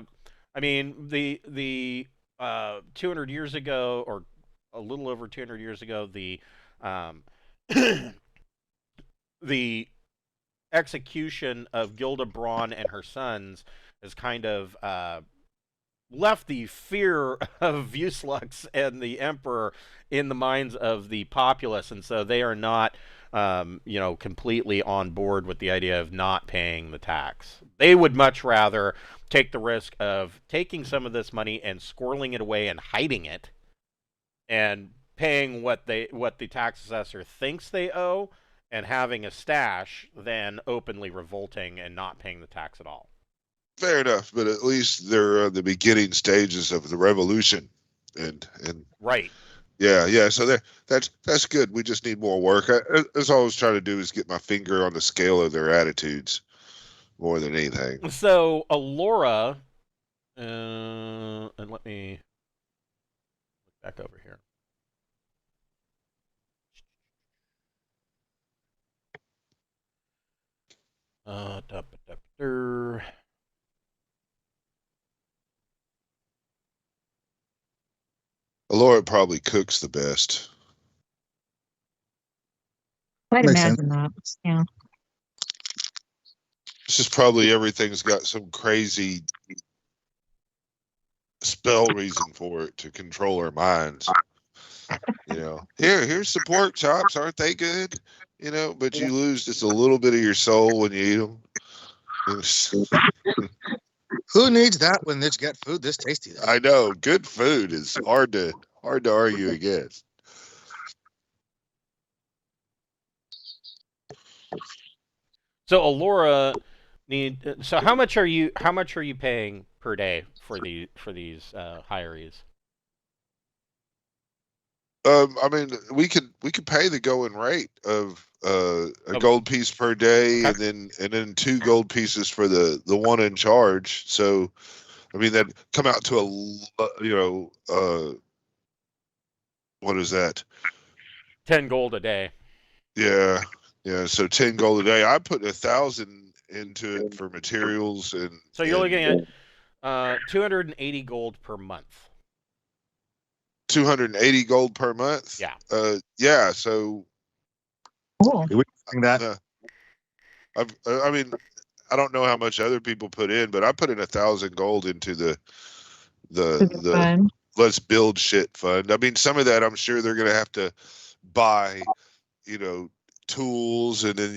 mean, the 200 years ago, or a little over 200 years ago, the the execution of Gilda Braun and her sons has kind of left the fear of Vuslax and the Emperor in the minds of the populace, and so they are not completely on board with the idea of not paying the tax. They would much rather take the risk of taking some of this money and squirreling it away and hiding it, and paying what the tax assessor thinks they owe, and having a stash, than openly revolting and not paying the tax at all.
Fair enough, but at least they're the beginning stages of the revolution, and
right.
Yeah. So that's good. We just need more work. That's all I was trying to do, is get my finger on the scale of their attitudes more than anything.
So Alora, and let me look back over here.
Alora probably cooks the best.
I'd
Makes
imagine that. Yeah.
It's just probably everything's got some crazy spell reason for it to control our minds. Here's the pork chops. Aren't they good? But you lose just a little bit of your soul when you eat them.
Who needs that when they get food this tasty?
I know. Good food is hard to argue against.
So Alora so how much are you paying per day for these hirees?
I mean, we could pay the going rate of a gold piece per day,
Okay.
and then 2 gold pieces for the one in charge. So, I mean, that'd come out to what is that?
10 gold a day.
Yeah. So 10 gold a day. I put 1,000 into it for materials, and
so you're looking at 280 gold per month.
280 gold per month.
Yeah.
Yeah. So.
Cool.
That.
I mean, I don't know how much other people put in, but I put in 1,000 gold into the let's build shit fund. I mean, some of that I'm sure they're gonna have to buy, tools, and then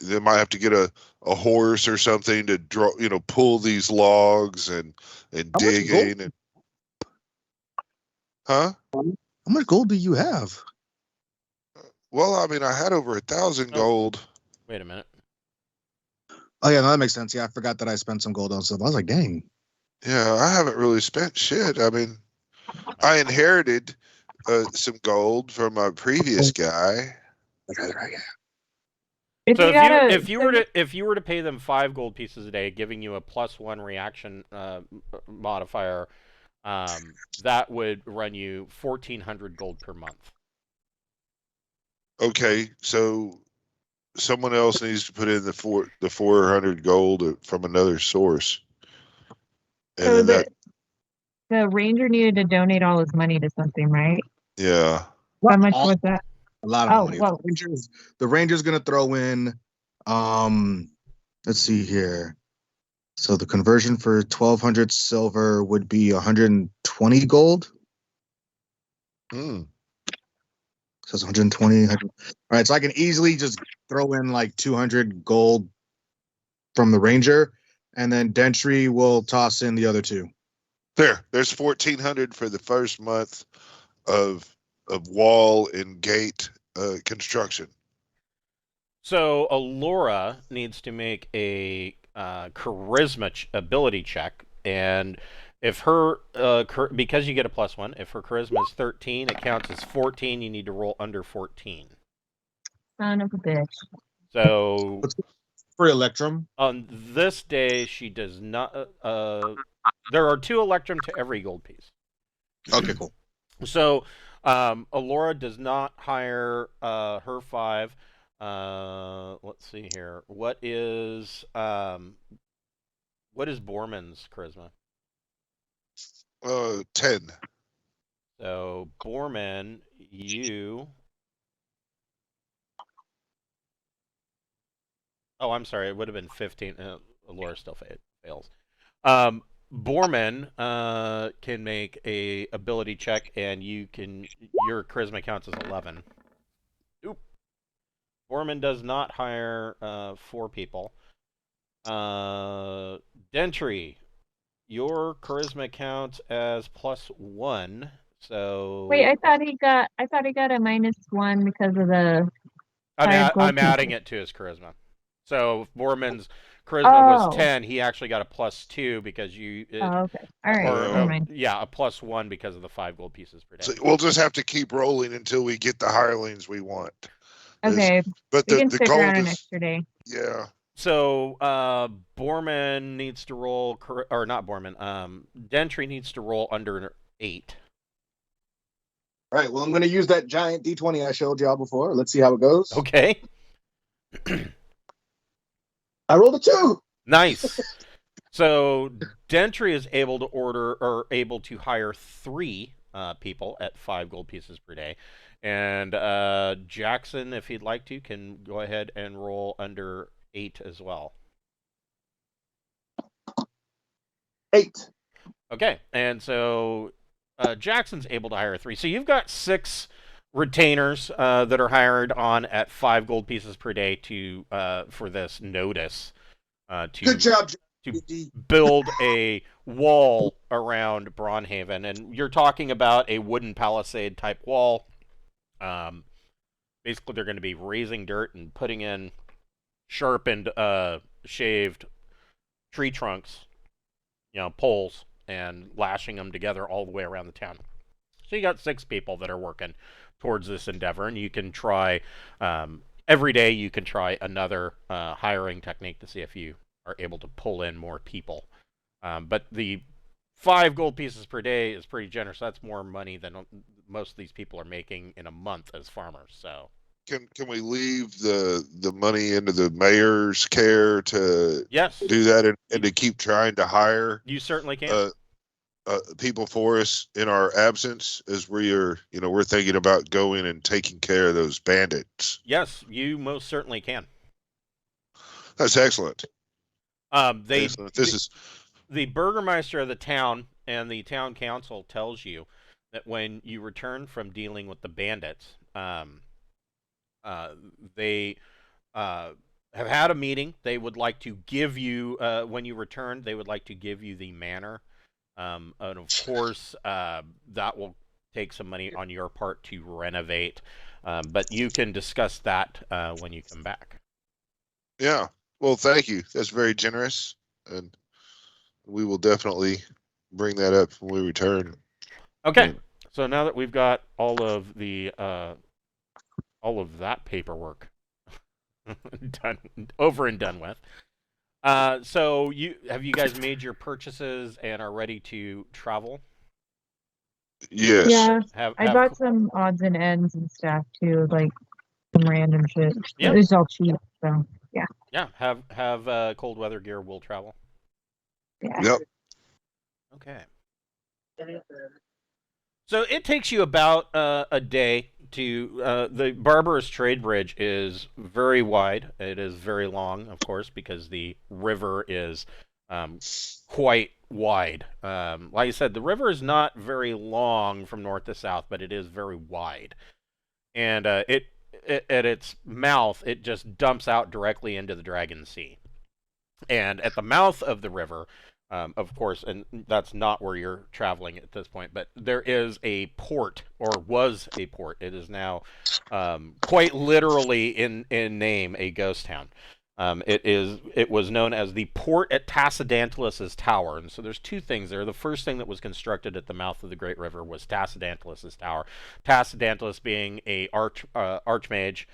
they might have to get a horse or something to draw, pull these logs and digging and. Huh?
How much gold do you have?
Well, I mean, I had over 1,000 gold.
Wait a minute.
Oh yeah, no, that makes sense. Yeah, I forgot that I spent some gold on stuff. I was like, dang.
Yeah, I haven't really spent shit. I mean, I inherited some gold from my previous guy.
If you were to pay them 5 gold pieces a day, giving you a +1 reaction modifier, that would run you 1,400 gold per month.
Okay, so someone else needs to put in the 400 gold from another source. And
so the ranger needed to donate all his money to something, right?
Yeah.
How much was that?
A lot of money. Well, the ranger's gonna throw in. Let's see here. So the conversion for 1,200 silver would be 120 gold. So it's 120. All right, so I can easily just throw in like 200 gold from the ranger, and then Dentry will toss in the other 2.
There's 1,400 for the first month of wall and gate construction.
So Alora needs to make a charisma ability check, and if her because you get a +1, if her charisma is 13, it counts as 14. You need to roll under 14.
Son of a bitch.
So
for Electrum,
on this day she does not. There are 2 Electrum to every gold piece.
Okay, cool.
So Alora does not hire her 5. Let's see here. What is Borman's charisma?
10.
So Borman, you. Oh, I'm sorry. It would have been 15. Alora still fails. Borman can make a ability check, and your charisma counts as 11. Oop. Borman does not hire 4 people. Dentry, your charisma counts as +1. So
Wait, I thought he got a -1 because of the
I'm
5 gold
adding
pieces.
it to his charisma. So if Borman's charisma was
Oh.
10, he actually got a +2 because
Oh, okay. All right.
or
Never mind.
yeah, a +1 because of the 5 gold pieces per day.
So we'll just have to keep rolling until we get the hirelings we want.
Okay.
But
We can
the
stick around
gold
an
is,
extra day.
yeah.
So Borman needs to roll, or not Borman. Dentry needs to roll under an 8.
All right. Well, I'm going to use that giant D20 I showed y'all before. Let's see how it goes.
Okay.
I rolled a 2.
Nice. So Dentry is able to hire 3 people at 5 gold pieces per day, and Jackson, if he'd like to, can go ahead and roll under 8 as well.
8.
Okay, and so Jackson's able to hire 3. So you've got 6 retainers that are hired on at 5 gold pieces per day to for this notice to
Good job,
to build a wall around Braunhaven, and you're talking about a wooden palisade type wall. Basically, they're going to be raising dirt and putting in sharpened, shaved tree trunks, poles, and lashing them together all the way around the town. So you got 6 people that are working towards this endeavor, and you can try every day. You can try another hiring technique to see if you are able to pull in more people. But the 5 gold pieces per day is pretty generous. That's more money than most of these people are making in a month as farmers. So
Can we leave the money into the mayor's care to
yes,
do that and to keep trying to hire
you certainly can.
people for us in our absence as we're thinking about going and taking care of those bandits?
Yes, you most certainly can.
That's excellent.
Excellent.
This is
the burgermeister of the town and the town council tells you that when you return from dealing with the bandits, they have had a meeting. They would like to give you, when you return, they would like to give you the manor. And of course, that will take some money on your part to renovate. But you can discuss that when you come back.
Yeah. Well, thank you. That's very generous, and we will definitely bring that up when we return.
Okay. So now that we've got all of that paperwork over and done with, so have you guys made your purchases and are ready to travel?
Yes.
Yeah. I bought some odds and ends and stuff too, like some random shit.
Yeah.
It was all cheap, so yeah.
Yeah. Have cold weather gear will travel.
Yeah.
Yep.
Okay. So it takes you about a day to the Barbarous Trade Bridge is very wide. It is very long, of course, because the river is quite wide. Like I said, the river is not very long from north to south, but it is very wide. And it at its mouth, it just dumps out directly into the Dragon Sea. And at the mouth of the river, of course, and that's not where you're traveling at this point, but there is a port, or was a port. It is now quite literally in name a ghost town. It was known as the port at Tassadantalus's Tower, and so there's 2 things there. The first thing that was constructed at the mouth of the Great River was Tassadantalus's Tower. Tassadantalus being a archmage,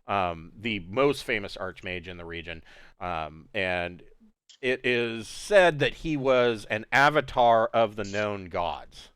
the most famous archmage in the region, and it is said that he was an avatar of the known gods,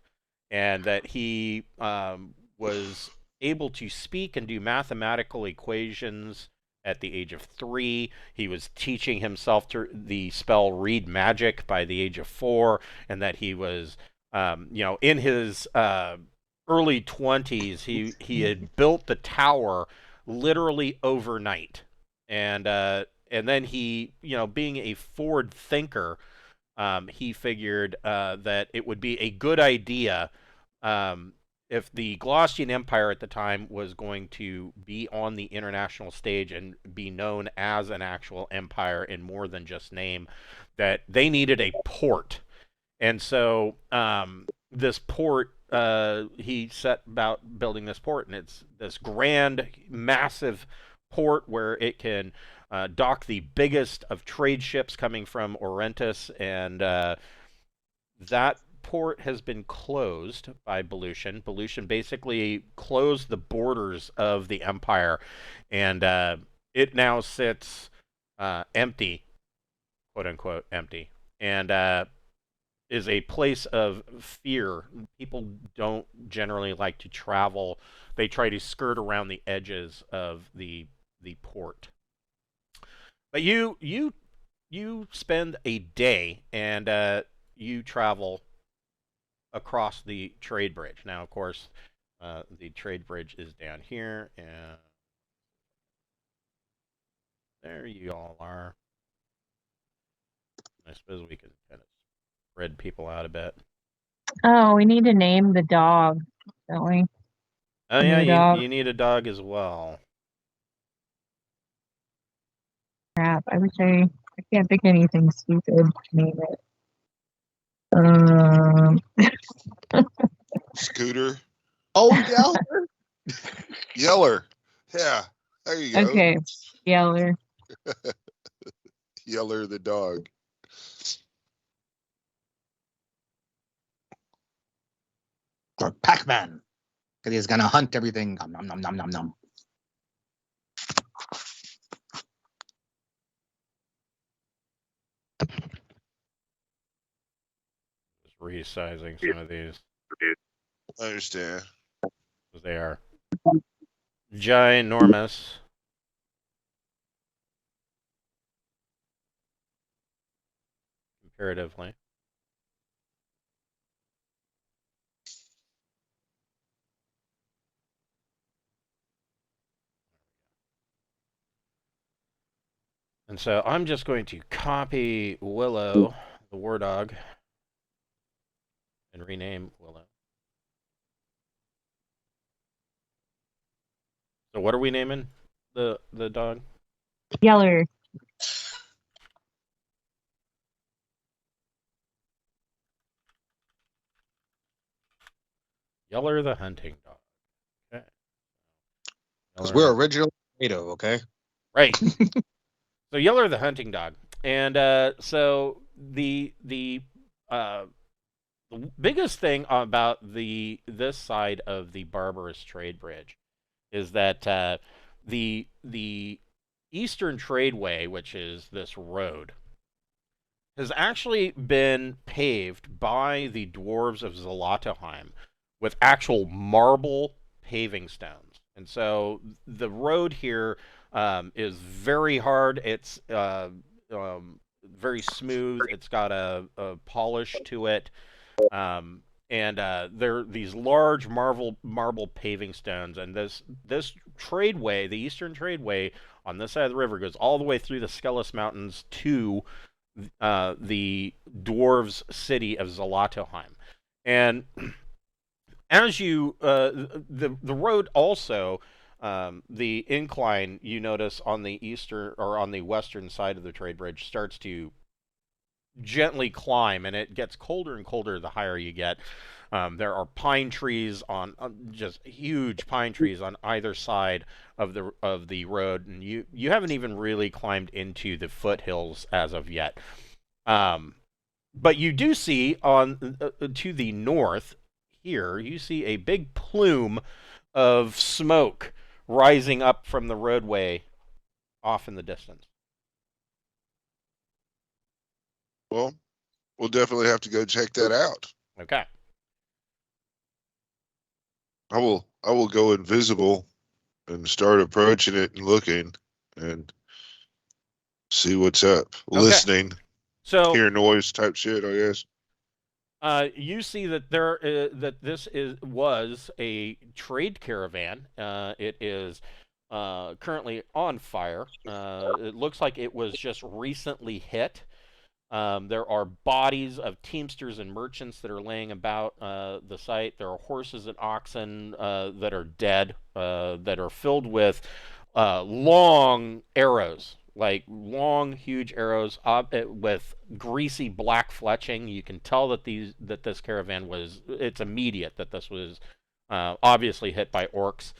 and that he was able to speak and do mathematical equations at the age of 3. He was teaching himself the spell Read Magic by the age of 4, and that he was, in his early 20s, he had built the tower literally overnight, and then he, being a forward thinker, he figured that it would be a good idea if the Glossian Empire at the time was going to be on the international stage and be known as an actual empire in more than just name, that they needed a port. And so this port, he set about building this port, and it's this grand, massive port where it can dock the biggest of trade ships coming from Orentis, and that port has been closed by Belution. Belution basically closed the borders of the Empire, and it now sits empty, quote unquote, empty, and is a place of fear. People don't generally like to travel. They try to skirt around the edges of the port. But you spend a day and you travel across the trade bridge. Now, of course, the trade bridge is down here, and there you all are. I suppose we can kind of spread people out a bit.
Oh, we need to name the dog, don't we?
Oh
The
yeah,
new dog.
you need a dog as well.
Crap. I can't think of anything stupid to name it.
Scooter.
Oh, Yeller.
Yeller. Yeah. There you go.
Okay. Yeller.
Yeller the dog.
Or Pac-Man. Because he's gonna hunt everything. Nom nom nom nom nom nom.
Just resizing some of these.
I understand.
Because they are ginormous. Comparatively. And so I'm just going to copy Willow, the war dog, and rename Willow. So what are we naming the dog?
Yeller.
Yeller the hunting dog. Okay.
Because we're original tomato, okay?
Right. So Yeller the hunting dog, and so the biggest thing about this side of the barbarous trade bridge is that the Eastern Tradeway, which is this road, has actually been paved by the dwarves of Zlatoheim with actual marble paving stones. And so the road here is very hard. It's very smooth. It's got a polish to it. And there are these large marble paving stones. And this tradeway, the Eastern Tradeway, on this side of the river goes all the way through the Skellis Mountains to the dwarves' city of Zlatoheim. And as you the road also the incline, you notice on the eastern or on the western side of the trade bridge starts to gently climb, and it gets colder and colder the higher you get. There are pine trees on just huge pine trees on either side of the road, and you haven't even really climbed into the foothills as of yet. But you do see on to the north here, you see a big plume of smoke rising up from the roadway off in the distance.
Well, we'll definitely have to go check that out.
Okay.
I will go invisible and start approaching it and looking and see what's up.
Okay.
Listening,
So
hear noise type shit, I guess.
you see that this was a trade caravan. It is currently on fire. It looks like it was just recently hit. There are bodies of teamsters and merchants that are laying about the site. There are horses and oxen that are dead, that are filled with long arrows, like long, huge arrows with greasy black fletching. You can tell that this caravan was. It's immediate that this was obviously hit by orcs.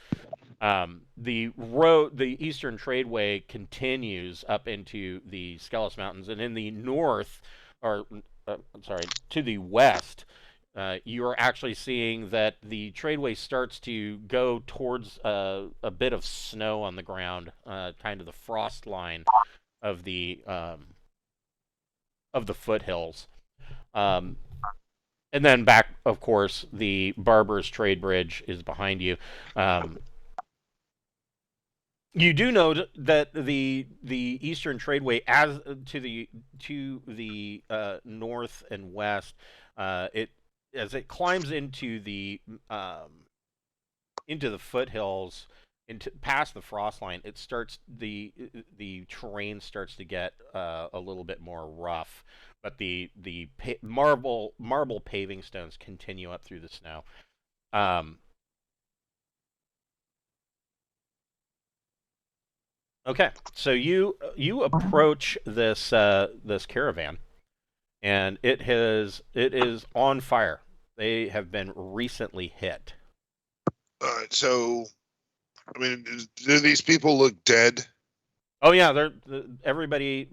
The Eastern Tradeway continues up into the Skelos Mountains, and in the north, or I'm sorry, to the west, you are actually seeing that the Tradeway starts to go towards a bit of snow on the ground, kind of the frost line of the foothills. And then back, of course, the Barber's Trade Bridge is behind you. You do know that the Eastern Tradeway, as to the north and west, it as it climbs into the foothills, into past the frost line, it starts the terrain starts to get a little bit more rough, but the marble paving stones continue up through the snow. Okay, so you approach this this caravan, and it is on fire. They have been recently hit.
So, I mean, do these people look dead?
Oh yeah, everybody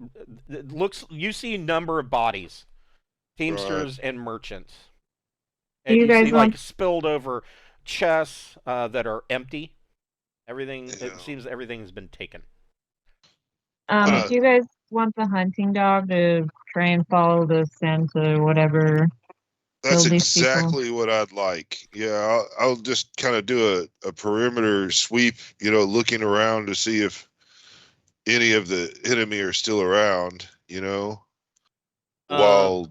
looks. You see a number of bodies, teamsters and merchants, and you see like spilled over chests that are empty. Everything.
Yeah.
It seems everything's been taken.
Do you guys want the hunting dog to try and follow the scent or whatever?
That's exactly what I'd like. Yeah, I'll just kind of do a perimeter sweep, looking around to see if any of the enemy are still around, while,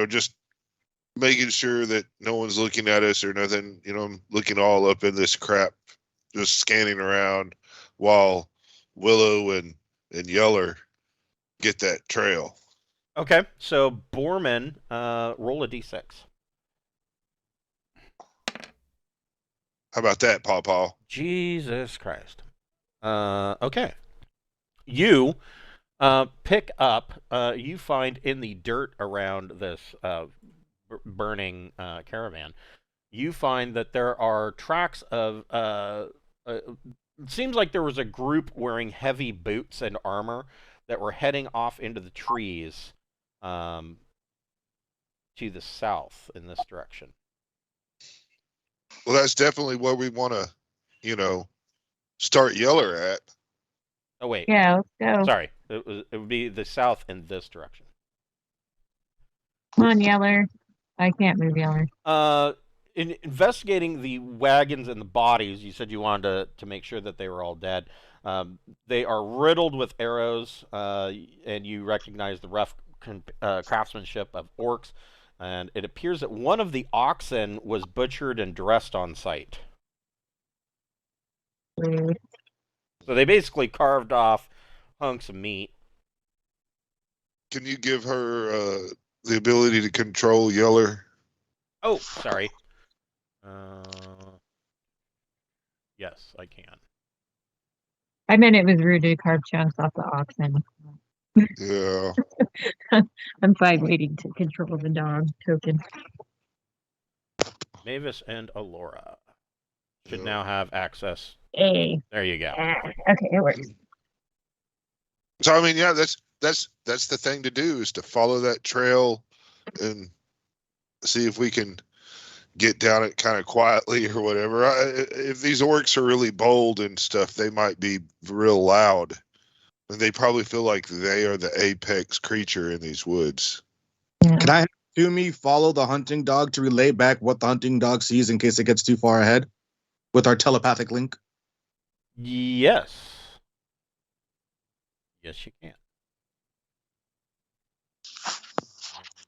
just making sure that no one's looking at us or nothing. I'm looking all up in this crap, just scanning around while Willow and Yeller get that trail.
Okay, so Borman, roll a d6.
How about that, Paw?
Jesus Christ. Okay. You pick up, you find in the dirt around this burning caravan, you find that there are tracks of, it seems like there was a group wearing heavy boots and armor that were heading off into the trees to the south in this direction.
Well, that's definitely where we want to, start Yeller at.
Oh wait.
Yeah, let's go.
Sorry, it would be the south in this direction.
Come on, Yeller. I can't move Yeller.
In investigating the wagons and the bodies, you said you wanted to make sure that they were all dead. They are riddled with arrows, and you recognize the rough craftsmanship of orcs. And it appears that one of the oxen was butchered and dressed on site.
Rude.
So they basically carved off hunks of meat.
Can you give her the ability to control Yeller?
Oh, sorry. Yes, I can.
I meant it was rude to carve chunks off the oxen.
Yeah.
I'm fine waiting to control the dog token.
Mavis and Alora should now have access.
A.
There you go.
Okay, it works.
So I mean, yeah, that's the thing to do, is to follow that trail and see if we can get down it kind of quietly or whatever. If these orcs are really bold and stuff, they might be real loud. And they probably feel like they are the apex creature in these woods.
Yeah.
Can I have Fumi follow the hunting dog to relay back what the hunting dog sees in case it gets too far ahead with our telepathic link?
Yes. Yes, you can.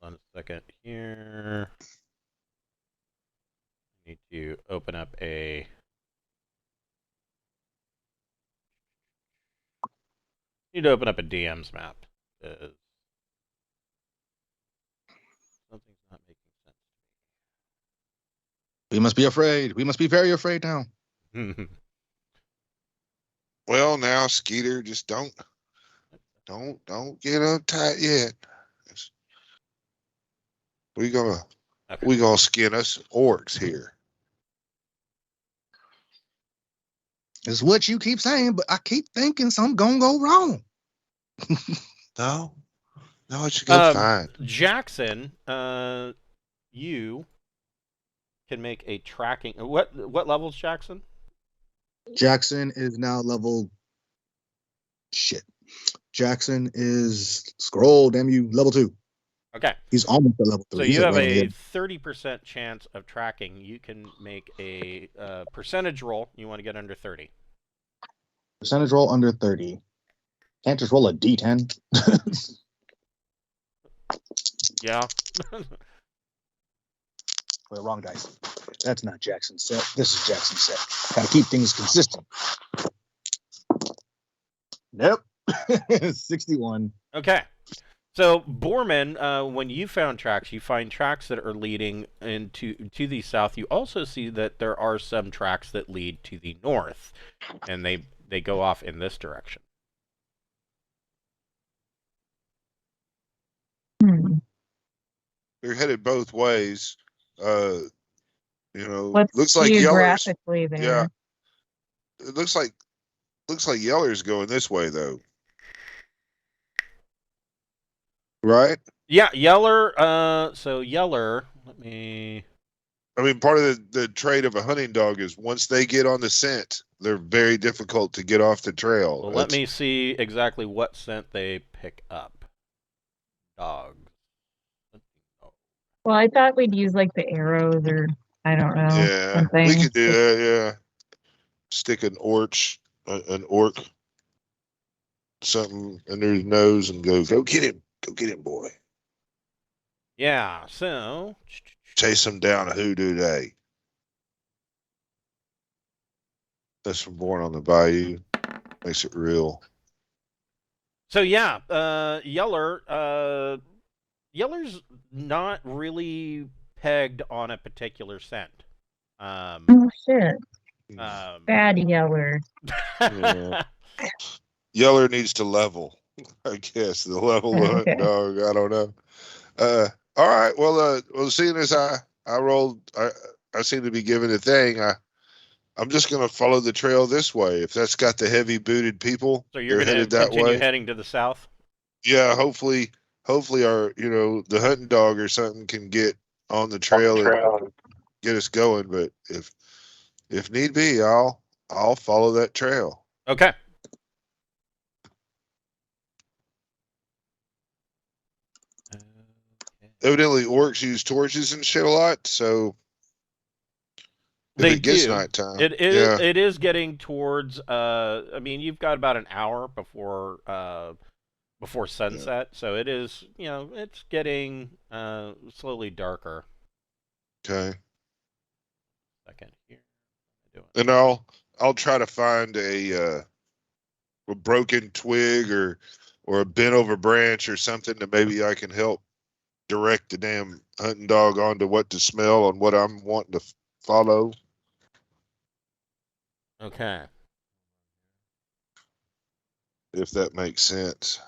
Hold on a second here. I need to open up a... Need to open up a DM's map.
We must be afraid. We must be very afraid now.
Well, now, Skeeter, just don't get uptight yet. We gonna skin us orcs here.
It's what you keep saying, but I keep thinking something gonna go wrong.
No, it should go fine.
Jackson, you can make a tracking. What level's Jackson?
Jackson is now level. Shit. Jackson is scroll. Damn you, level 2.
Okay.
He's almost at level 3.
So
He's
you have
right
a 30% chance of tracking. You can make a percentage roll. You want to get under 30.
Percentage roll under 30. Can't just roll a d10.
Yeah.
Well, wrong dice. That's not Jackson's set. This is Jackson's set. Gotta keep things consistent. Nope. 61.
Okay. So Borman, when you found tracks, you find tracks that are leading to the south. You also see that there are some tracks that lead to the north, and they go off in this direction.
They're headed both ways.
What's
looks like Yeller's.
geographically there?
Yeah, it looks like Yeller's going this way though. Right?
Yeah, Yeller. So Yeller, let me.
I mean, part of the trait of a hunting dog is once they get on the scent, they're very difficult to get off the trail.
Well, let me see exactly what scent they pick up. Dog.
Well, I thought we'd use like the arrows or I don't know.
Yeah,
something.
we could do that. Yeah, stick an orc something under his nose and go get him, boy.
Yeah. So
chase him down a hoodoo day. That's from Born on the Bayou. Makes it real.
So yeah, Yeller's not really pegged on a particular scent.
Oh shit! Bad Yeller.
Yeah. Yeller needs to level. I guess the level of dog. I don't know. All right. Well, seeing as I rolled, I seem to be given a thing. I'm just going to follow the trail this way. If that's got the heavy booted people,
so you're
going to
continue heading to the south.
Yeah. Hopefully our the hunting dog or something can get on the trail and get us going. But if need be, I'll follow that trail.
Okay.
Evidently, orcs use torches and shit a lot, so it gets nighttime.
It is getting towards. I mean, you've got about an hour before sunset, so it is. It's getting slowly darker.
Okay.
Second here.
And I'll try to find a broken twig or a bent over branch or something that maybe I can help direct the damn hunting dog onto what to smell and what I'm wanting to follow.
Okay.
If that makes sense.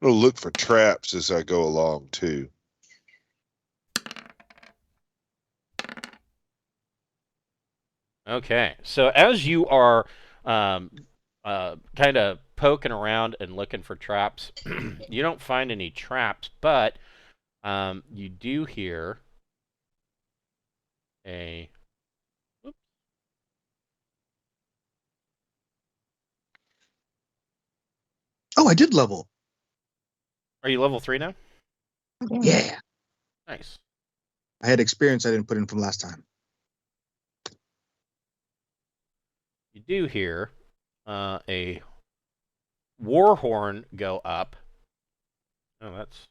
I'll look for traps as I go along too.
Okay, so as you are kind of poking around and looking for traps, you don't find any traps, but you do hear a... Oops.
Oh, I did level.
Are you level 3 now?
Yeah.
Nice.
I had experience I didn't put in from last time.
You do hear a war horn go up. Oh, that's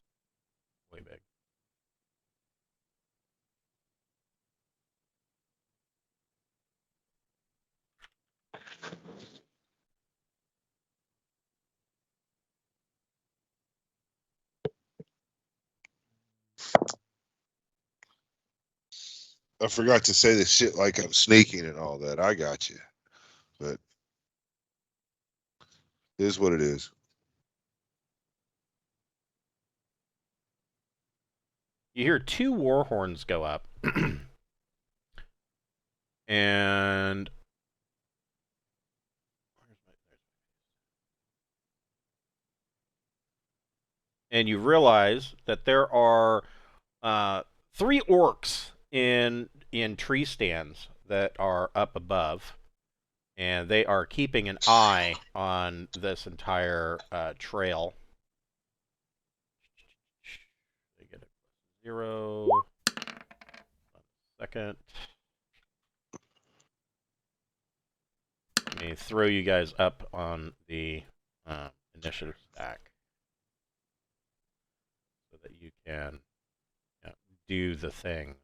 way big.
I forgot to say this shit like I'm sneaking and all that. I got you, but it is what it is.
You hear 2 war horns go up, and you realize that there are 3 orcs in tree stands that are up above, and they are keeping an eye on this entire trail. They get a 0. 1 second. Let me throw you guys up on the initiative stack so that you can do the thing.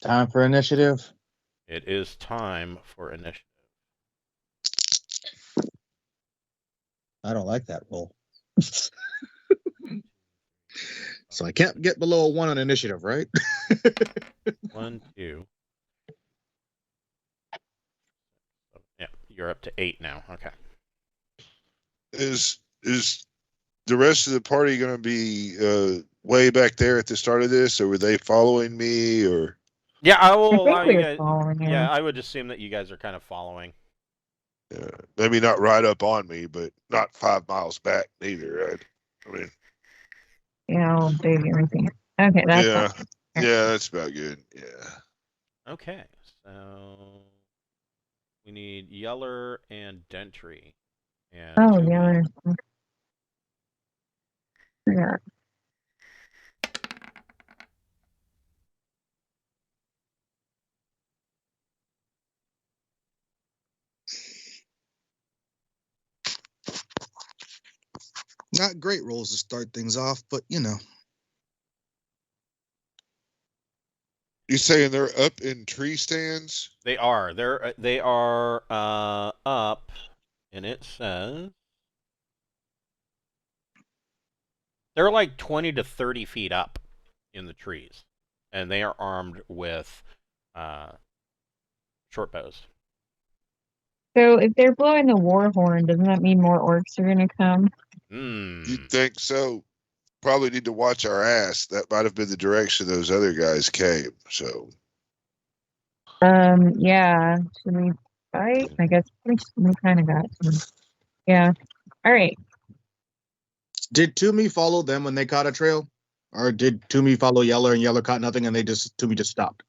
Time for initiative.
It is time for initiative.
I don't like that roll. So I can't get below a 1 on initiative, right?
1, 2. Yeah, you're up to 8 now. Okay.
Is the rest of the party going to be way back there at the start of this, or were they following me, or?
Yeah, I
I
will
think
allow you
we're
guys.
following him.
Yeah, I would assume that you guys are kind of following.
Maybe not right up on me, but not 5 miles back neither. Right? I mean,
Yeah, I'll do everything. Okay, that's
yeah,
fine.
yeah, that's about good. Yeah.
Okay, so we need Yeller and Dentry. And
Oh,
Toby.
yeah. Yeah.
Not great rolls to start things off, but you know.
You saying they're up in tree stands?
They are. They are up, and it says they're like 20 to 30 feet up in the trees, and they are armed with short bows.
So if they're blowing the war horn, doesn't that mean more orcs are gonna come?
You think so? Probably need to watch our ass. That might have been the direction those other guys came. So.
Yeah. Should we fight? I guess we kind of got some. Yeah. All right.
Did Toomey follow them when they caught a trail? Or did Toomey follow Yeller and Yeller caught nothing and Toomey just stopped?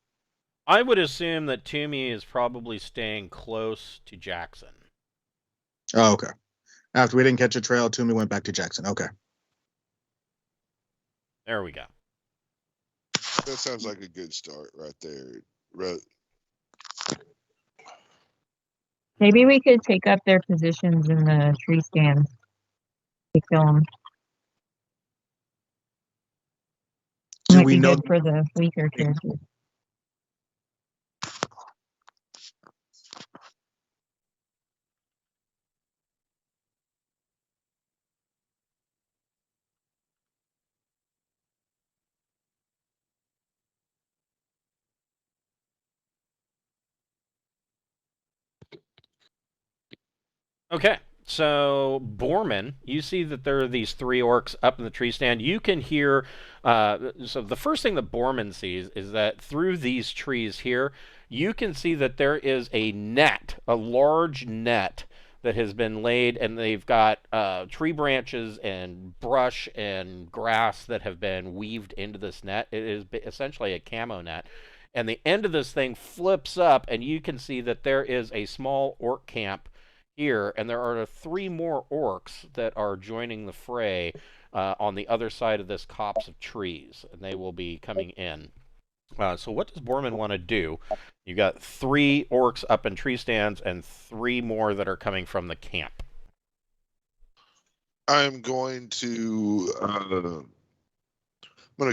I would assume that Toomey is probably staying close to Jackson.
Oh, okay. After we didn't catch a trail, Toomey went back to Jackson. Okay.
There we go.
That sounds like a good start right there. Right.
Maybe we could take up their positions in the tree stands to kill them.
Do
Might
we
be
know?
good for the weaker characters.
Okay, so Borman, you see that there are these 3 orcs up in the tree stand. You can hear. So the first thing that Borman sees is that through these trees here, you can see that there is a net, a large net that has been laid, and they've got tree branches and brush and grass that have been weaved into this net. It is essentially a camo net. And the end of this thing flips up, and you can see that there is a small orc camp here, and there are 3 more orcs that are joining the fray on the other side of this copse of trees, and they will be coming in. So what does Borman want to do? You got 3 orcs up in tree stands and 3 more that are coming from the camp.
I'm going to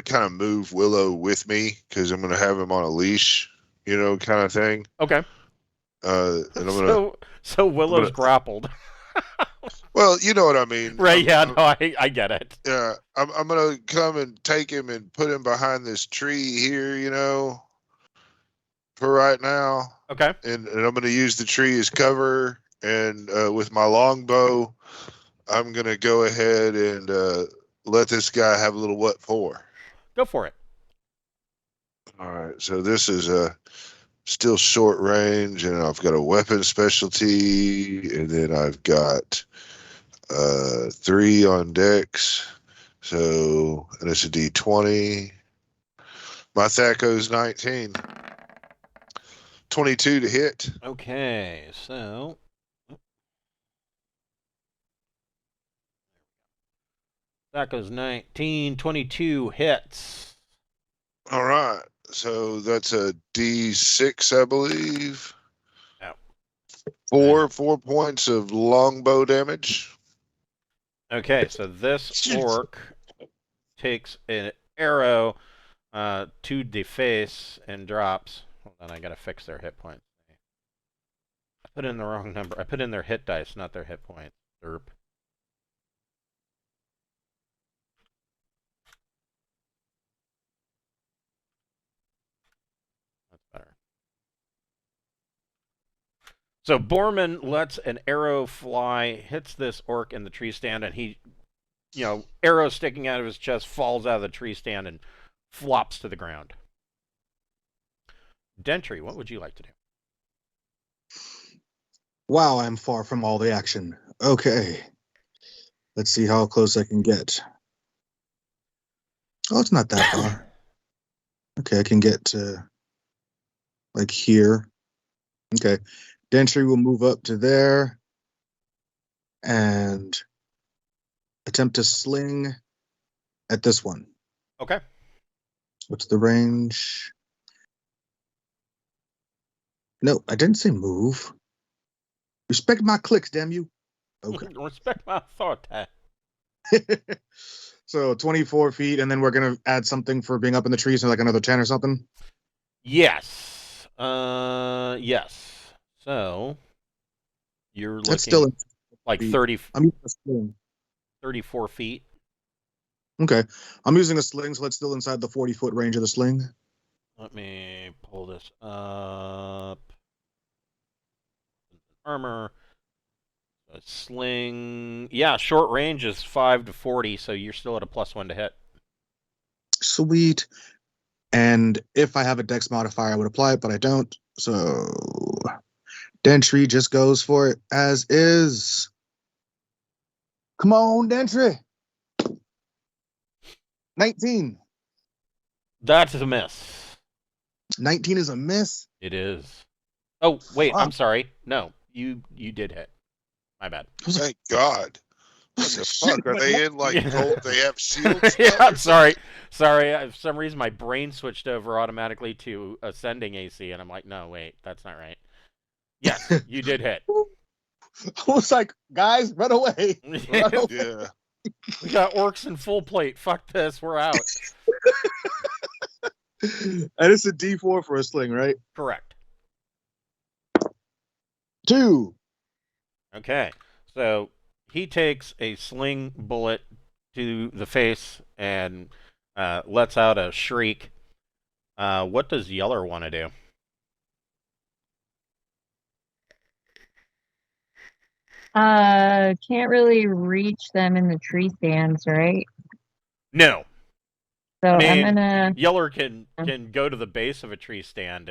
kind of move Willow with me because I'm going to have him on a leash, kind of thing.
Okay.
And I'm gonna,
so Willow's grappled.
Well, you know what I mean.
Right? Yeah. No, I get it.
Yeah, I'm gonna come and take him and put him behind this tree here, for right now.
Okay.
And I'm gonna use the tree as cover, and with my longbow, I'm gonna go ahead and let this guy have a little what for.
Go for it.
All right, so this is still short range, and I've got a weapon specialty, and then I've got 3 on dex. So, and it's a D20. My THAC0's 19. 22 to hit.
Okay, so that goes 19, 22 hits.
All right. So that's a D6, I believe.
Yeah.
4 points of longbow damage.
Okay, so this orc takes an arrow to the face and drops. Hold on, I gotta fix their hit points. I put in the wrong number. I put in their hit dice, not their hit points. Derp. That's better. So Borman lets an arrow fly, hits this orc in the tree stand, and he, arrow sticking out of his chest, falls out of the tree stand and flops to the ground. Dentry, what would you like to do?
Wow, I'm far from all the action. Okay. Let's see how close I can get. Oh, it's not that far. Okay, I can get to like here. Okay. Dentry will move up to there and attempt to sling at this one.
Okay.
What's the range? No, I didn't say move. Respect my clicks, damn you. Okay.
Respect my thought.
So 24 feet, and then we're going to add something for being up in the trees, so like another 10 or something?
Yes. Yes. So, you're looking
That's still
like
feet.
30,
I'm using a sling.
34 feet.
Okay. I'm using a sling, so it's still inside the 40-foot range of the sling.
Let me pull this up. Armor. A sling. Yeah, short range is 5 to 40, so you're still at a +1 to hit.
Sweet. And if I have a dex modifier, I would apply it, but I don't. So Dentry just goes for it as is. Come on, Dentry. 19.
That's a miss.
19 is a miss.
It is. Oh, wait,
Fuck.
I'm sorry. No, you did hit. My bad.
Thank God. What the fuck? Are they in like gold? They have shields?
Yeah,
now?
sorry. For some reason, my brain switched over automatically to ascending AC, and I'm like, no, wait, that's not right. Yes, you did hit.
I was like, guys, run away. Run away.
Yeah.
We got orcs in full plate. Fuck this. We're out.
And it's a D4 for a sling, right?
Correct.
2.
Okay. So he takes a sling bullet to the face and lets out a shriek. What does Yeller want to do?
Can't really reach them in the tree stands, right?
No.
So
I mean,
I'm gonna
Yeller can go to the base of a tree stand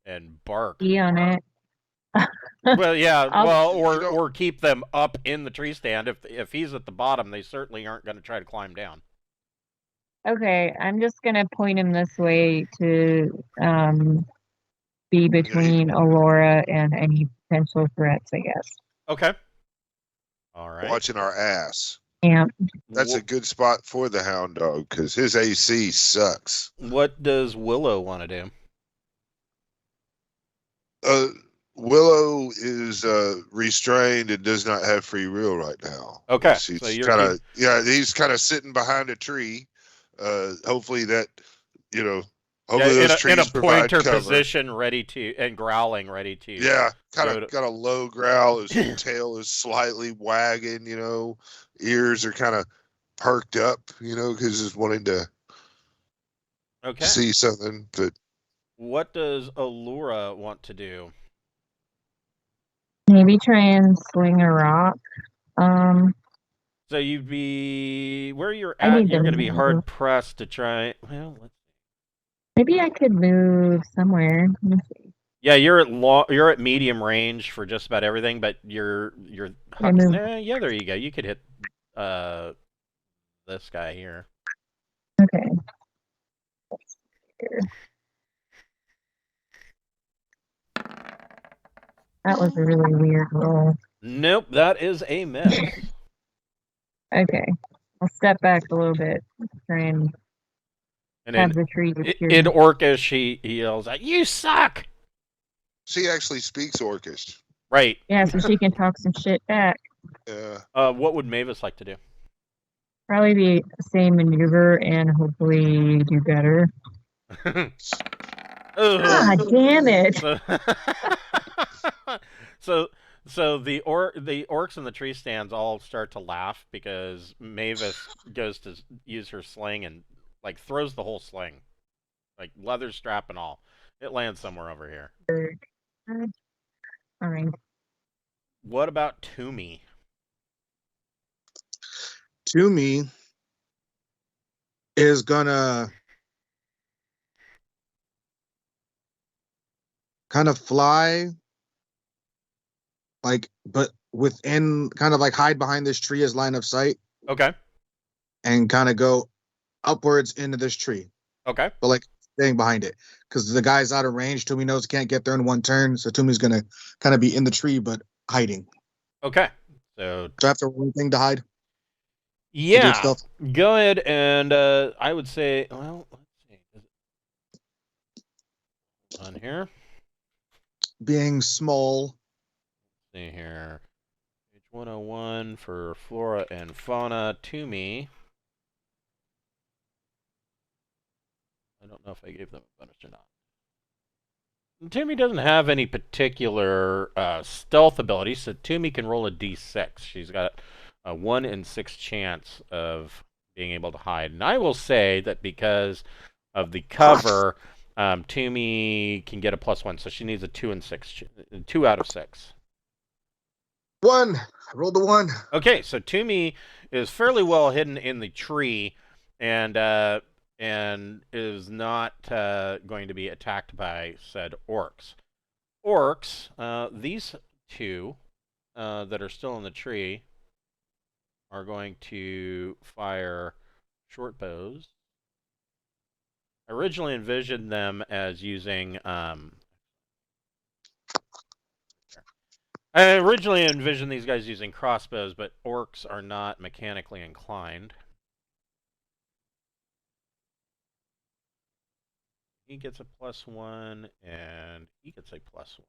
and bark.
be on it.
Well, yeah,
I'll-
or keep them up in the tree stand. If he's at the bottom, they certainly aren't going to try to climb down.
Okay, I'm just gonna point him this way to be between Aurora and any potential threats, I guess.
Okay. All right.
Watching our ass.
Yeah.
That's a good spot for the hound dog because his AC sucks.
What does Willow want to do?
Willow is restrained and does not have free will right now.
Okay,
He's
so you're
kind of he's kind of sitting behind a tree. Hopefully that Hopefully
in
those
in a
trees provide
pointer
cover.
position, ready to and growling, ready to.
Yeah, kind
go to-
of got a low growl. His tail is slightly wagging. Ears are kind of perked up. Because he's wanting to
Okay.
see something. But
What does Allura want to do?
Maybe try and sling a rock.
So you'd be where you're
I
at.
need
You're
to
going to be
move.
hard pressed to try. Well,
Maybe I could move somewhere. Let me see.
yeah, you're at medium range for just about everything, but you're
I move.
yeah, there you go. You could hit this guy here.
Okay. That was a really weird roll.
Nope, that is a miss.
Okay. I'll step back a little bit. Try and
And
have the tree
in Orcish, he yells out, "You suck!"
she actually speaks Orcish.
Right.
Yeah, so she can talk some shit back.
Yeah.
What would Mavis like to do?
Probably the same maneuver and hopefully do better. God damn it!
So the orcs in the tree stands all start to laugh because Mavis goes to use her sling and like throws the whole sling, like leather strap and all. It lands somewhere over here.
All right.
What about Toomey?
Toomey is gonna kind of fly, but within, kind of like hide behind this tree as line of sight,
Okay.
and kind of go upwards into this tree,
Okay.
but like staying behind it, because the guy's out of range. Toomey knows he can't get there in one turn, so Toomey's gonna kind of be in the tree but hiding.
Okay. So
Do I have to roll anything to hide?
yeah, go ahead and I would say, well, let's see. On here.
Being small.
Let's see here. Page 101 for flora and fauna. Toomey. I don't know if I gave them a bonus or not. Toomey doesn't have any particular stealth ability, so Toomey can roll a d6. She's got a 1 in 6 chance of being able to hide. And I will say that because of the cover, Toomey can get a +1, so she needs a 2 out of 6.
1. I rolled a 1.
Okay, so Toomey is fairly well hidden in the tree, and is not going to be attacked by said orcs. Orcs, these two that are still in the tree, are going to fire short bows. I originally envisioned them as using. I originally envisioned these guys using crossbows, but orcs are not mechanically inclined. He gets a +1, and he gets a +1.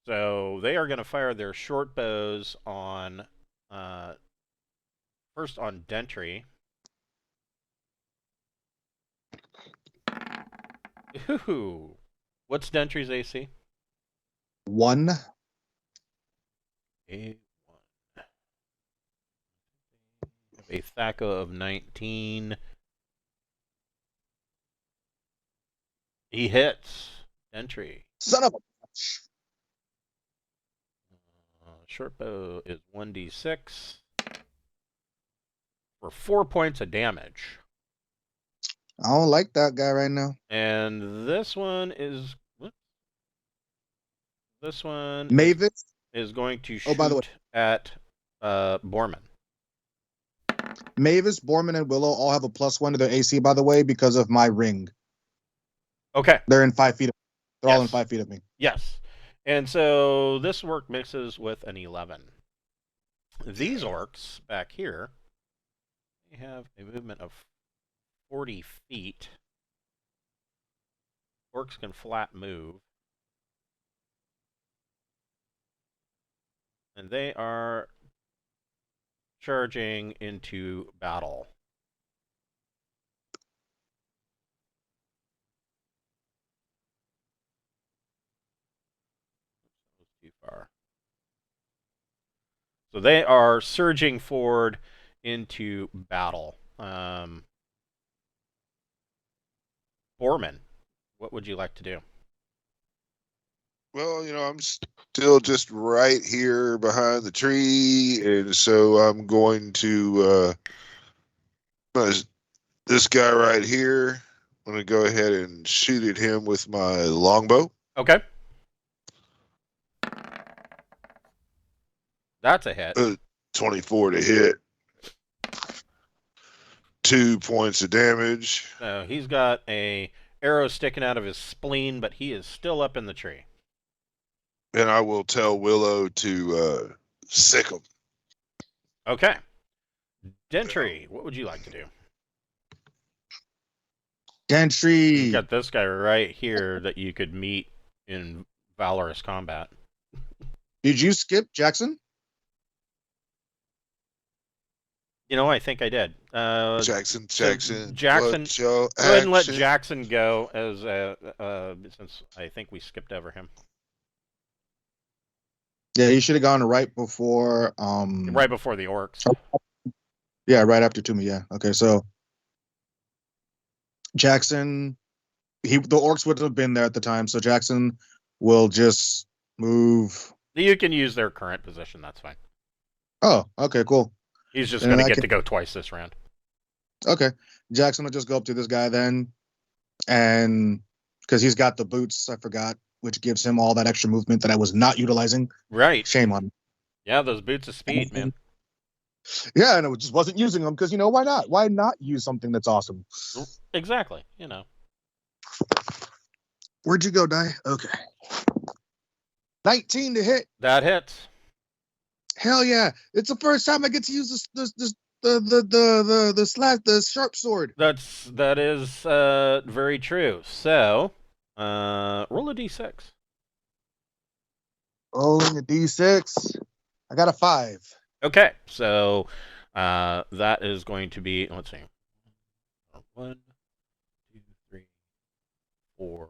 So they are going to fire their short bows on, first on Dentry. Ooh. What's Dentry's AC?
1.
A1. A THACO of 19. He hits Dentry.
Son of a bitch.
Short bow is 1d6 for 4 points of damage.
I don't like that guy right now.
And this one is. This one
Mavis
is going to shoot
by the way,
at Borman.
Mavis, Borman, and Willow all have a +1 to their AC, by the way, because of my ring.
Okay.
They're in 5 feet. They're all in
Yes.
5 feet of me.
Yes. And so this work mixes with an 11. These orcs back here, they have a movement of 40 feet. Orcs can flat move. And they are charging into battle. So they are surging forward into battle. Borman, what would you like to do?
Well, I'm still just right here behind the tree, and so I'm going to this guy right here. I'm going to go ahead and shoot at him with my longbow.
Okay. That's a hit.
24 to hit. 2 points of damage.
So he's got a arrow sticking out of his spleen, but he is still up in the tree.
And I will tell Willow to sick him.
Okay. Dentry, what would you like to do?
Dentry.
You got this guy right here that you could meet in valorous combat.
Did you skip Jackson?
I think I did.
Jackson.
Jackson.
Go
ahead and let Jackson go as since I think we skipped over him.
Yeah, he should have gone right before.
Right before the orcs.
Yeah, right after Toomey. Yeah. Okay, so Jackson, the orcs wouldn't have been there at the time, so Jackson will just move.
You can use their current position. That's fine.
Oh, okay, cool.
He's just going to get to go twice this round.
Okay, Jackson will just go up to this guy then, and because he's got the boots, I forgot, which gives him all that extra movement that I was not utilizing.
Right.
Shame on me.
Yeah, those boots of speed, man.
Yeah, and I just wasn't using them because why not? Why not use something that's awesome?
Exactly.
Where'd you go, Di? Okay. 19 to hit.
That hits.
Hell yeah! It's the first time I get to use the sharp sword.
That is very true. So, roll a d6.
Rolling a d6. I got a 5.
Okay, so that is going to be, let's see, 1, 2, 3, 4,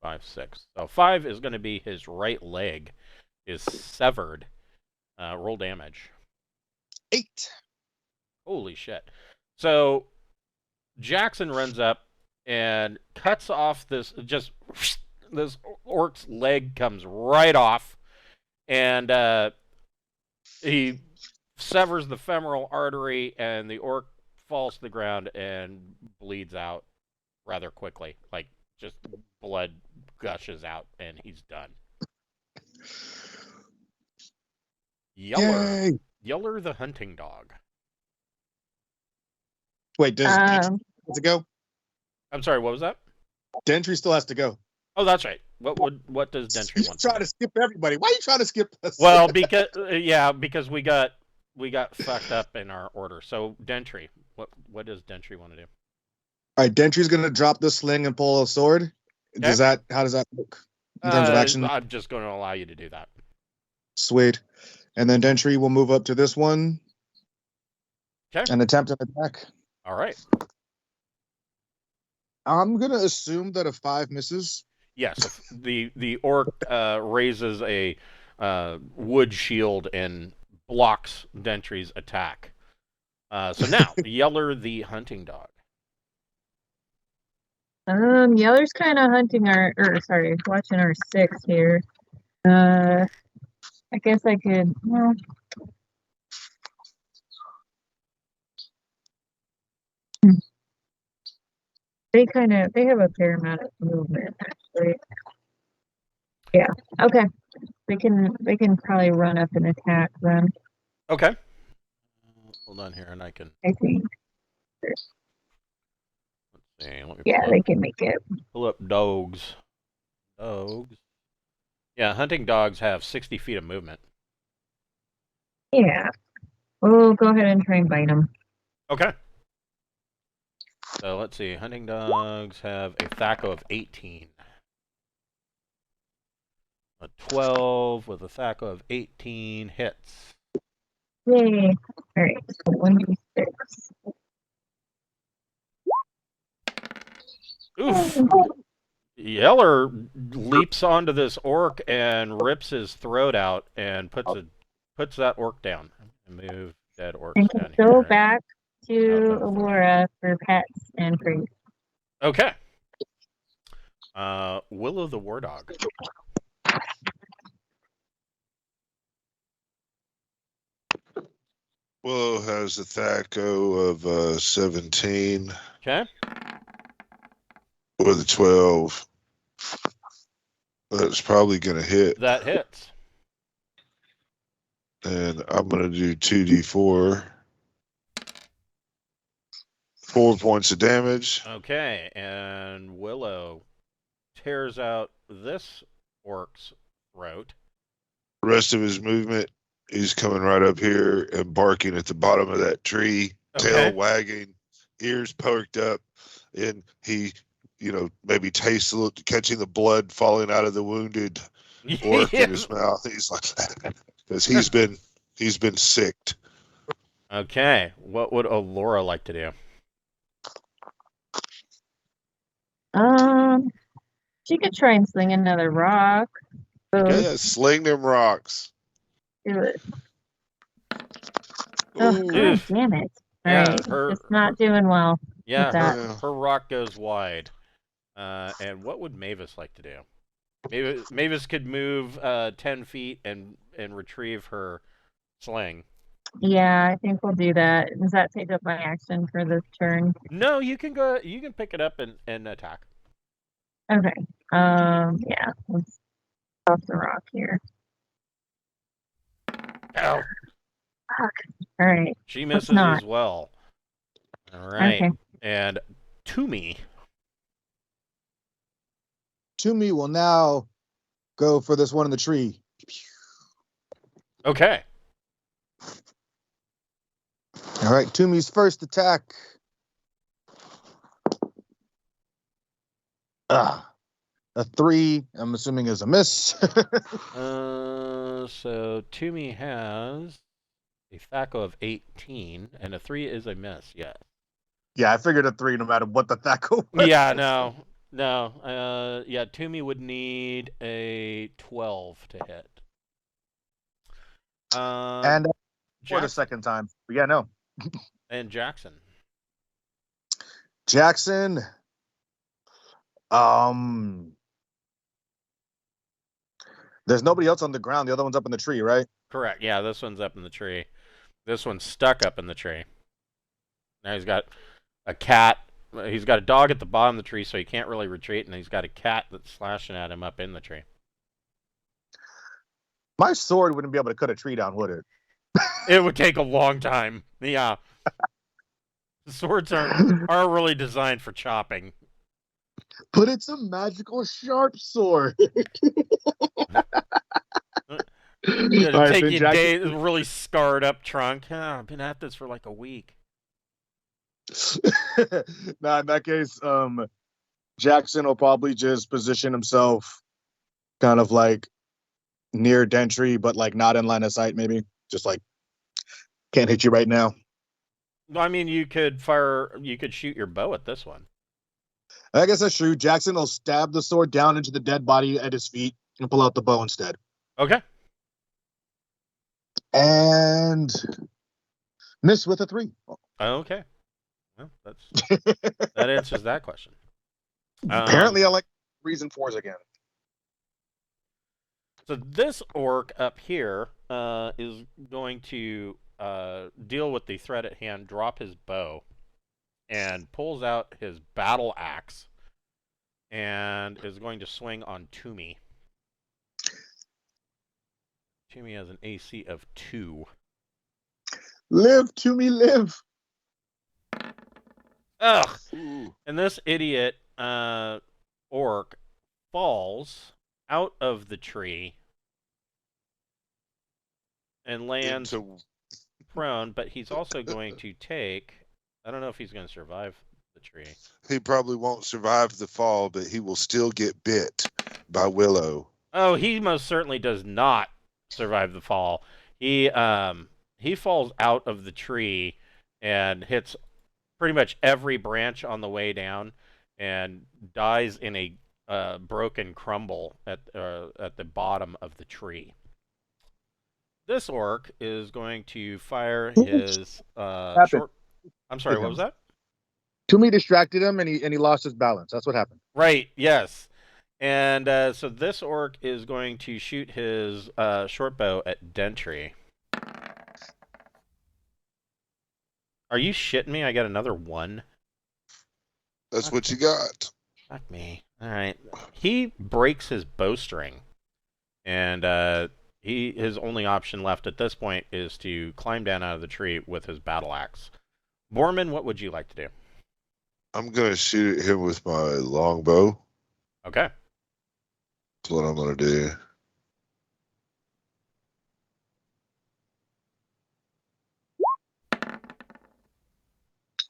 5, 6. So 5 is going to be his right leg is severed. Roll damage.
8.
Holy shit. So Jackson runs up and cuts off this orc's leg comes right off, and he severs the femoral artery, and the orc falls to the ground and bleeds out rather quickly. Like, just blood gushes out, and he's done. Yeller the hunting dog.
Wait, does Dentry have to go?
I'm sorry, what was that?
Dentry still has to go.
Oh, that's right. What does Dentry want?
Trying to skip everybody. Why are you trying to skip us?
Well, because we got fucked up in our order. So Dentry, what does Dentry want to do?
All right, Dentry's gonna drop the sling and pull a sword.
Okay.
How does that look in terms of action?
I'm just going to allow you to do that.
Sweet. And then Dentry will move up to this one.
Okay.
And attempt an attack.
All right.
I'm gonna assume that a 5 misses.
Yes, the orc raises a wood shield and blocks Dentry's attack. So now, Yeller the hunting dog.
Yeller's kind of watching our 6 here. I guess I could, well. They have a fair amount of movement, actually. Yeah, okay. They can probably run up and attack then.
Okay. Hold on here, and I think.
Let's
see.
They can make it.
Pull up dogs. Yeah, hunting dogs have 60 feet of movement.
Yeah. We'll go ahead and try and bite them.
Okay. So let's see. Hunting dogs have a THAC0 of 18. A 12 with a THAC0 of 18 hits.
Yay. All right. So 1d6.
Oof. Yeller leaps onto this orc and rips his throat out and puts a puts that orc down. And move dead orcs
And can
down
go
here.
back to
Out of the-
Allura for pets and free.
Okay. Willow the War Dog.
Willow has a THAC0 of 17
Okay.
with a 12. That's probably going to hit.
That hits.
And I'm going to do 2d4. 4 points of damage.
Okay, and Willow tears out this orc's throat.
The rest of his movement, he's coming right up here and barking at the bottom of that tree,
Okay.
tail wagging, ears perked up, and he, maybe tastes a little, catching the blood falling out of the wounded orc in his mouth. He's like, because he's been sicked.
Okay, what would Allura like to do?
She could try and sling another rock.
Yeah, sling them rocks.
Do it. Oh,
Ooh.
God damn it.
Yeah,
Alright, it's not doing well.
Yeah,
with that.
her rock goes wide. And what would Mavis like to do? Mavis could move 10 feet and retrieve her sling.
Yeah, I think we'll do that. Does that take up my action for this turn?
No, you can go. You can pick it up and attack.
Okay. Yeah. Let's off the rock here.
Ow.
Fuck. All right.
She
Let's
misses
not.
as well. All right.
Okay.
And Toomey.
Toomey will now go for this one in the tree.
Okay.
All right, Toomey's first attack. A 3, I'm assuming, is a miss.
So Toomey has a THAC0 of 18, and a 3 is a miss. Yes.
Yeah, I figured a 3 no matter what the THAC0 was.
Yeah. No. Yeah. Toomey would need a 12 to hit.
And for the second time. But yeah, no.
And Jackson.
Jackson. There's nobody else on the ground. The other one's up in the tree, right?
Correct. Yeah, this one's up in the tree. This one's stuck up in the tree. Now he's got a cat. He's got a dog at the bottom of the tree, so he can't really retreat, and he's got a cat that's slashing at him up in the tree.
My sword wouldn't be able to cut a tree down, would it?
It would take a long time. Yeah. Swords aren't really designed for chopping.
But it's a magical sharp sword.
It'll take you days, really scarred up trunk. I've been at this for like a week.
Nah, in that case, Jackson will probably just position himself kind of like near Dentry, but like not in line of sight, maybe. Just like, can't hit you right now.
I mean, you could shoot your bow at this one.
I guess that's true. Jackson will stab the sword down into the dead body at his feet and pull out the bow instead.
Okay.
And miss with a 3.
Okay. Well, that answers that question.
Apparently, I like 3s and 4s again.
So this orc up here is going to deal with the threat at hand, drop his bow, and pulls out his battle axe, and is going to swing on Toomey. Toomey has an AC of 2.
Live, Toomey, live.
Ugh!
Ooh.
And this idiot orc falls out of the tree and lands prone, but he's also going to take... I don't know if he's going to survive the tree.
He probably won't survive the fall, but he will still get bit by Willow.
Oh, he most certainly does not survive the fall. He falls out of the tree and hits pretty much every branch on the way down and dies in a broken crumble at the bottom of the tree. this orc is going to fire his
happened?
short. I'm sorry, what was that?
Toomey distracted him, and he lost his balance. That's what happened.
Right. Yes. And so this orc is going to shoot his short bow at Dentry. Are you shitting me? I got another 1.
That's what you got.
Fuck me. All right. He breaks his bowstring, and his only option left at this point is to climb down out of the tree with his battle axe. Borman, what would you like to do?
I'm gonna shoot at him with my longbow.
Okay.
That's what I'm gonna do.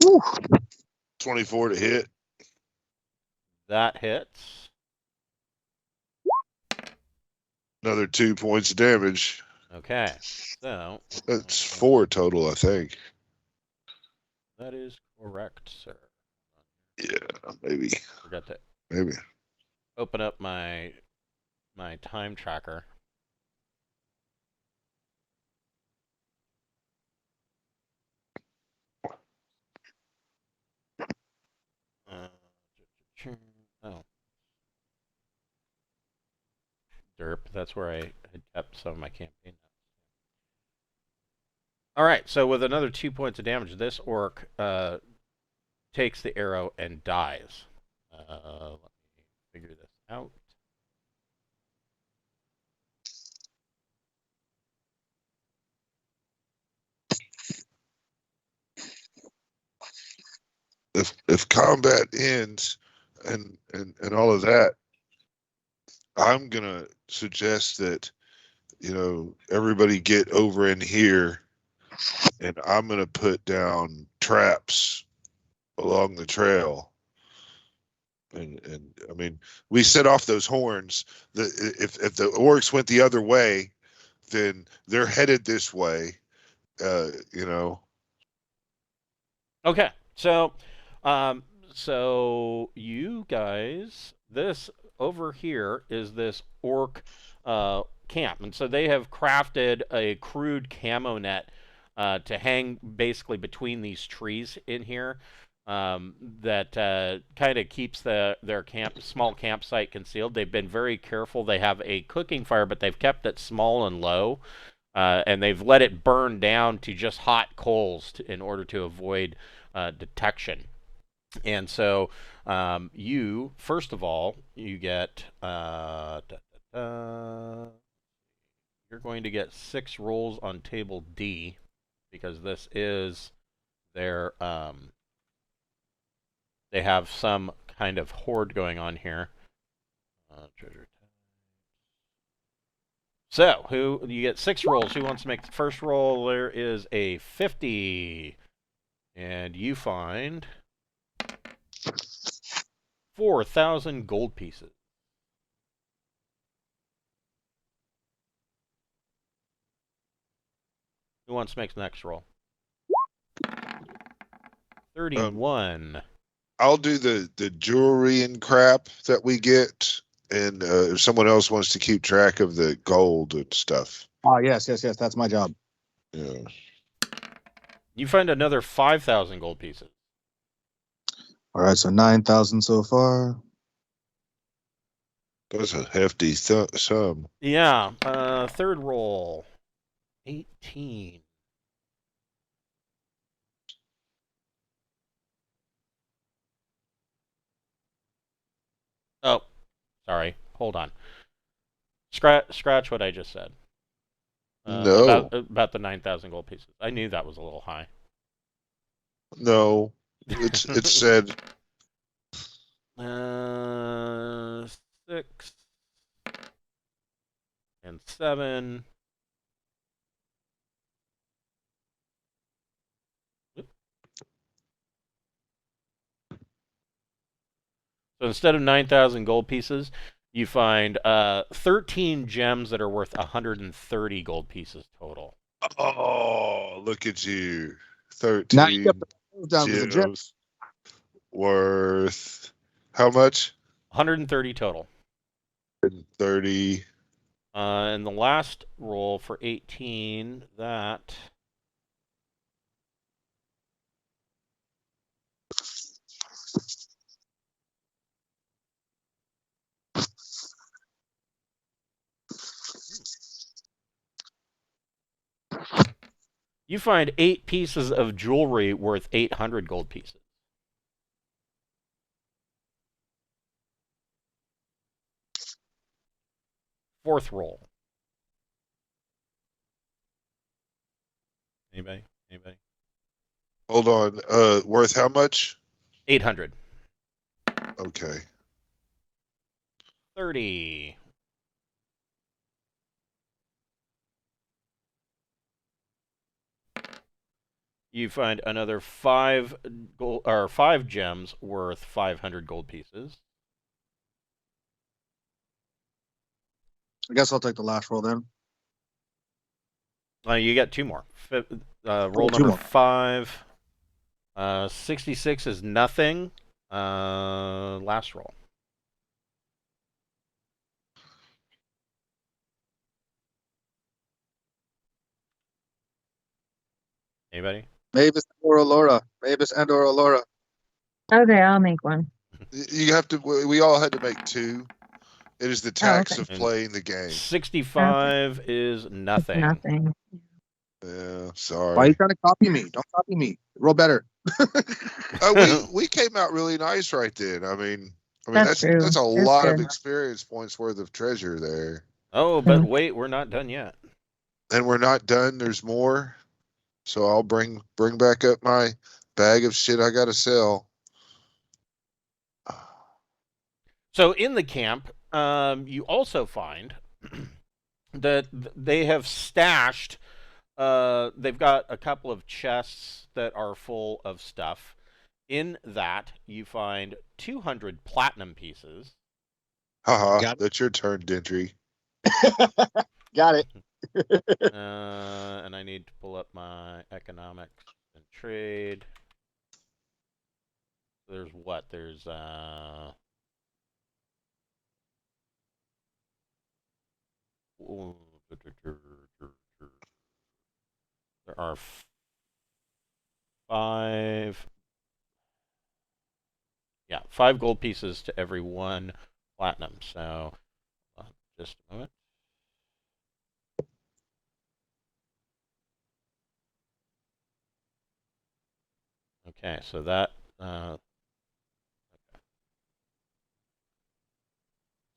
Woo.
24 to hit.
That hits.
Another 2 points of damage.
Okay. So
That's 4 total, I think.
that is correct, sir.
Yeah, maybe.
Forgot to
Maybe.
open up my time tracker. Oh. Derp. That's where I had kept some of my campaign notes. All right. So with another 2 points of damage, this orc takes the arrow and dies. Let me figure this out.
If combat ends and all of that, I'm gonna suggest that everybody get over in here, and I'm gonna put down traps along the trail. And I mean, we set off those horns. If the orcs went the other way, then they're headed this way.
Okay. So you guys, this over here is this orc camp, and so they have crafted a crude camo net to hang basically between these trees in here. That kind of keeps their small campsite concealed. They've been very careful. They have a cooking fire, but they've kept it small and low, and they've let it burn down to just hot coals in order to avoid detection. And so you, first of all, you get you're going to get 6 rolls on table D, because this is their they have some kind of horde going on here. Treasure. So you get 6 rolls. Who wants to make the first roll? There is a 50, and you find 4,000 gold pieces. Who wants to make the next roll? 31.
I'll do the jewelry and crap that we get, and if someone else wants to keep track of the gold and stuff.
Oh, yes. That's my job.
Yeah.
You find another 5,000 gold pieces.
All right, so 9,000 so far.
That's a hefty sum.
Yeah. Third roll. 18. Oh, sorry. Hold on. Scratch what I just said.
No.
About the 9,000 gold pieces. I knew that was a little high.
No. It said
6 and 7. So instead of 9,000 gold pieces, you find 13 gems that are worth 130 gold pieces total.
Oh, look at you. 13
now you down to the gem.
gems worth how much?
130 total.
30.
And the last roll for 18, that... You find 8 pieces of jewelry worth 800 gold pieces. Fourth roll. Anybody? Anybody?
Hold on. Worth how much?
800.
Okay.
30. You find another 5 gold, or 5 gems worth 500 gold pieces.
I guess I'll take the last roll then.
You got 2 more. Roll
2
number
more.
5. 66 is nothing. Last roll. Anybody?
Mavis or Allura. Mavis and or Allura.
Okay, I'll make one.
You have to. We all had to make 2. It is the tax
okay.
of playing the game.
65 is nothing.
Nothing.
Yeah,
Why are
sorry.
you trying to copy me? Don't copy me. Roll better.
We came out really nice right then. I mean
That's true.
that's a
That's
lot of
good.
experience points worth of treasure there.
Oh, but wait, we're not done yet.
And we're not done. There's more. So I'll bring back up my bag of shit I gotta sell.
So in the camp, you also find that they have stashed. They've got a couple of chests that are full of stuff. In that, you find 200 platinum pieces.
Haha,
Got it.
that's your turn, Dentry.
Got it.
And I need to pull up my economics and trade. There's what? There's there are 5. Yeah, 5 gold pieces to every 1 platinum. So, just a moment. Okay, so that. Okay.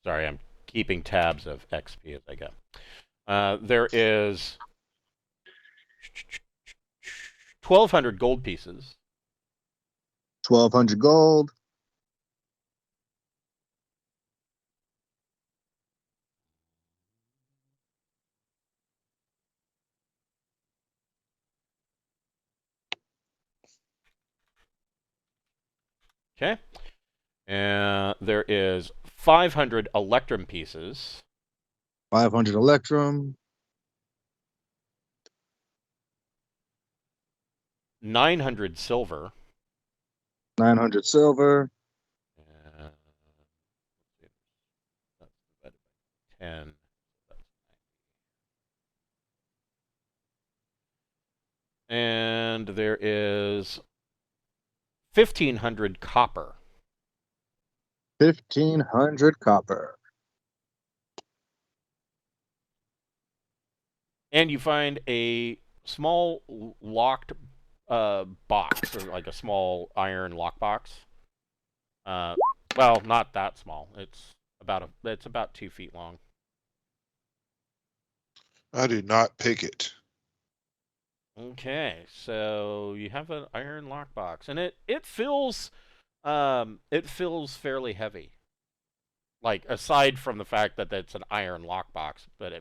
Sorry, I'm keeping tabs of XP as I go. There is 1,200 gold pieces.
1,200 gold.
Okay. And there is 500 electrum pieces.
500 electrum.
900 silver.
900 silver.
And, that's divided by 10. That's 90. And there is 1,500 copper.
1,500 copper.
And you find a small locked box, or like a small iron lockbox. Well, not that small. It's about 2 feet long.
I do not pick it.
Okay, so you have an iron lockbox, and it feels fairly heavy. Like, aside from the fact that it's an iron lockbox, but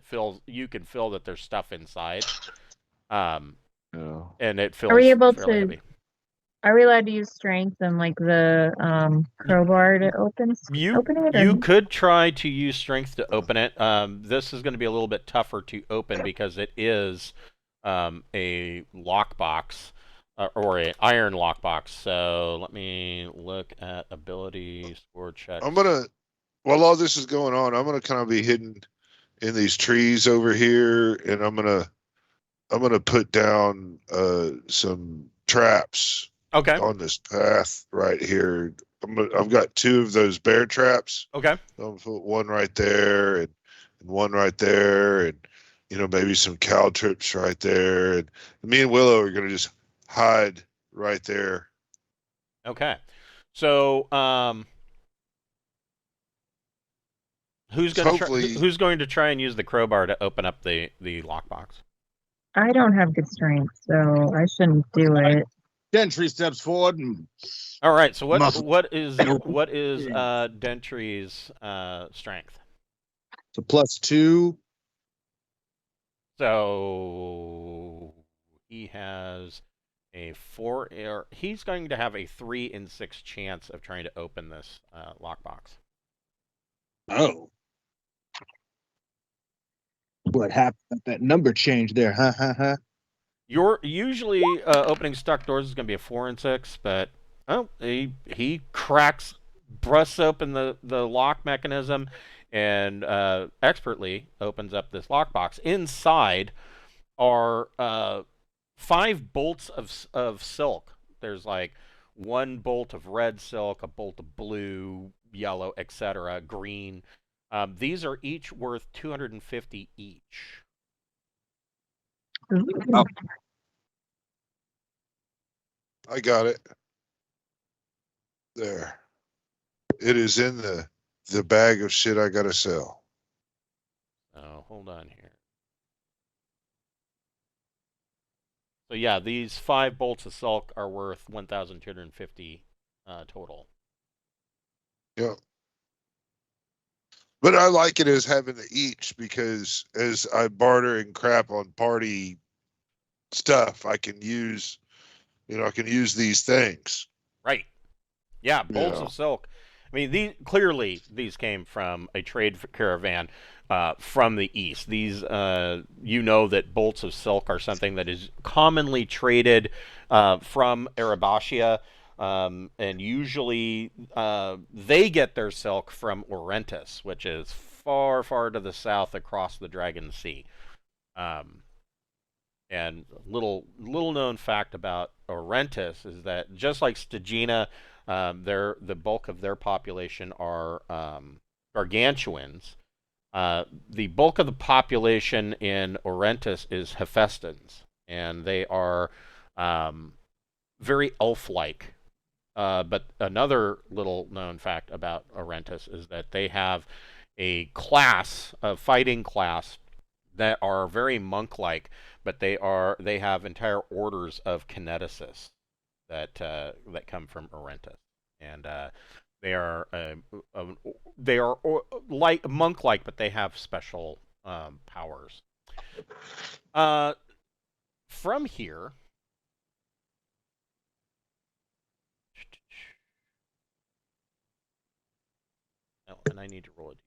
you can feel that there's stuff inside. And it feels fairly heavy.
Are we allowed to use strength and like the crowbar to open it?
You could try to use strength to open it. This is going to be a little bit tougher to open because it is a lockbox or an iron lockbox. So let me look at ability score check.
While all this is going on, I'm gonna kind of be hidden in these trees over here, and I'm gonna put down some traps
Okay.
on this path right here. I've got 2 of those bear traps.
Okay.
I'm gonna put one right there and one right there, and maybe some cow trips right there. And me and Willow are gonna just hide right there.
Okay. So,
Hopefully,
who's going to try and use the crowbar to open up the lockbox?
I don't have good strength, so I shouldn't do it.
Gentry steps forward and
All right. So
Muscle.
what is Dentry's strength?
so +2.
So he has a 4. He's going to have a 3 in 6 chance of trying to open this lockbox.
Oh. What happened? That number change there, huh?
You're usually opening stuck doors is going to be a 4 and 6, but he busts open the lock mechanism, and expertly opens up this lockbox. Inside are 5 bolts of silk. There's like 1 bolt of red silk, a bolt of blue, yellow, etc., green. These are each worth 250 each.
Oh.
I got it. There. It is in the bag of shit I gotta sell.
Oh, hold on here. So yeah, these 5 bolts of silk are worth 1,250 total.
Yeah. But I like it as having the each, because as I barter and crap on party stuff, I can use these things.
Right. Yeah, bolts
Yeah.
of silk. I mean, these came from a trade caravan from the east. These, that bolts of silk are something that is commonly traded from Erebachia, and usually they get their silk from Orentis, which is far, far to the south across the Dragon Sea. And little known fact about Orentis is that just like Stagina, the bulk of their population are gargantuans. The bulk of the population in Orentis is Hephaestans, and they are very elf-like. But another little known fact about Orentis is that they have a fighting class that are very monk-like, but they have entire orders of kineticists that come from Orentis, and they are like monk-like, but they have special powers. From here, and I need to roll it.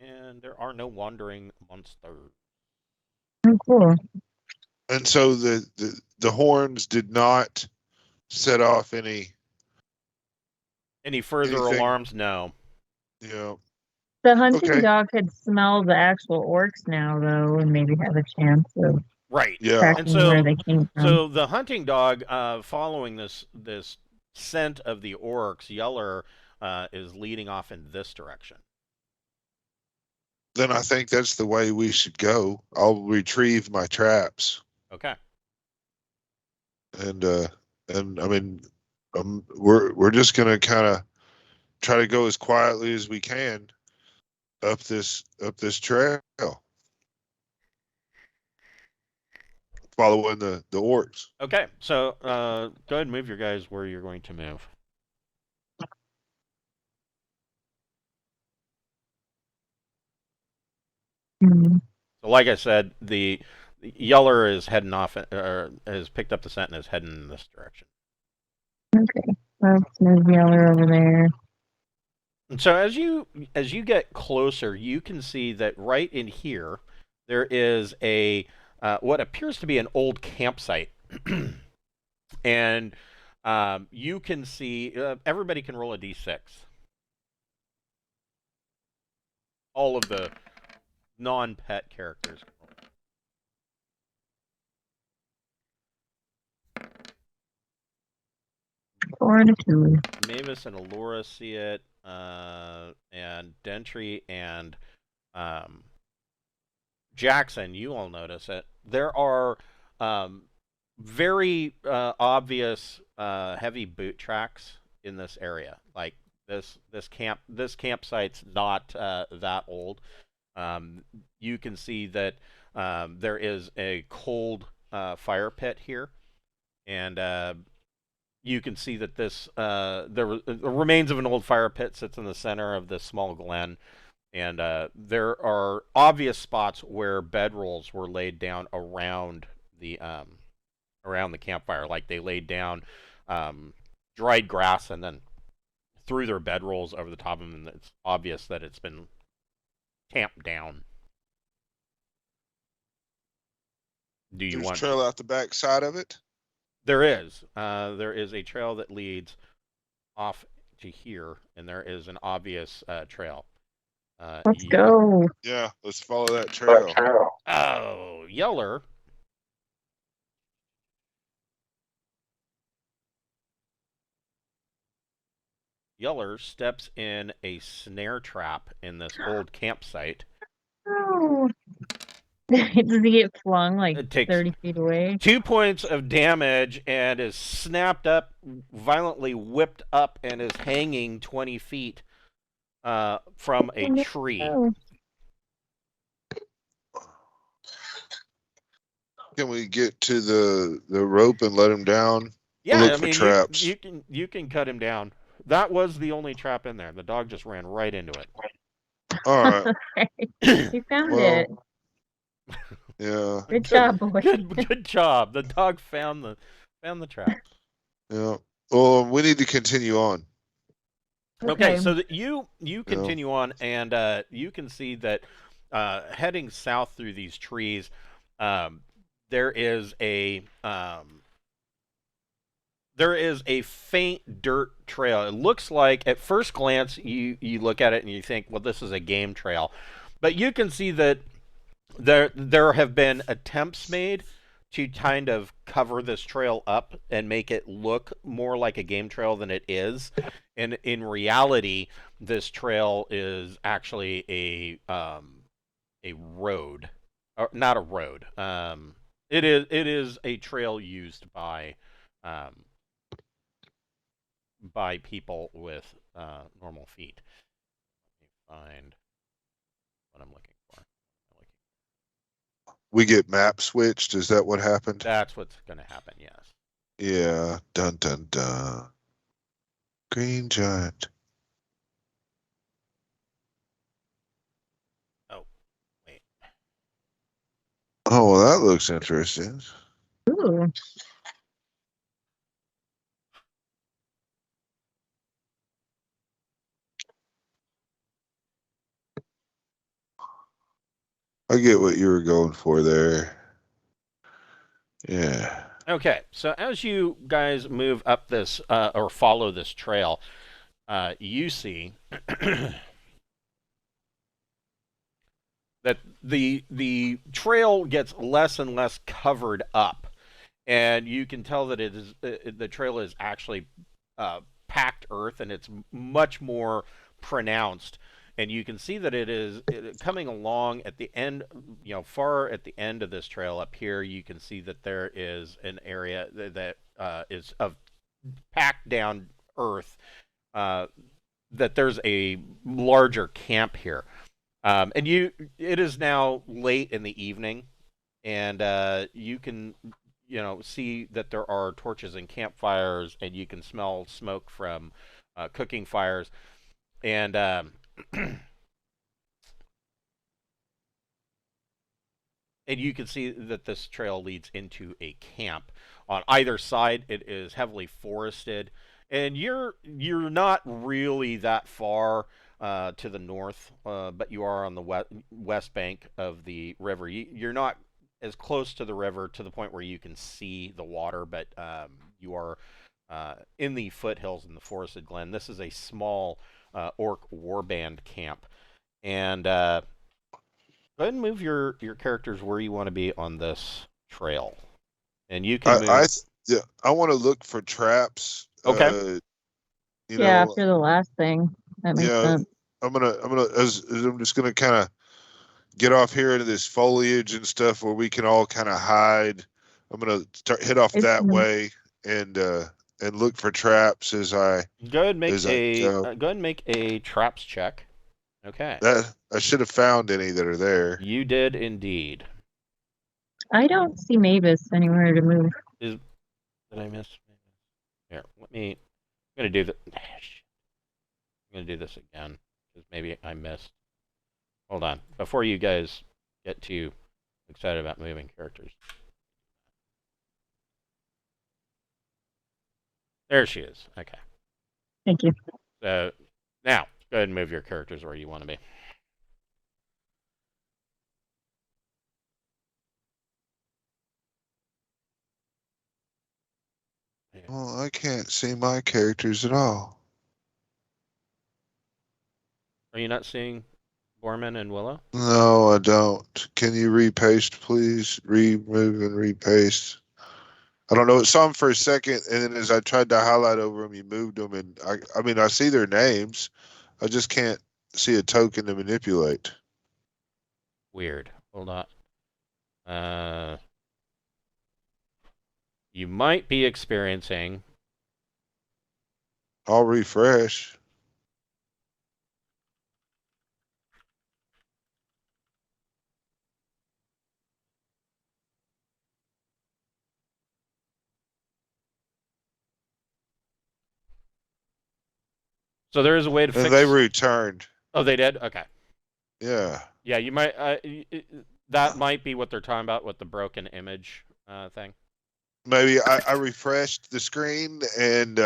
And there are no wandering monsters.
Oh, cool.
And so the horns did not set off any
further
anything?
alarms? No.
Yeah.
The hunting
Okay.
dog could smell the actual orcs now, though, and maybe have a chance of
Right.
Yeah.
tracking where they came from.
So the hunting dog, following this scent of the orcs, Yeller is leading off in this direction.
Then I think that's the way we should go. I'll retrieve my traps.
Okay.
And I mean, we're just gonna kind of try to go as quietly as we can up this trail, following the orcs.
Okay. So go ahead and move your guys where you're going to move.
Hmm.
So, like I said, the Yeller is heading off, or has picked up the scent and is heading in this direction.
Okay, let's move Yeller over there.
And so as you get closer, you can see that right in here there is a what appears to be an old campsite, and you can see everybody can roll a d6. all of the non-pet characters.
Four and a two.
Mavis and Allura see it, and Dentry and Jackson, you all notice it. There are very obvious heavy boot tracks in this area. Like this campsite's not that old. You can see that there is a cold fire pit here, and you can see that this the remains of an old fire pit sits in the center of this small glen, and there are obvious spots where bedrolls were laid down around the campfire, like they laid down dried grass and then threw their bedrolls over the top of them. And it's obvious that it's been camped down. Do you
There's
want
trail out the back side of it?
There is a trail that leads off to here, and there is an obvious trail.
Let's go.
Yeah, let's follow that trail.
Oh, Yeller. Yeller steps in a snare trap in this old campsite.
Oh. Does he get flung like
It takes
30 feet away?
2 points of damage and is snapped up, violently whipped up, and is hanging 20 feet from a tree.
Oh.
Can we get to the rope and let him down?
Yeah,
Look
I
for
mean,
traps.
you can cut him down. That was the only trap in there. The dog just ran right into it.
All right.
He found it.
Yeah.
Good job, boy.
Good job. The dog found the trap.
Yeah. Well, we need to continue on.
Okay, so that you continue on, and you can see that heading south through these trees, there is a faint dirt trail. It looks like, at first glance, you look at it and you think, well, this is a game trail, but you can see that there have been attempts made to kind of cover this trail up and make it look more like a game trail than it is. And in reality, this trail is actually a road, or not a road. It is a trail used by people with normal feet. Let me find what I'm looking for.
We get map switched. Is that what happened?
That's what's going to happen, yes.
Yeah. Dun dun dun. Green giant.
Oh, wait.
Oh, well, that looks interesting.
Ooh.
I get what you were going for there. Yeah.
Okay, so as you guys move up this, or follow this trail, you see that the trail gets less and less covered up, and you can tell that the trail is actually packed earth, and it's much more pronounced. And you can see that it is coming along at the end, far at the end of this trail up here. You can see that there is an area that is of packed down earth. That there's a larger camp here, and it is now late in the evening, and you can see that there are torches and campfires, and you can smell smoke from cooking fires, and and you can see that this trail leads into a camp. On either side, it is heavily forested, and you're not really that far to the north, but you are on the west bank of the river. You're not as close to the river to the point where you can see the water, but you are in the foothills in the forested glen. This is a small orc warband camp, And go ahead and move your characters where you want to be on this trail, and you can move.
Yeah, I want to look for traps.
Okay.
You
Yeah,
know,
after the last thing. That makes
yeah,
sense.
as I'm just gonna kind of get off here into this foliage and stuff where we can all kind of hide. I'm gonna head off
It's
that way and look for traps as I
Go ahead and make
go.
go ahead and make a traps check. Okay.
That I should have found any that are there.
You did indeed.
I don't see Mavis anywhere to move.
Did I miss? Here, let me. I'm gonna do the. I'm gonna do this again because maybe I missed. Hold on. Before you guys get too excited about moving characters. There she is. Okay.
Thank you.
So now go ahead and move your characters where you want to be.
Well, I can't see my characters at all.
Are you not seeing Borman and Willow?
No, I don't. Can you repaste, please? Remove and repaste. I don't know. It saw them for a second, and then as I tried to highlight over them, you moved them, and I mean, I see their names. I just can't see a token to manipulate.
Weird. Hold on. You might be experiencing.
I'll refresh.
So there is a way to fix.
And they returned.
Oh, they did. Okay.
Yeah.
Yeah, you might. That might be what they're talking about with the broken image thing.
Maybe I refreshed the screen and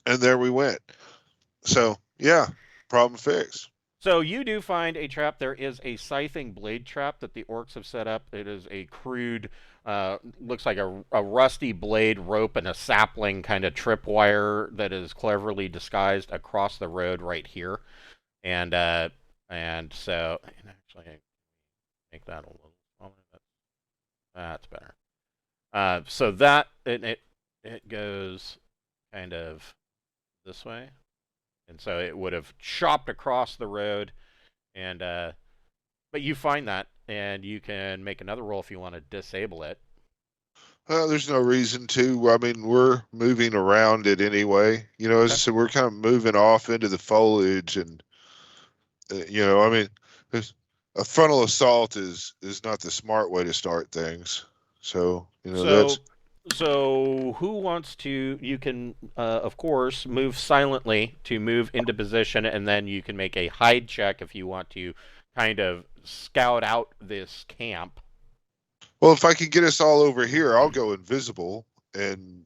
there we went. So yeah, problem fixed.
So you do find a trap. There is a scything blade trap that the orcs have set up. It is a crude, looks like a rusty blade rope and a sapling kind of tripwire that is cleverly disguised across the road right here. And so, and actually make that a little smaller. That's better. So that it goes kind of this way. And so it would have chopped across the road, and but you find that, and you can make another roll if you want to disable it.
There's no reason to. I mean, we're moving around it anyway. You know, as I said, we're kind of moving off into the foliage, and you know, I mean, a frontal assault is not the smart way to start things. So you know, that's
So who wants to? You can, of course, move silently to move into position, and then you can make a hide check if you want to kind of scout out this camp.
well. If I can get us all over here, I'll go invisible and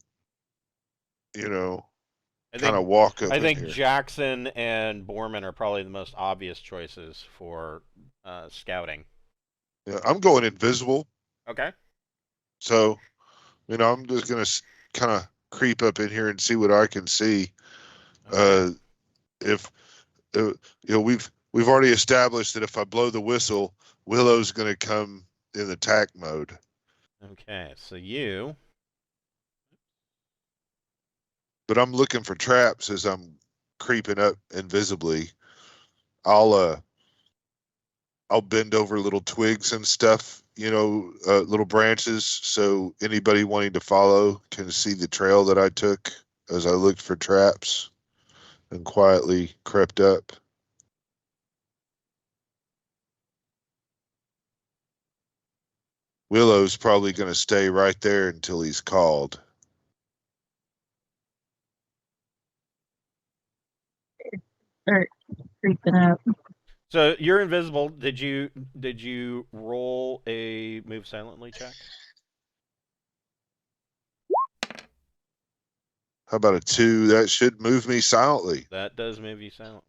you know, kind of walk up
I
in
think
here.
Jackson and Borman are probably the most obvious choices for scouting.
Yeah, I'm going invisible.
Okay.
So, you know, I'm just gonna kind of creep up in here and see what I can see.
Okay.
If you know, we've already established that if I blow the whistle, Willow's gonna come in attack mode.
Okay. So you.
But I'm looking for traps as I'm creeping up invisibly. I'll bend over little twigs and stuff, you know, little branches, so anybody wanting to follow can see the trail that I took as I looked for traps and quietly crept up. Willow's probably going to stay right there until he's called.
Start creeping up.
So you're invisible. Did you roll a move silently check?
How about a 2? That should move me silently.
That does move you silently.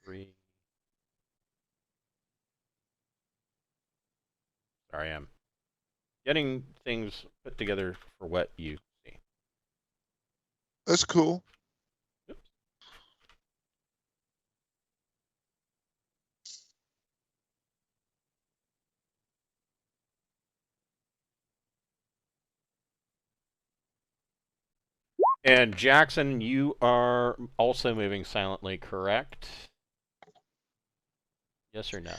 Three. Sorry, getting things put together for what you see.
That's cool.
And Jackson, you are also moving silently, correct? Yes or no?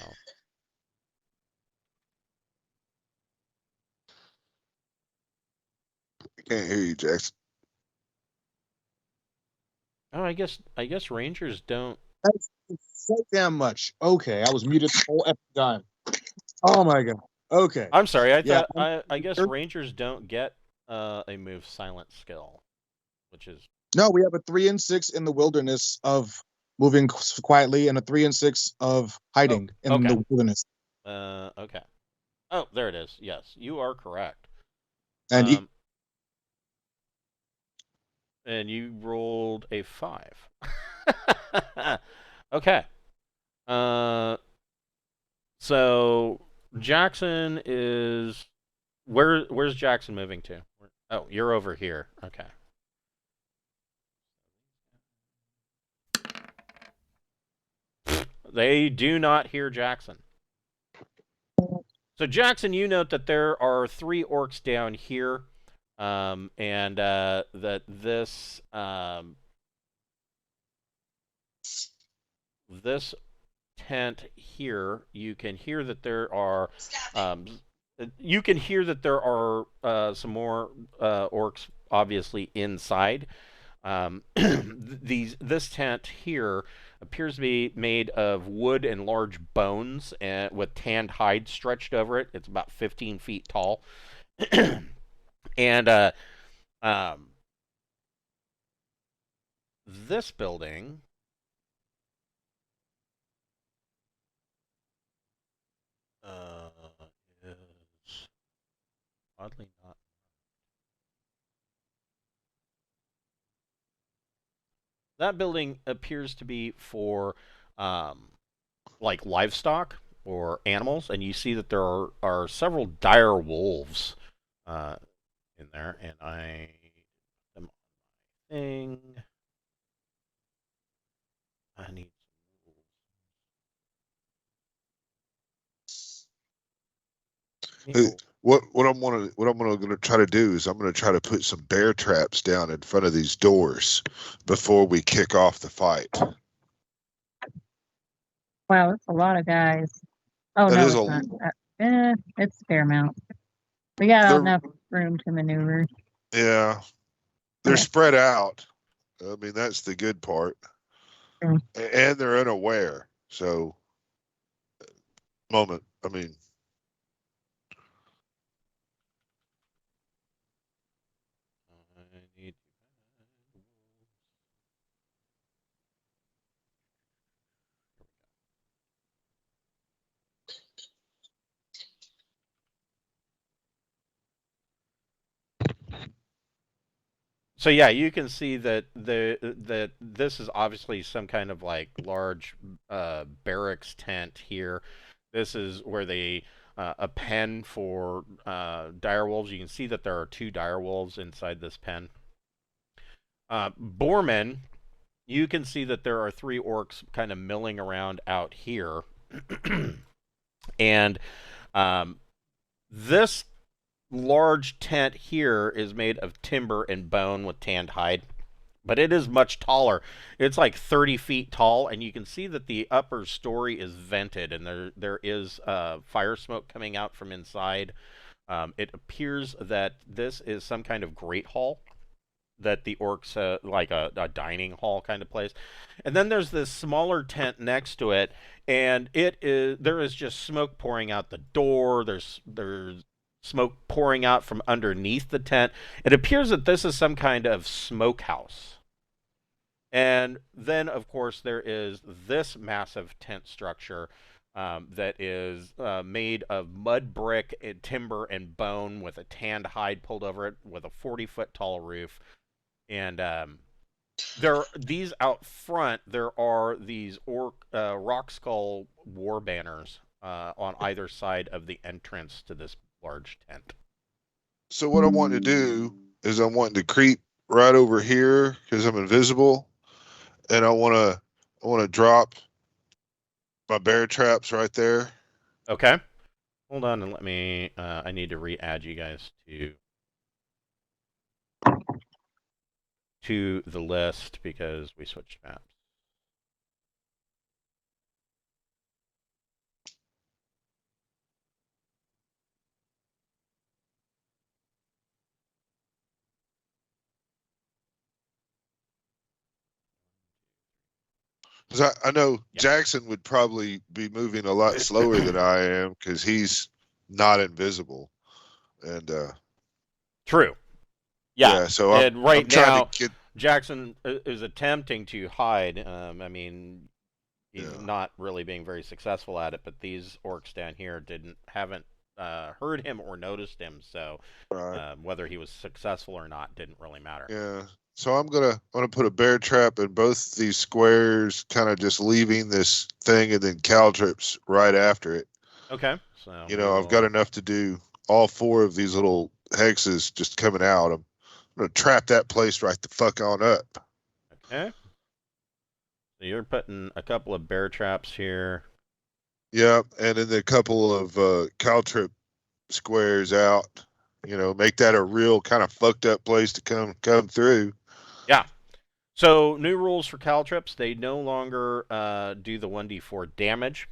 I can't hear you, Jackson.
Oh, I guess rangers don't.
That's so damn much. Okay, I was muted the whole time. Oh my god. Okay.
I'm sorry. I
Yeah,
thought I guess rangers don't get a move silent skill, which is
No, we have a 3 and 6 in the wilderness of moving quietly, and a 3 and 6 of hiding in
okay.
the wilderness.
Okay. Oh, there it is. Yes, you are correct.
And
and you rolled a 5. Okay. So Jackson is where's Jackson moving to? Oh, you're over here. Okay. They do not hear Jackson. So Jackson, you note that there are 3 orcs down here, and that this this tent here, you can hear that there are some more orcs obviously inside. This tent here appears to be made of wood and large bones, and with tanned hide stretched over it. It's about 15 feet tall, and this building is oddly not. That building appears to be for like livestock or animals, and you see that there are several dire wolves in there, and I am on my thing. I need
What I'm gonna try to do is I'm gonna try to put some bear traps down in front of these doors before we kick off the fight.
Wow, that's a lot of guys. Oh,
That
no,
is
it's not. It's a fair amount. We got enough room to maneuver.
Yeah. They're spread out. I mean, that's the good part.
Mm.
And they're unaware. So, I mean,
I need. So yeah, you can see that this is obviously some kind of like large barracks tent here. This is where they a pen for dire wolves. You can see that there are 2 dire wolves inside this pen. Boarmen, you can see that there are 3 orcs kind of milling around out here, and this large tent here is made of timber and bone with tanned hide, but it is much taller. It's like 30 feet tall, and you can see that the upper story is vented, and there is fire smoke coming out from inside. It appears that this is some kind of great hall that the orcs like a dining hall kind of place. And then there's this smaller tent next to it, and there is just smoke pouring out the door. There's smoke pouring out from underneath the tent. It appears that this is some kind of smokehouse. And then, of course, there is this massive tent structure that is made of mud brick, and timber, and bone with a tanned hide pulled over it, with a 40-foot tall roof. And these out front, there are these Rok-Skull war banners on either side of the entrance to this large tent.
So what I want to do is I'm wanting to creep right over here because I'm invisible, and I want to drop my bear traps right there.
Okay. Hold on and let me. I need to re-add you guys to the list because we switched maps.
Because I know
Yep.
Jackson would probably be moving a lot slower than I am because he's not invisible. And
True. Yeah.
so
And right
I'm trying
now,
to get.
Jackson is attempting to hide. I mean, he's
Yeah.
not really being very successful at it. But these orcs down here haven't heard him or noticed him. So
Right.
whether he was successful or not didn't really matter.
Yeah. So I'm gonna put a bear trap in both these squares, kind of just leaving this thing, and then caltrips right after it.
Okay. So
I've got enough to do all 4 of these little hexes just coming out. I'm gonna trap that place right the fuck on up.
Okay. So you're putting a couple of bear traps here.
Yeah, and then a couple of caltrip squares out. Make that a real kind of fucked up place to come through.
Yeah. So new rules for caltrips. They no longer do the 1d4 damage,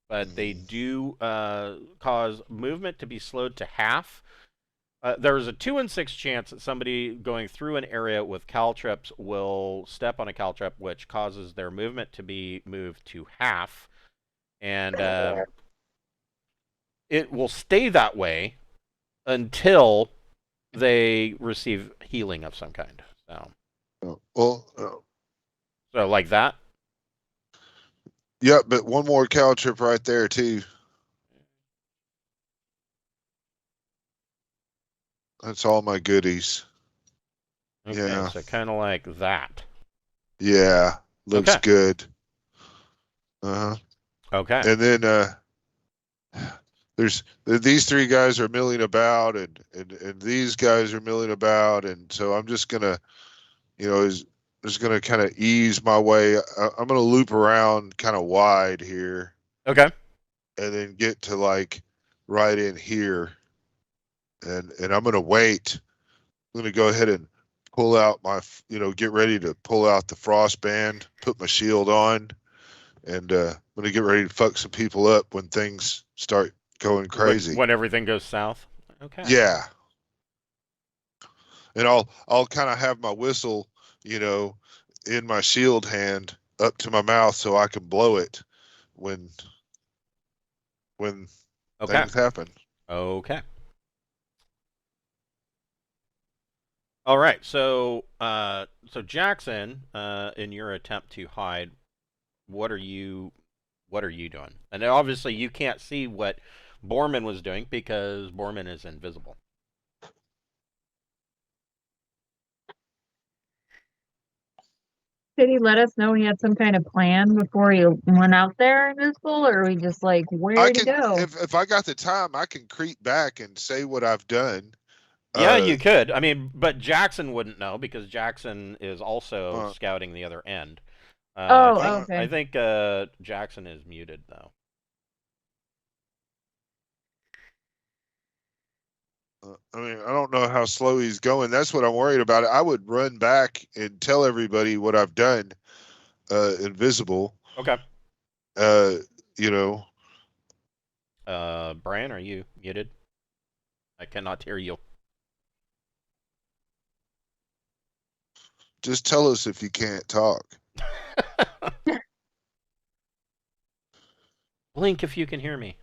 but they do cause movement to be slowed to half. There's a 2 in 6 chance that somebody going through an area with caltrips will step on a caltrip, which causes their movement to be moved to half. And it will stay that way until they receive healing of some kind. So like that.
Yeah, but one more caltrip right there too. That's all my goodies.
Okay,
Yeah.
so kind of like that.
Yeah, looks
Okay.
good. Uh-huh.
Okay.
And then there's these 3 guys are milling about, and these guys are milling about, and so I'm just gonna, just gonna kind of ease my way. I'm gonna loop around kind of wide here,
Okay.
and then get to like right in here, and I'm gonna wait. I'm gonna go ahead and pull out my, get ready to pull out the frost band, put my shield on, and I'm gonna get ready to fuck some people up when things start going crazy.
When everything goes south. Okay.
Yeah. And I'll kind of have my whistle, in my shield hand up to my mouth so I can blow it when
Okay.
things happen.
Okay. All right. So Jackson, in your attempt to hide, what are you doing? And obviously you can't see what Borman was doing because Borman is invisible.
Did he let us know he had some kind of plan before he went out there invisible, or are we just like, where'd he go?
If I got the time, I can creep back and say what I've done.
Yeah, you could. I mean, but Jackson wouldn't know because Jackson is also scouting the other end.
Okay.
I think Jackson is muted though.
I mean, I don't know how slow he's going. That's what I'm worried about. I would run back and tell everybody what I've done, invisible.
Okay. Brian, are you muted? I cannot hear you.
Just tell us if you can't talk.
Blink if you can hear me.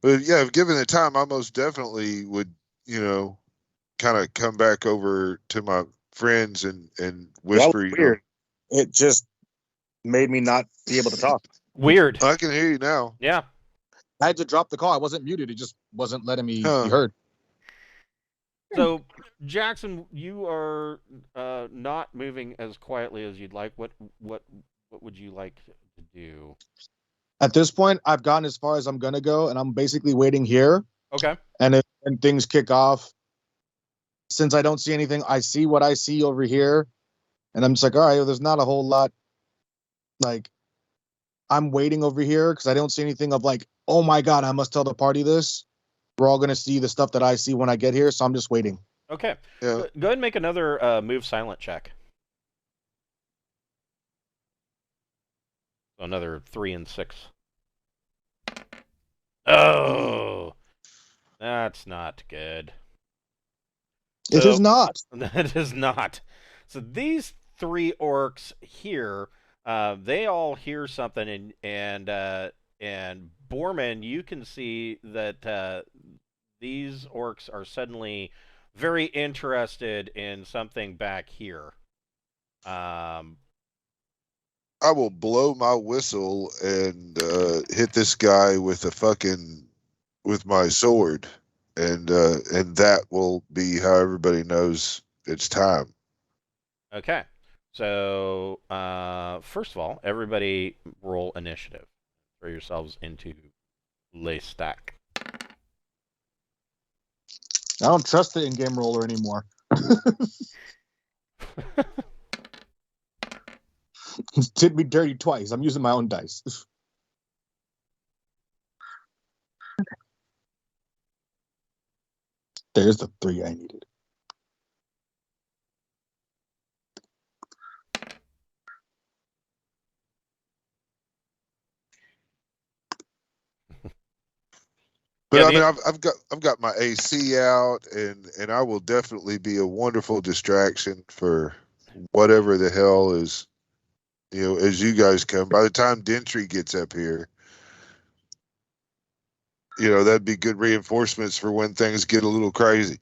But yeah, if given the time, I most definitely would, kind of come back over to my friends and whisper.
That was weird. It just made me not be able to talk.
Weird.
I can hear you now.
Yeah.
I had to drop the call. I wasn't muted. It just wasn't letting me be heard.
So, Jackson, you are not moving as quietly as you'd like. What would you like to do?
At this point, I've gotten as far as I'm gonna go, and I'm basically waiting here
Okay.
And when things kick off, since I don't see anything, I see what I see over here, and I'm just like, all right, well, there's not a whole lot. Like, I'm waiting over here because I don't see anything of like, oh my god, I must tell the party this. We're all gonna see the stuff that I see when I get here, so I'm just waiting.
Okay.
Yeah.
Go ahead and make another move silent check. So another 3 and 6. Oh, that's not good.
It is not.
That is not. So these 3 orcs here, they all hear something, and Borman, you can see that these orcs are suddenly very interested in something back here.
I will blow my whistle and hit this guy with my sword, and that will be how everybody knows it's time.
Okay. So first of all, everybody roll initiative. Throw yourselves into lay stack.
I don't trust the in-game roller anymore. Did me dirty twice. I'm using my own dice. There's the 3 I needed.
But
Yeah,
I mean, I've got my AC out, and I will definitely be a wonderful distraction for whatever the hell is, as you guys come. By the time Dentry gets up here, that'd be good reinforcements for when things get a little crazy.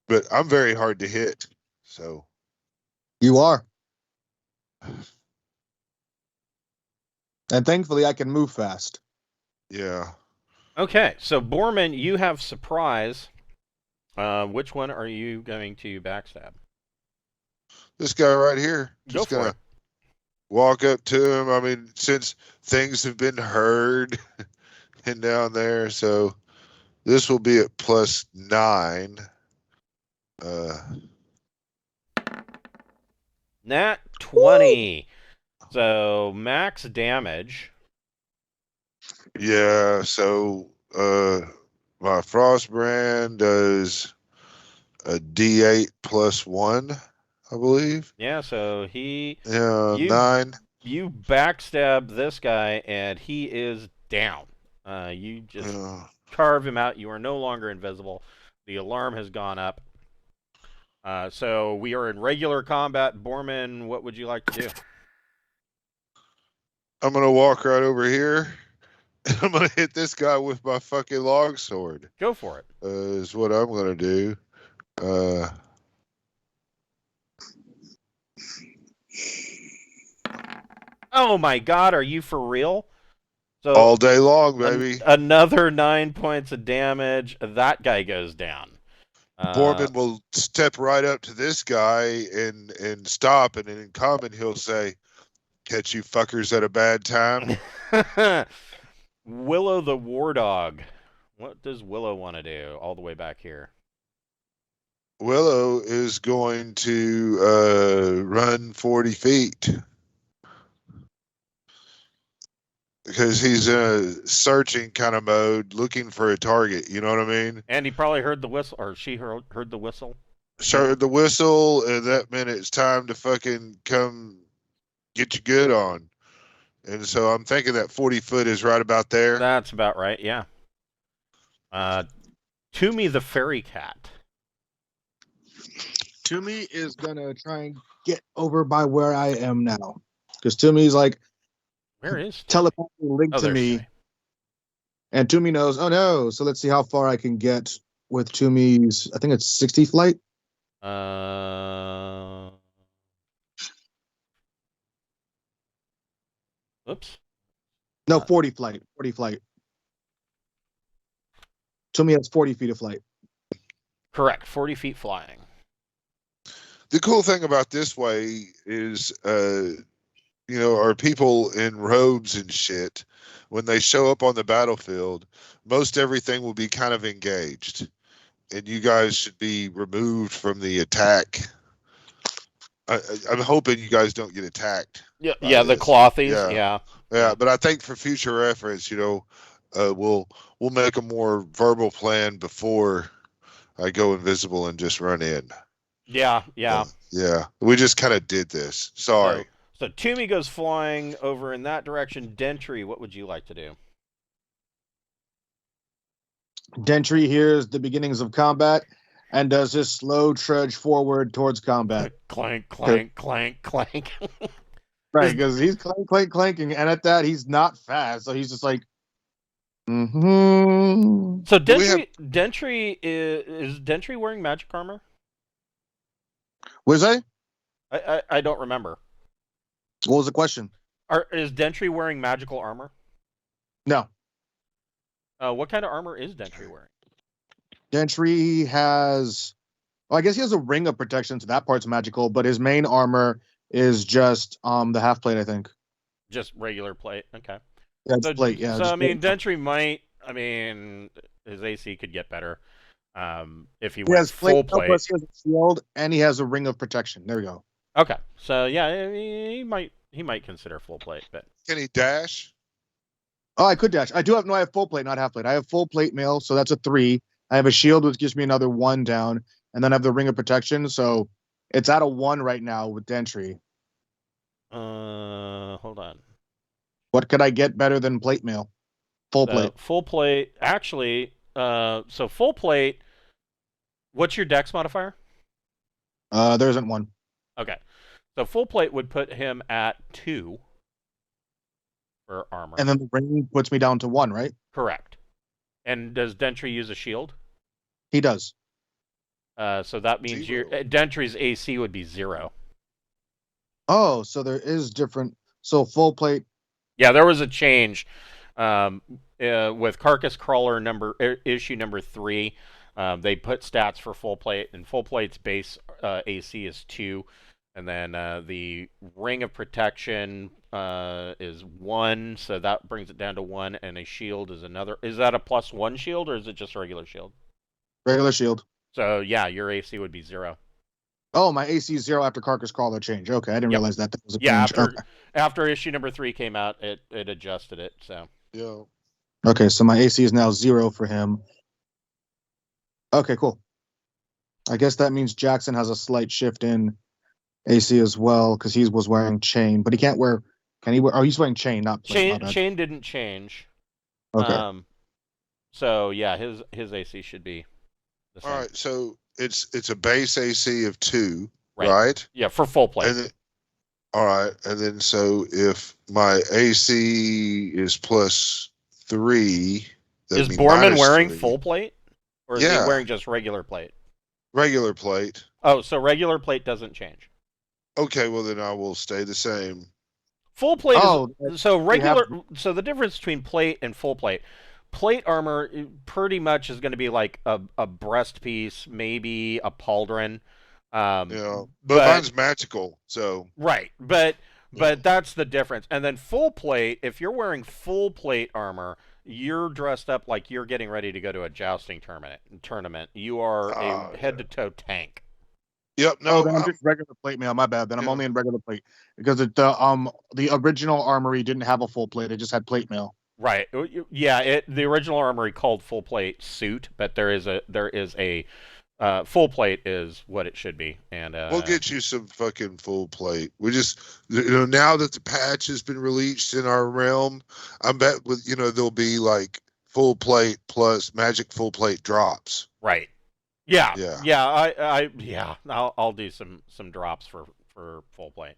But I'm very hard to hit, so.
You are. And thankfully, I can move fast.
Yeah.
Okay, so Borman, you have surprise. Which one are you going to backstab?
This guy right here. Just
Go for
gonna
it.
walk up to him. I mean, since things have been heard and down there, so this will be at +9.
Nat 20. So max damage.
Yeah, so my Frostbrand does a D8 +1, I believe.
Yeah, so
Yeah, 9.
You backstab this guy, and he is down. You just carve him out. You are no longer invisible. The alarm has gone up. So we are in regular combat. Borman, what would you like to do?
I'm gonna walk right over here. I'm gonna hit this guy with my fucking longsword.
Go for it.
Is what I'm gonna do.
Oh my God, are you for real? So
all day long, baby.
Another 9 points of damage. That guy goes down.
Borman will step right up to this guy and stop, and in common he'll say, "Catch you fuckers at a bad time."
Willow the War Dog. What does Willow want to do all the way back here?
Willow is going to run 40 feet because he's in a searching kind of mode, looking for a target. You know what I mean?
And he probably heard the whistle, or she heard the whistle.
Heard the whistle, and that meant it's time to fucking come get you good on. And so I'm thinking that 40 foot is right about there.
That's about right, yeah. Toomey the Fairy Cat.
Toomey is gonna try and get over by where I am now, because Toomey's like,
where is
telepathically linked to me, and Toomey knows. Oh no! So let's see how far I can get with Toomey's. I think it's 60 flight.
Oops.
No, 40 flight. 40 flight. Toomey has 40 feet of flight.
Correct. 40 feet flying.
The cool thing about this way is or people in robes and shit, when they show up on the battlefield, most everything will be kind of engaged, and you guys should be removed from the attack. I'm hoping you guys don't get attacked.
Yeah, the
this.
clothies,
Yeah.
yeah.
But I think for future reference, we'll make a more verbal plan before I go invisible and just run in.
Yeah.
Yeah, we just kind of did this. Sorry.
So Toomey goes flying over in that direction. Dentry, what would you like to do?
Dentry hears the beginnings of combat and does his slow trudge forward towards combat.
Clank, clank, clank, clank.
Right, because he's clanking, and at that he's not fast, so he's just like,
So Dentry is Dentry wearing magic armor?
Was I?
I don't remember.
What was the question?
Is Dentry wearing magical armor?
No.
What kind of armor is Dentry wearing?
Dentry has, well, I guess he has a ring of protection, so that part's magical, but his main armor is just the half plate, I think.
Just regular plate. Okay.
Yeah, so, plate. Yeah.
So I mean, Dentry might. I mean, his AC could get better if he wears full plate.
Plus he has a shield and he has a ring of protection. There we go.
Okay. So yeah, he might consider full plate, but
can he dash?
Oh, I could dash. I have full plate, not half plate. I have full plate mail, so that's a 3. I have a shield, which gives me another 1 down, and then I have the ring of protection, so it's at a 1 right now with Dentry.
Hold on.
What could I get better than plate mail? Full plate.
Full plate. Actually, so full plate. What's your dex modifier?
There isn't one.
Okay. So full plate would put him at 2 for armor.
And then the ring puts me down to 1, right?
Correct. And does Dentry use a shield?
He does.
So that means Dentry's AC would be 0.
Oh, so there is different. So full plate.
Yeah, there was a change with Carcass Crawler issue number 3. They put stats for full plate, and full plate's base AC is 2, and then the ring of protection is 1, so that brings it down to 1, and a shield is another. Is that a +1 shield, or is it just a regular shield?
Regular shield.
So yeah, your AC would be 0.
Oh, my AC is 0 after Carcass Crawler change. Okay, I didn't realize that was a change.
After issue number 3 came out, it adjusted it. So
yeah.
Okay, so my AC is now 0 for him. Okay, cool. I guess that means Jackson has a slight shift in AC as well because he was wearing chain, but he can't wear. Can he wear? Oh, he's wearing chain, not plate.
Chain didn't change.
Okay.
So yeah, his AC should be the same.
All right, so it's a base AC of 2, right?
Yeah, for full plate.
And then, all right, and then so if my AC is +3,
is Borman wearing full plate, or is he wearing just regular plate?
Regular plate.
Oh, so regular plate doesn't change.
Okay, well then I will stay the same.
Full plate. So regular. So the difference between plate and full plate. Plate armor pretty much is going to be like a breast piece, maybe a pauldron.
But mine's magical, so
right. But that's the difference. And then full plate, if you're wearing full plate armor, you're dressed up like you're getting ready to go to a jousting tournament. You are a head to toe tank.
Yep. No,
then I'm just regular plate mail. My bad. Then I'm only in regular plate because the original armory didn't have a full plate. It just had plate mail.
Right. Yeah. The original armory called full plate suit, but there is a full plate is what it should be, and
we'll get you some fucking full plate. We just now that the patch has been released in our realm, I bet with there'll be like full plate plus magic full plate drops.
Right. Yeah. I'll do some drops for full plate.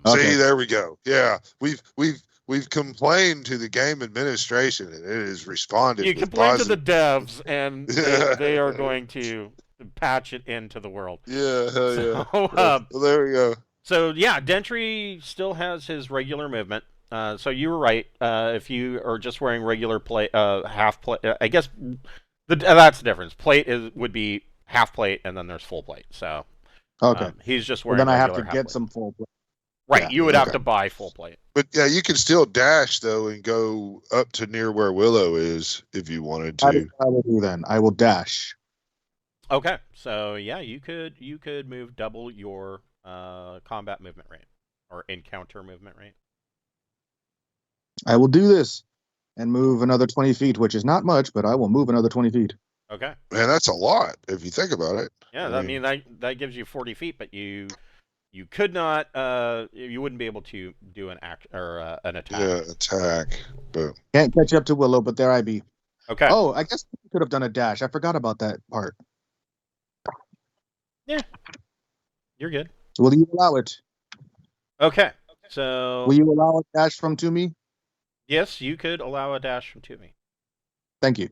See, there we go. Yeah, we've complained to the game administration, and it has responded.
You complain to the devs, and they are going to patch it into the world.
Yeah, hell yeah. Well, there we go.
So yeah, Dentry still has his regular movement. So you were right. If you are just wearing regular plate, half plate, I guess that's the difference. Plate would be half plate, and then there's full plate. So
okay,
he's just wearing.
Well, then I have to
get
get some full plate.
Right,
Yeah,
you would have
okay.
to buy full plate.
But yeah, you can still dash though and go up to near where Willow is if you wanted
That is
to.
what I will do then. I will dash.
Okay, so yeah, you could move double your combat movement rate or encounter movement rate.
I will do this and move another 20 feet, which is not much, but I will move another 20 feet.
Okay.
Man, that's a lot if you think about it.
Yeah,
I
I mean that gives you 40 feet, but you could not you wouldn't be able to do an act or an attack.
Yeah, attack. But
Can't catch up to Willow, but there I be.
Okay.
Oh, I guess we could have done a dash. I forgot about that part.
Yeah. You're good.
Will you allow it?
Okay. So
Will you allow a dash from to me?
yes, you could allow a dash from to me.
Thank you.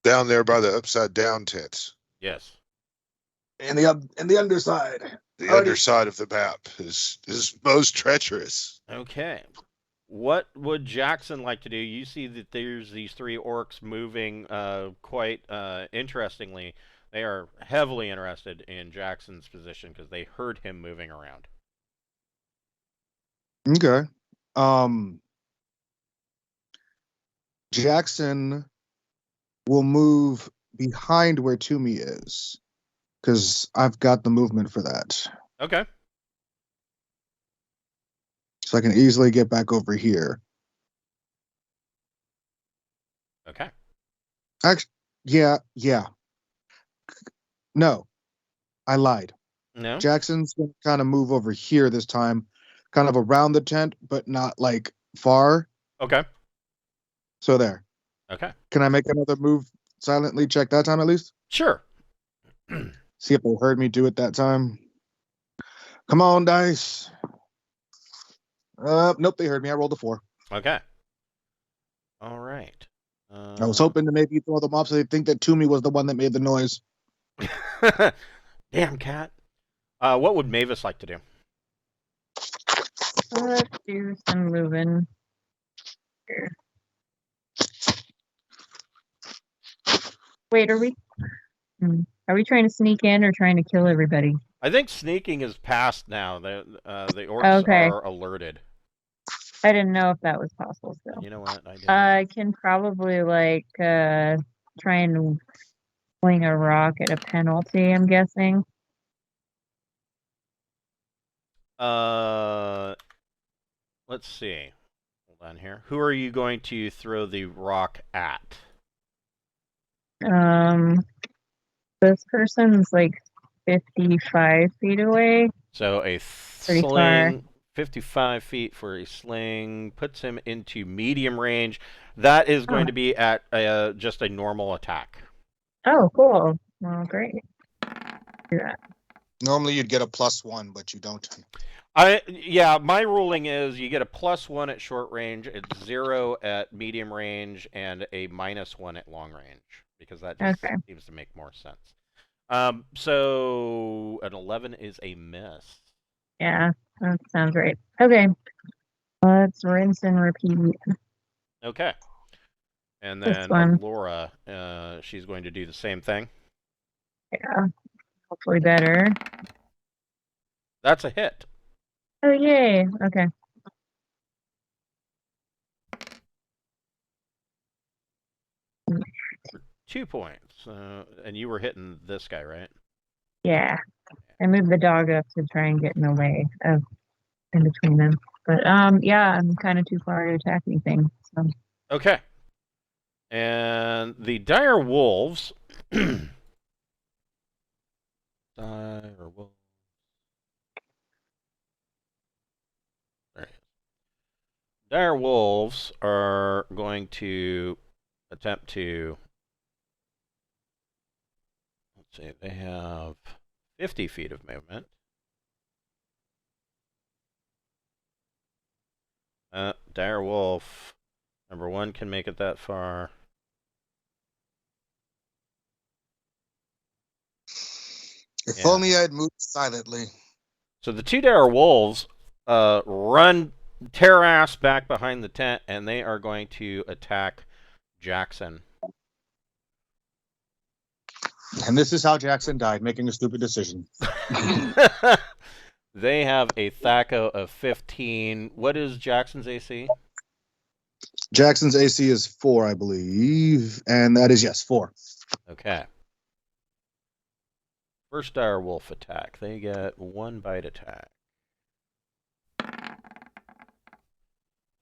down there by the upside down tents.
Yes.
And the underside.
The
Alrighty.
underside of the map is most treacherous.
Okay. What would Jackson like to do? You see that there's these three orcs moving quite interestingly. They are heavily interested in Jackson's position because they heard him moving around.
Okay. Jackson will move behind where Toomey is, because I've got the movement for that.
Okay.
So I can easily get back over here.
Okay.
Actually, yeah. No, I lied.
No?
Jackson's going to kind of move over here this time, kind of around the tent, but not like far.
Okay.
So there.
Okay.
Can I make another move silently check that time at least?
Sure.
See if they heard me do it that time. Come on, dice. Nope, they heard me. I rolled a 4.
Okay. All right.
I was hoping to maybe throw them off so they think that Toomey was the one that made the noise.
Damn cat. What would Mavis like to do?
Let's do some moving. Here. Wait, are we trying to sneak in or trying to kill everybody?
I think sneaking is past now. The orcs
Okay.
are alerted.
I didn't know if that was possible still.
You know what? I did.
I can probably try and fling a rock at a penalty, I'm guessing.
Let's see. Hold on here. Who are you going to throw the rock at?
This person's like 55 feet away.
So a
Pretty
sling,
far.
55 feet for a sling, puts him into medium range. That is going to be at just a normal attack.
Oh, cool. Well, great. Do that.
Normally you'd get a +1, but you don't.
Yeah, my ruling is you get a +1 at short range, it's 0 at medium range, and a -1 at long range because that just seems to make more sense. So an 11 is a miss.
Yeah, that sounds right. Okay. Let's rinse and repeat.
Okay. And
This
then
one.
Laura, she's going to do the same thing.
Yeah. Hopefully better.
That's a hit.
Oh, yay. Okay.
For 2 points. And you were hitting this guy, right?
Yeah. I moved the dog up to try and get in the way of in between them. But yeah, I'm kind of too far to attack anything. So.
Okay. And the dire wolves. Dire wolves. Dire wolves are going to attempt to. Let's see, they have 50 feet of movement. Dire wolf, number 1 can make it that far.
If only I'd moved silently.
So the 2 dire wolves tear ass back behind the tent, and they are going to attack Jackson.
And this is how Jackson died, making a stupid decision.
They have a THACO of 15. What is Jackson's AC?
Jackson's AC is 4, I believe, and that is yes, 4.
Okay. First dire wolf attack. They get 1 bite attack.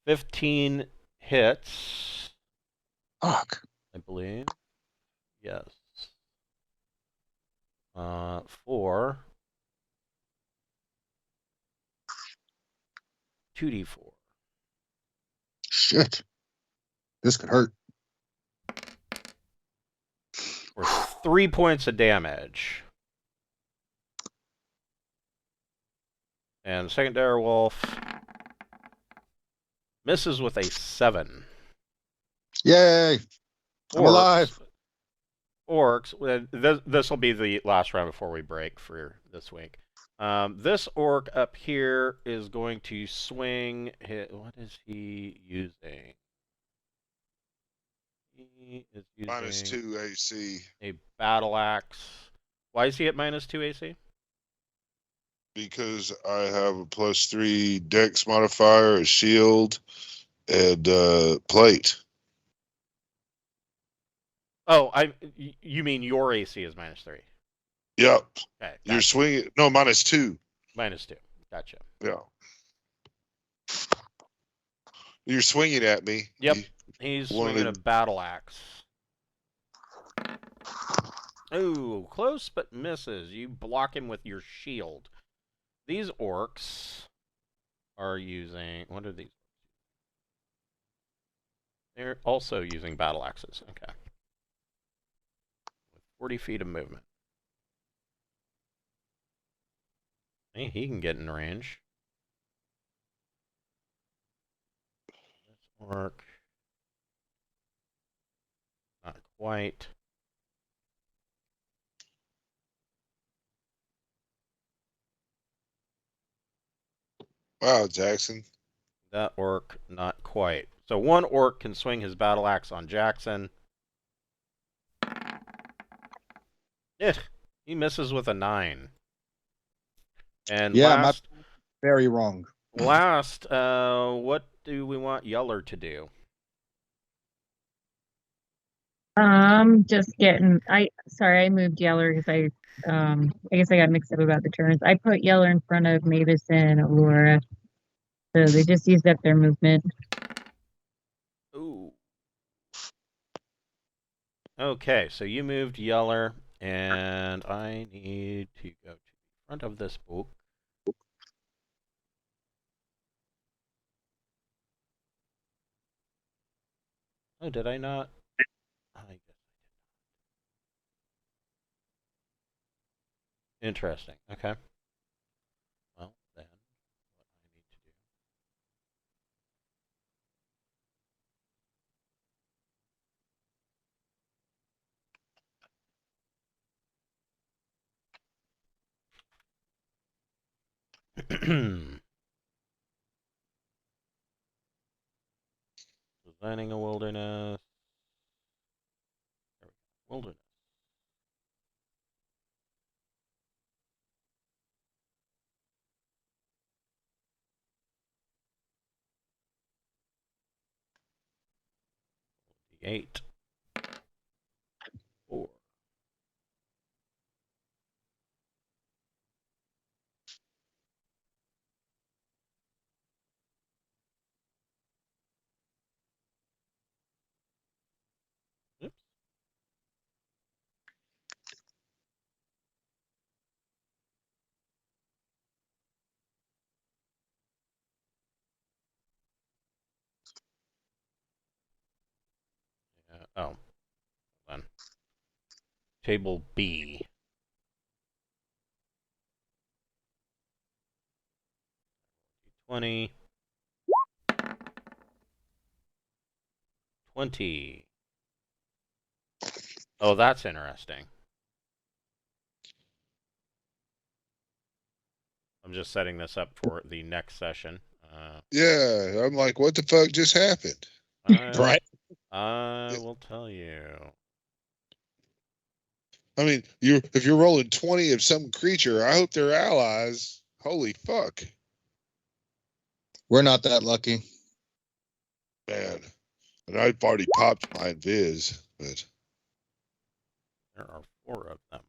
15 hits.
Fuck.
I believe. Yes. 4. 2d4.
Shit. This could hurt.
For 3 points of damage. And second dire wolf misses with a 7.
Yay! I'm alive.
Orcs. This will be the last round before we break for this week. This orc up here is going to swing. What is he using? He is using
-2 AC.
a battle axe. Why is he at -2 AC?
Because I have a +3 dex modifier, a shield, and plate.
Oh, you mean your AC is -3?
Yep.
Okay,
You're
gotcha.
swinging. No, -2.
-2. Gotcha.
Yeah. You're swinging at me.
Yep.
You
He's
wanted-
swinging a battle axe. Ooh, close but misses. You block him with your shield. These orcs are using... What are these? They're also using battle axes. Okay. 40 feet of movement. Hey, he can get in range. This orc. Not quite.
Wow, Jackson.
That orc, not quite. So one orc can swing his battle axe on Jackson. He misses with a 9. And
Yeah,
last,
very wrong.
what do we want Yeller to do?
Just getting. I moved Yeller because I guess I got mixed up about the turns. I put Yeller in front of Mavis and Allura, so they just used up their movement.
Ooh. Okay, so you moved Yeller, and I need to go to the front of this book. Oh, did I not? I guess I did not. Interesting. Okay. Well, then, what I need to do. Designing a wilderness. There we go. Wilderness. D8. 4. Oops. Yeah. Oh. Hold on. Table B. D20. 20. Oh, that's interesting. I'm just setting this up for the next session.
Yeah, I'm like, what the fuck just happened?
Right.
I will tell you.
I mean, if you're rolling 20 of some creature, I hope they're allies. Holy fuck,
We're not that lucky.
man! And I've already popped my invis, but
There are 4 of them.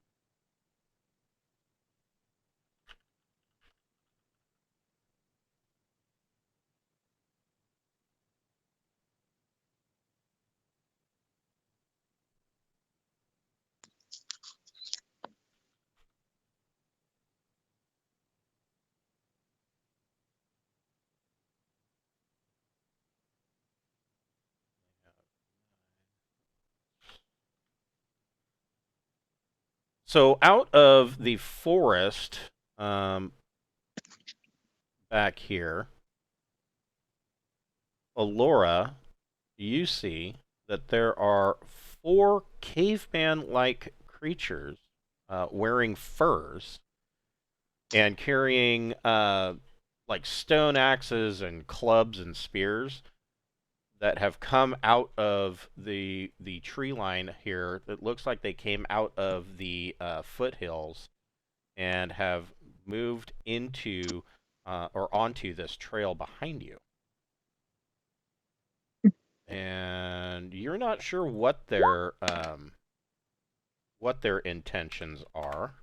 So out of the forest, back here, Alora, you see that there are 4 caveman-like creatures wearing furs and carrying like stone axes and clubs and spears that have come out of the tree line here. It looks like they came out of the foothills and have moved into or onto this trail behind you. And you're not sure what their intentions are,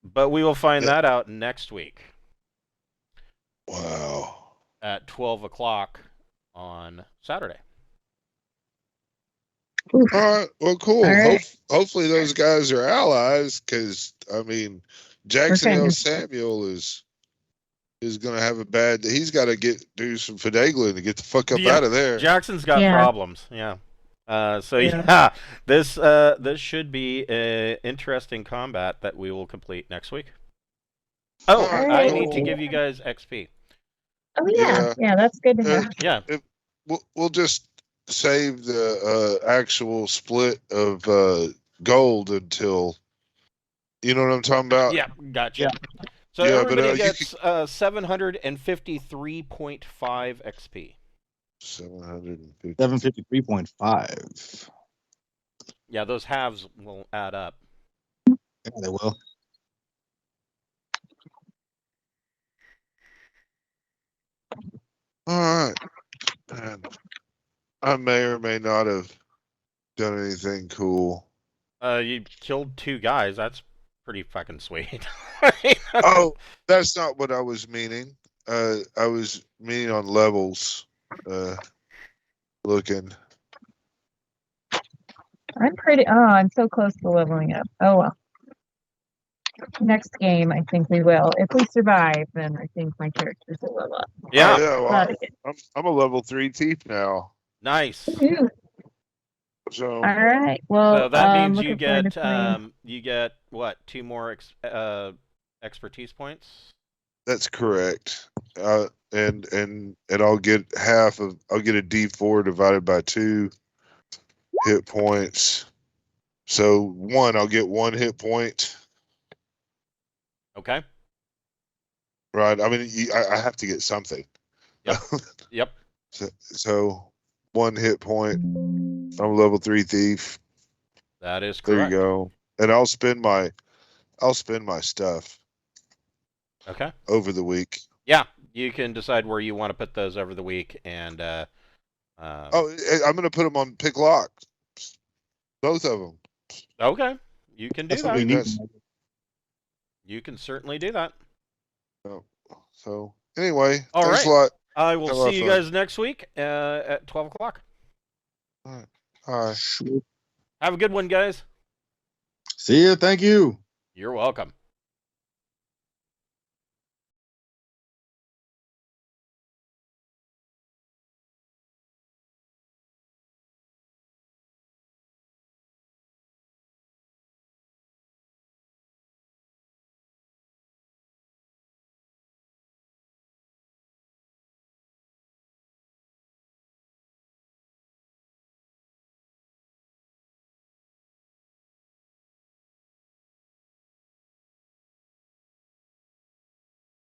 but we will find that out next week.
wow.
At 12 o'clock on Saturday.
All right, well, cool.
All right.
Hopefully those guys are allies, because I mean, Jackson L. Samuel is going to have a bad. He's got to do some finagling to get the fuck up out of there.
Jackson's got problems. Yeah. This should be an interesting combat that we will complete next week. Oh, I need to give you guys XP.
Oh yeah, that's good to have.
Yeah,
we'll just save the actual split of gold until, you know what I'm talking about.
Yeah, gotcha. Yeah. So everybody gets 753.5 XP.
753.5.
Yeah, those halves will add up.
Yeah, they will.
All right. And I may or may not have done anything cool.
You killed 2 guys. That's pretty fucking sweet.
Oh, that's not what I was meaning. I was meaning on levels. Looking.
I'm so close to leveling up. Oh well. Next game, I think we will. If we survive, then I think my characters will level up.
Yeah.
Well, I'm a level 3 thief now.
Nice.
Ooh.
So.
All right. Well,
so that means you get what? 2 more expertise points.
That's correct. And I'll get I'll get a D4 divided by 2 hit points. So I'll get 1 hit point.
Okay.
Right. I mean, I have to get something.
Yep. Yep.
So 1 hit point. I'm a level 3 thief.
That is correct.
There you go. And I'll spend my stuff.
Okay.
Over the week.
Yeah, you can decide where you want to put those over the week, and
I'm going to put them on pick lock. Both of them.
Okay, you can do that. You can certainly do that.
So anyway,
all
thanks
right.
a lot.
I will see you guys next week at 12 o'clock.
All right.
Have a good one, guys.
See you. Thank you.
You're welcome.